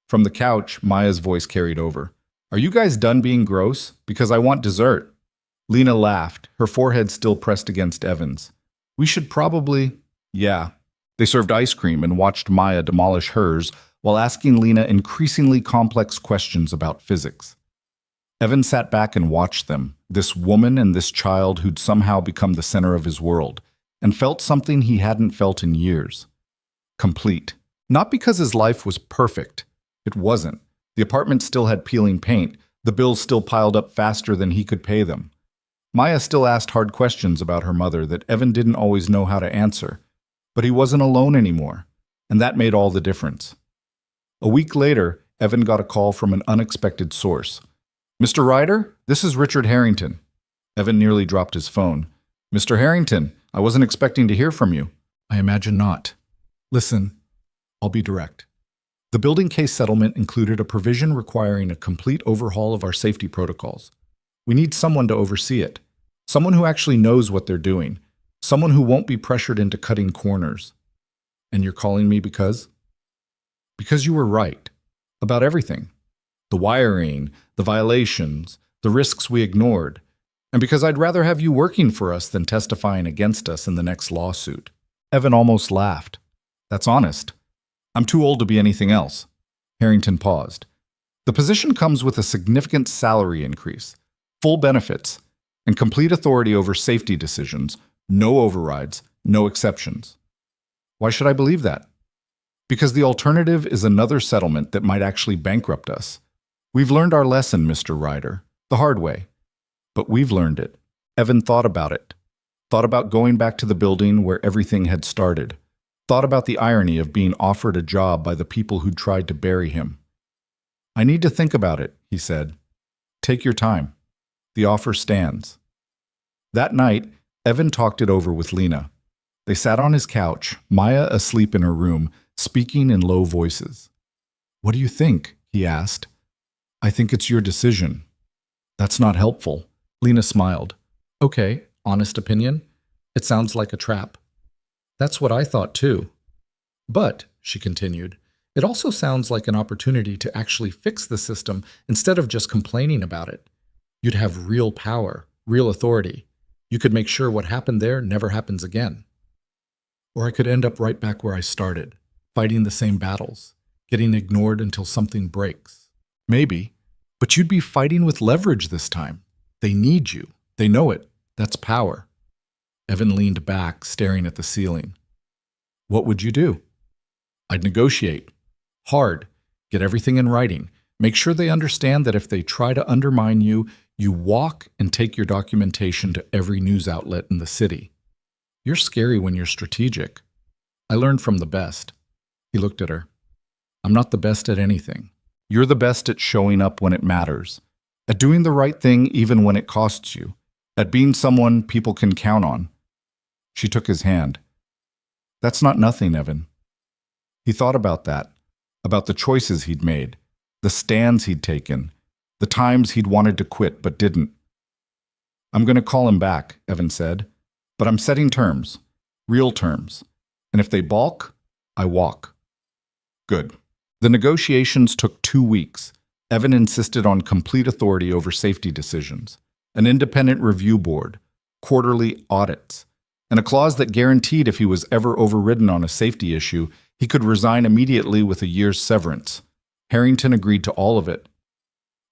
From the couch, Maya's voice carried over. Are you guys done being gross? Because I want dessert. Lena laughed, her forehead still pressed against Evan's. We should probably... Yeah. They served ice cream and watched Maya demolish hers while asking Lena increasingly complex questions about physics. Evan sat back and watched them, this woman and this child who'd somehow become the center of his world, and felt something he hadn't felt in years. Complete. Not because his life was perfect. It wasn't. The apartment still had peeling paint. The bills still piled up faster than he could pay them. Maya still asked hard questions about her mother that Evan didn't always know how to answer. But he wasn't alone anymore, and that made all the difference. A week later, Evan got a call from an unexpected source. Mr. Ryder, this is Richard Harrington. Evan nearly dropped his phone. Mr. Harrington, I wasn't expecting to hear from you. I imagine not. Listen, I'll be direct. The building case settlement included a provision requiring a complete overhaul of our safety protocols. We need someone to oversee it. Someone who actually knows what they're doing. Someone who won't be pressured into cutting corners. And you're calling me because? Because you were right. About everything. The wiring, the violations, the risks we ignored. And because I'd rather have you working for us than testifying against us in the next lawsuit. Evan almost laughed. That's honest. I'm too old to be anything else. Harrington paused. The position comes with a significant salary increase, full benefits, and complete authority over safety decisions, no overrides, no exceptions. Why should I believe that? Because the alternative is another settlement that might actually bankrupt us. We've learned our lesson, Mr. Ryder, the hard way. But we've learned it. Evan thought about it. Thought about going back to the building where everything had started. Thought about the irony of being offered a job by the people who'd tried to bury him. I need to think about it, he said. Take your time. The offer stands. That night, Evan talked it over with Lena. They sat on his couch, Maya asleep in her room, speaking in low voices. What do you think? He asked. I think it's your decision. That's not helpful. Lena smiled. Okay, honest opinion? It sounds like a trap. That's what I thought too. But, she continued, it also sounds like an opportunity to actually fix the system instead of just complaining about it. You'd have real power, real authority. You could make sure what happened there never happens again. Or I could end up right back where I started, fighting the same battles, getting ignored until something breaks. Maybe, but you'd be fighting with leverage this time. They need you. They know it. That's power. Evan leaned back, staring at the ceiling. What would you do? I'd negotiate. Hard. Get everything in writing. Make sure they understand that if they try to undermine you, you walk and take your documentation to every news outlet in the city. You're scary when you're strategic. I learned from the best. He looked at her. I'm not the best at anything. You're the best at showing up when it matters. At doing the right thing even when it costs you. At being someone people can count on. She took his hand. That's not nothing, Evan. He thought about that, about the choices he'd made, the stands he'd taken, the times he'd wanted to quit but didn't. I'm going to call him back, Evan said, but I'm setting terms, real terms, and if they balk, I walk. Good. The negotiations took 2 weeks. Evan insisted on complete authority over safety decisions, an independent review board, quarterly audits, and a clause that guaranteed if he was ever overridden on a safety issue, he could resign immediately with a year's severance. Harrington agreed to all of it.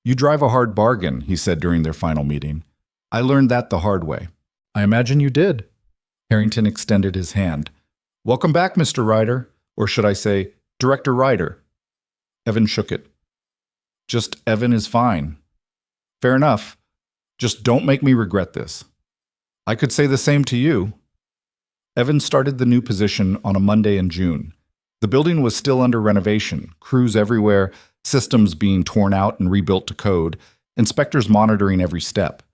You drive a hard bargain, he said during their final meeting. I learned that the hard way. I imagine you did. Harrington extended his hand. Welcome back, Mr. Ryder, or should I say, Director Ryder. Evan shook it. Just Evan is fine. Fair enough. Just don't make me regret this. I could say the same to you. Evan started the new position on a Monday in June. The building was still under renovation, crews everywhere, systems being torn out and rebuilt to code, inspectors monitoring every step.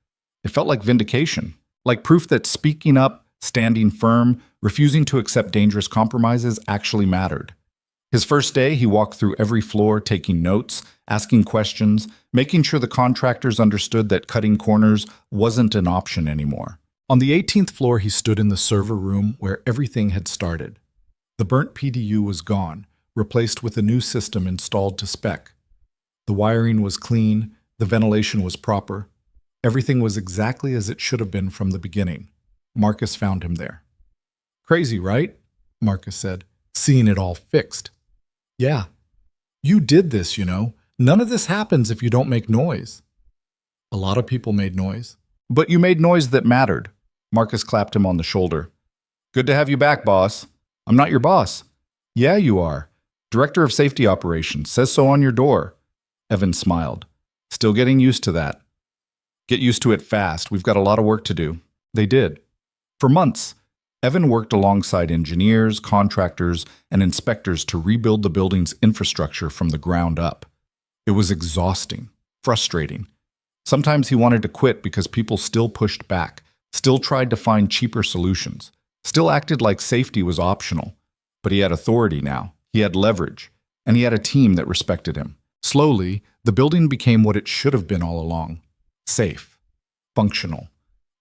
It felt like vindication, like proof that speaking up, standing firm, refusing to accept dangerous compromises actually mattered. His first day, he walked through every floor, taking notes, asking questions, making sure the contractors understood that cutting corners wasn't an option anymore. On the 18th floor, he stood in the server room where everything had started. The burnt PDU was gone, replaced with a new system installed to spec. The wiring was clean, The ventilation was proper. Everything was exactly as it should have been from the beginning. Marcus found him there. Crazy, right? Marcus said, seeing it all fixed. Yeah. You did this, you know. None of this happens if you don't make noise. A lot of people made noise. But you made noise that mattered. Marcus clapped him on the shoulder. Good to have you back, boss. I'm not your boss. Yeah, you are. Director of Safety Operations. Says so on your door. Evan smiled. Still getting used to that. Get used to it fast. We've got a lot of work to do. They did. For months, Evan worked alongside engineers, contractors, and inspectors to rebuild the building's infrastructure from the ground up. It was exhausting, frustrating. Sometimes he wanted to quit because people still pushed back, still tried to find cheaper solutions, still acted like safety was optional. But he had authority now, he had leverage, and he had a team that respected him. Slowly, the building became what it should have been all along. Safe, functional,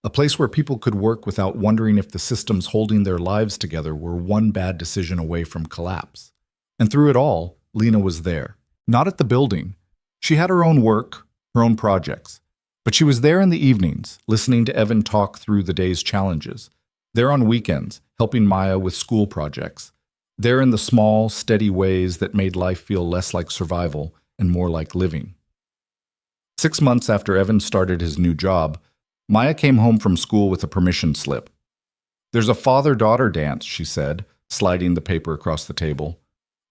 a place where people could work without wondering if the systems holding their lives together were one bad decision away from collapse. And through it all, Lena was there. Not at the building. She had her own work, her own projects. But she was there in the evenings, listening to Evan talk through the day's challenges. There on weekends, helping Maya with school projects. There in the small, steady ways that made life feel less like survival and more like living. 6 months after Evan started his new job, Maya came home from school with a permission slip. There's a father-daughter dance, she said, sliding the paper across the table.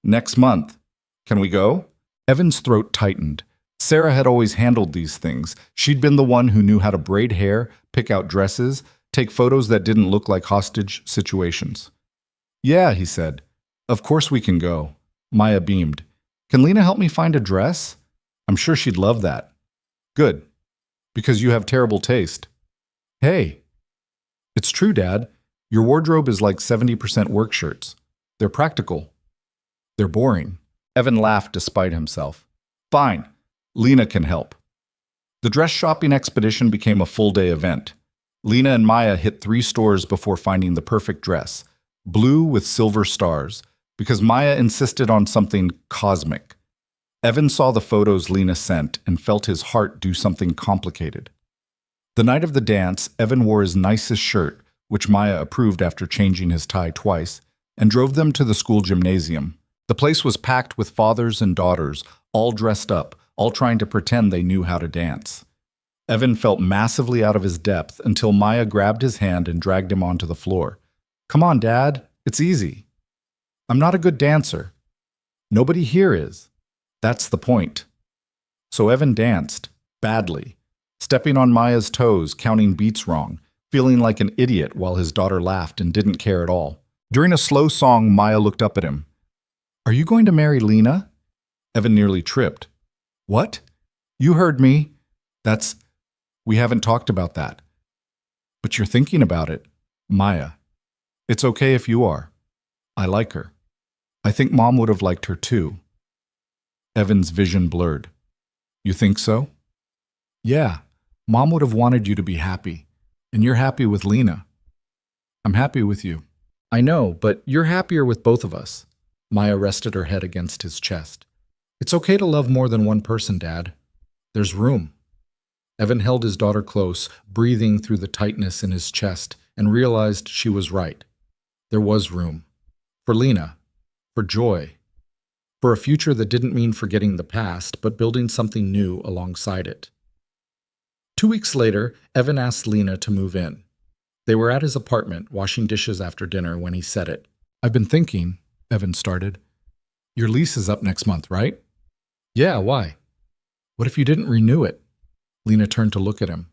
Next month. Can we go? Evan's throat tightened. Sarah had always handled these things. She'd been the one who knew how to braid hair, pick out dresses, take photos that didn't look like hostage situations. Yeah, he said. Of course we can go. Maya beamed. Can Lena help me find a dress? I'm sure she'd love that. Good. Because you have terrible taste. Hey. It's true, Dad. Your wardrobe is like 70% work shirts. They're practical. They're boring. Evan laughed despite himself. Fine. Lena can help. The dress shopping expedition became a full-day event. Lena and Maya hit 3 stores before finding the perfect dress, blue with silver stars, because Maya insisted on something cosmic. Evan saw the photos Lena sent and felt his heart do something complicated. The night of the dance, Evan wore his nicest shirt, which Maya approved after changing his tie twice, and drove them to the school gymnasium. The place was packed with fathers and daughters, all dressed up, all trying to pretend they knew how to dance. Evan felt massively out of his depth until Maya grabbed his hand and dragged him onto the floor. Come on, Dad. It's easy. I'm not a good dancer. Nobody here is. That's the point. So Evan danced, badly, stepping on Maya's toes, counting beats wrong, feeling like an idiot while his daughter laughed and didn't care at all. During a slow song, Maya looked up at him. Are you going to marry Lena? Evan nearly tripped. What? You heard me. We haven't talked about that. But you're thinking about it. Maya. It's okay if you are. I like her. I think Mom would have liked her too. Evan's vision blurred. You think so? Yeah. Mom would have wanted you to be happy. And you're happy with Lena. I'm happy with you. I know, but you're happier with both of us. Maya rested her head against his chest. It's okay to love more than one person, Dad. There's room. Evan held his daughter close, breathing through the tightness in his chest, and realized she was right. There was room. For Lena. For joy. For a future that didn't mean forgetting the past, but building something new alongside it. 2 weeks later, Evan asked Lena to move in. They were at his apartment, washing dishes after dinner, when he said it. I've been thinking, Evan started. Your lease is up next month, right? Yeah, why? What if you didn't renew it? Lena turned to look at him.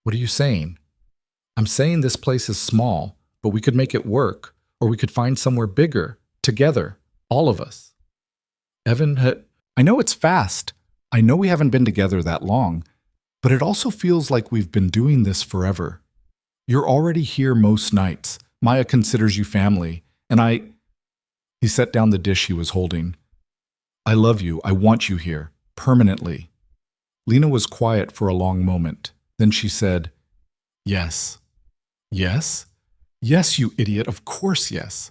What are you saying? I'm saying this place is small, but we could make it work, or we could find somewhere bigger, together, all of us. I know it's fast. I know we haven't been together that long, but it also feels like we've been doing this forever. You're already here most nights. Maya considers you family, and He set down the dish he was holding. I love you. I want you here, permanently. Lena was quiet for a long moment. Then she said, Yes. Yes? Yes, you idiot. Of course, yes.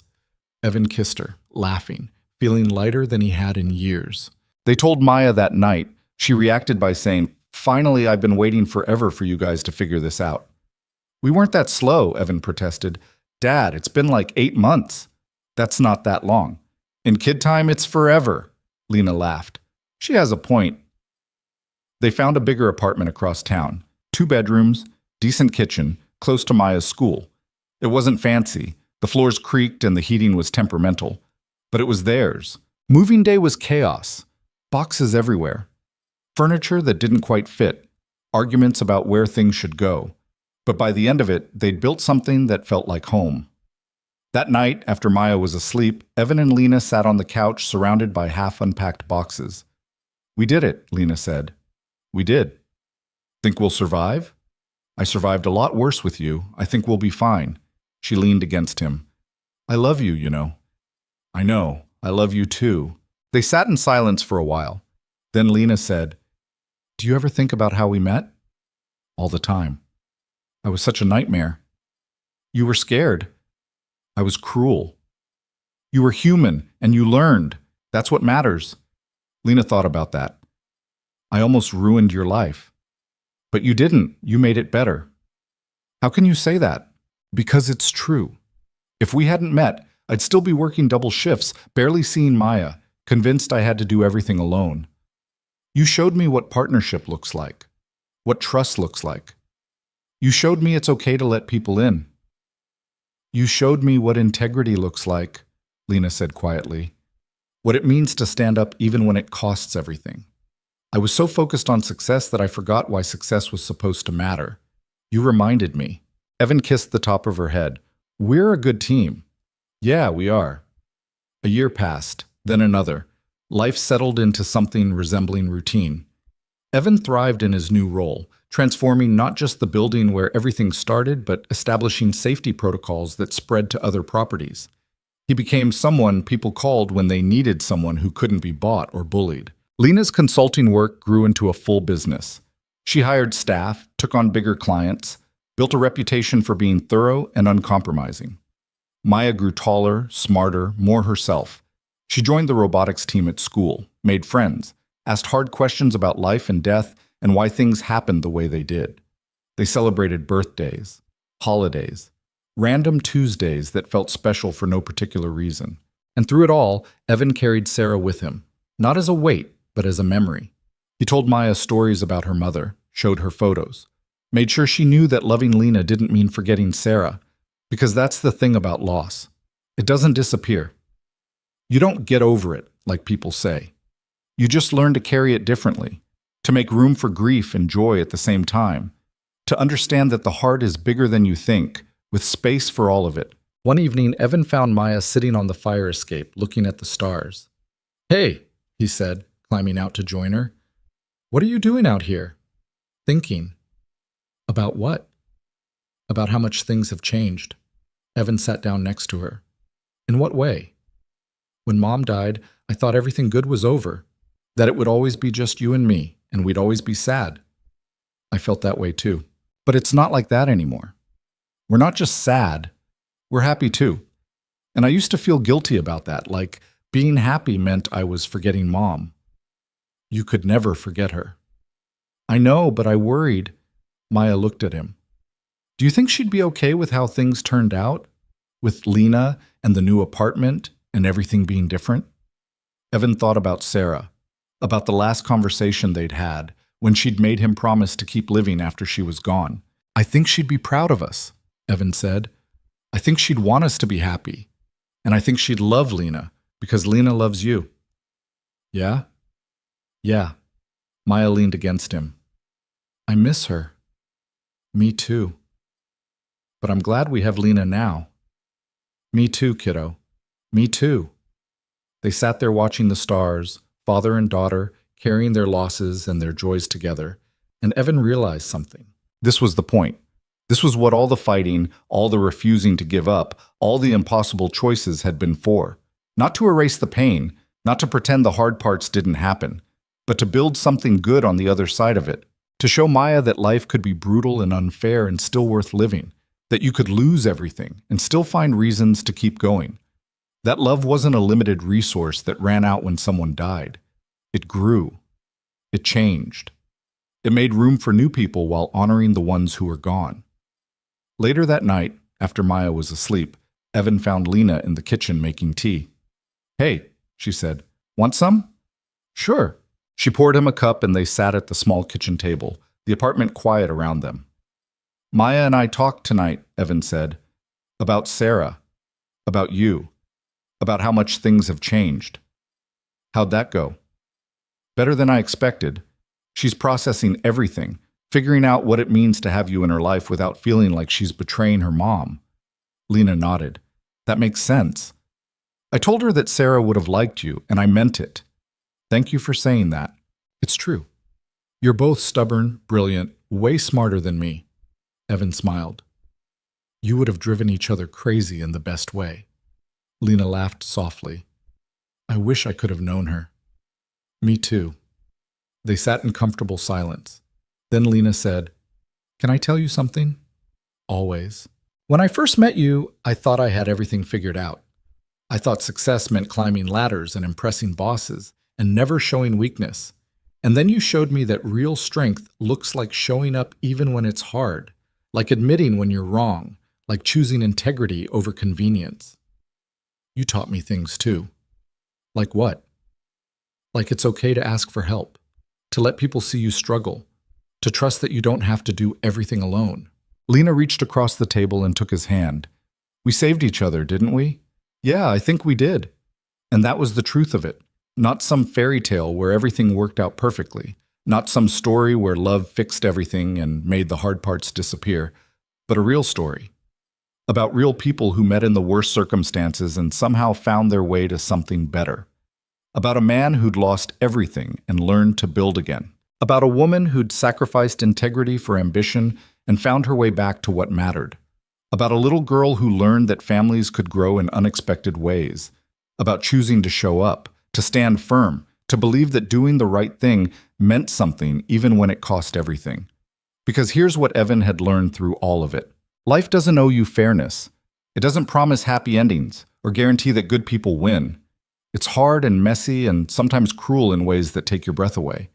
Evan kissed her, laughing, feeling lighter than he had in years. They told Maya that night. She reacted by saying, Finally, I've been waiting forever for you guys to figure this out. We weren't that slow, Evan protested. Dad, it's been like 8 months. That's not that long. In kid time, it's forever, Lena laughed. She has a point. They found a bigger apartment across town. 2 bedrooms, decent kitchen, close to Maya's school. It wasn't fancy. The floors creaked and the heating was temperamental. But it was theirs. Moving day was chaos. Boxes everywhere. Furniture that didn't quite fit. Arguments about where things should go. But by the end of it, they'd built something that felt like home. That night, after Maya was asleep, Evan and Lena sat on the couch surrounded by half-unpacked boxes. We did it, Lena said. We did. Think we'll survive? I survived a lot worse with you. I think we'll be fine. She leaned against him. I love you, you know. I know. I love you too. They sat in silence for a while. Then Lena said, Do you ever think about how we met? All the time. I was such a nightmare. You were scared. I was cruel. You were human, and you learned. That's what matters. Lena thought about that. I almost ruined your life. But you didn't. You made it better. How can you say that? Because it's true. If we hadn't met, I'd still be working double shifts, barely seeing Maya, convinced I had to do everything alone. You showed me what partnership looks like, what trust looks like. You showed me it's okay to let people in. You showed me what integrity looks like, Lena said quietly. What it means to stand up even when it costs everything. I was so focused on success that I forgot why success was supposed to matter. You reminded me. Evan kissed the top of her head. We're a good team. Yeah, we are. A year passed, then another. Life settled into something resembling routine. Evan thrived in his new role, transforming not just the building where everything started, but establishing safety protocols that spread to other properties. He became someone people called when they needed someone who couldn't be bought or bullied. Lena's consulting work grew into a full business. She hired staff, took on bigger clients, built a reputation for being thorough and uncompromising. Maya grew taller, smarter, more herself. She joined the robotics team at school, made friends, asked hard questions about life and death and why things happened the way they did. They celebrated birthdays, holidays, random Tuesdays that felt special for no particular reason. And through it all, Evan carried Sarah with him, not as a weight, but as a memory. He told Maya stories about her mother, showed her photos, made sure she knew that loving Lena didn't mean forgetting Sarah, because that's the thing about loss. It doesn't disappear. You don't get over it, like people say. You just learn to carry it differently, to make room for grief and joy at the same time, to understand that the heart is bigger than you think, with space for all of it. One evening, Evan found Maya sitting on the fire escape, looking at the stars. Hey, he said, climbing out to join her. What are you doing out here? Thinking. About what? About how much things have changed. Evan sat down next to her. In what way? When Mom died, I thought everything good was over, that it would always be just you and me, and we'd always be sad. I felt that way too. But it's not like that anymore. We're not just sad, we're happy too. And I used to feel guilty about that, like being happy meant I was forgetting Mom. You could never forget her. I know, but I worried. Maya looked at him. Do you think she'd be okay with how things turned out? With Lena and the new apartment and everything being different? Evan thought about Sarah, about the last conversation they'd had when she'd made him promise to keep living after she was gone. I think she'd be proud of us, Evan said. I think she'd want us to be happy. And I think she'd love Lena because Lena loves you. Yeah? Yeah. Maya leaned against him. I miss her. Me too. But I'm glad we have Lena now. Me too, kiddo. Me too. They sat there watching the stars, father and daughter, carrying their losses and their joys together, and Evan realized something. This was the point. This was what all the fighting, all the refusing to give up, all the impossible choices had been for. Not to erase the pain, not to pretend the hard parts didn't happen, but to build something good on the other side of it, to show Maya that life could be brutal and unfair and still worth living, that you could lose everything and still find reasons to keep going. That love wasn't a limited resource that ran out when someone died. It grew. It changed. It made room for new people while honoring the ones who were gone. Later that night, after Maya was asleep, Evan found Lena in the kitchen making tea. "Hey," she said, "want some?" "Sure." She poured him a cup and they sat at the small kitchen table, the apartment quiet around them. "Maya and I talked tonight," Evan said, "about Sarah, about you, about how much things have changed." "How'd that go?" "Better than I expected. She's processing everything, figuring out what it means to have you in her life without feeling like she's betraying her mom." Lena nodded. "That makes sense. I told her that Sarah would have liked you, and I meant it. Thank you for saying that. It's true. You're both stubborn, brilliant, way smarter than me." Evan smiled. "You would have driven each other crazy in the best way." Lena laughed softly. "I wish I could have known her." "Me too." They sat in comfortable silence. Then Lena said, "Can I tell you something?" "Always." "When I first met you, I thought I had everything figured out. I thought success meant climbing ladders and impressing bosses and never showing weakness. And then you showed me that real strength looks like showing up even when it's hard, like admitting when you're wrong, like choosing integrity over convenience. You taught me things too." "Like what?" "Like it's okay to ask for help, to let people see you struggle, to trust that you don't have to do everything alone." Lena reached across the table and took his hand. "We saved each other, didn't we?" "Yeah, I think we did. And that was the truth of it. Not some fairy tale where everything worked out perfectly. Not some story where love fixed everything and made the hard parts disappear. But a real story. About real people who met in the worst circumstances and somehow found their way to something better. About a man who'd lost everything and learned to build again. About a woman who'd sacrificed integrity for ambition and found her way back to what mattered. About a little girl who learned that families could grow in unexpected ways. About choosing to show up, to stand firm, to believe that doing the right thing meant something even when it cost everything. Because here's what Evan had learned through all of it. Life doesn't owe you fairness. It doesn't promise happy endings or guarantee that good people win. It's hard and messy and sometimes cruel in ways that take your breath away.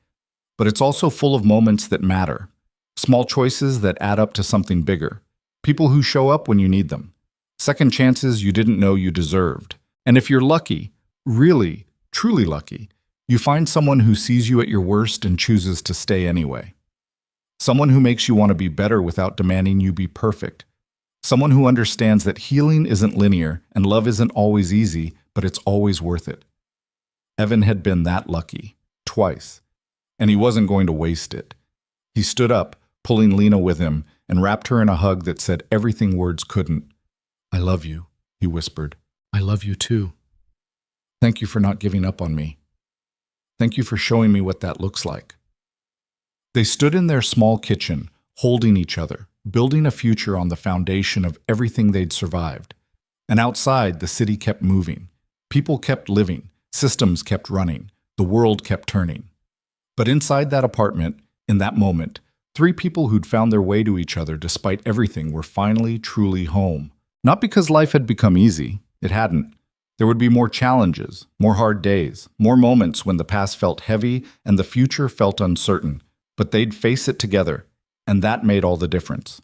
But it's also full of moments that matter. Small choices that add up to something bigger. People who show up when you need them. Second chances you didn't know you deserved. And if you're lucky, really, truly lucky, you find someone who sees you at your worst and chooses to stay anyway. Someone who makes you want to be better without demanding you be perfect. Someone who understands that healing isn't linear and love isn't always easy, but it's always worth it. Evan had been that lucky, twice, and he wasn't going to waste it. He stood up, pulling Lena with him, and wrapped her in a hug that said everything words couldn't. "I love you," he whispered. "I love you too. Thank you for not giving up on me. Thank you for showing me what that looks like." They stood in their small kitchen, holding each other, building a future on the foundation of everything they'd survived. And outside, the city kept moving. People kept living. Systems kept running. The world kept turning. But inside that apartment, in that moment, three people who'd found their way to each other despite everything were finally truly home. Not because life had become easy. It hadn't. There would be more challenges, more hard days, more moments when the past felt heavy and the future felt uncertain. But they'd face it together, and that made all the difference.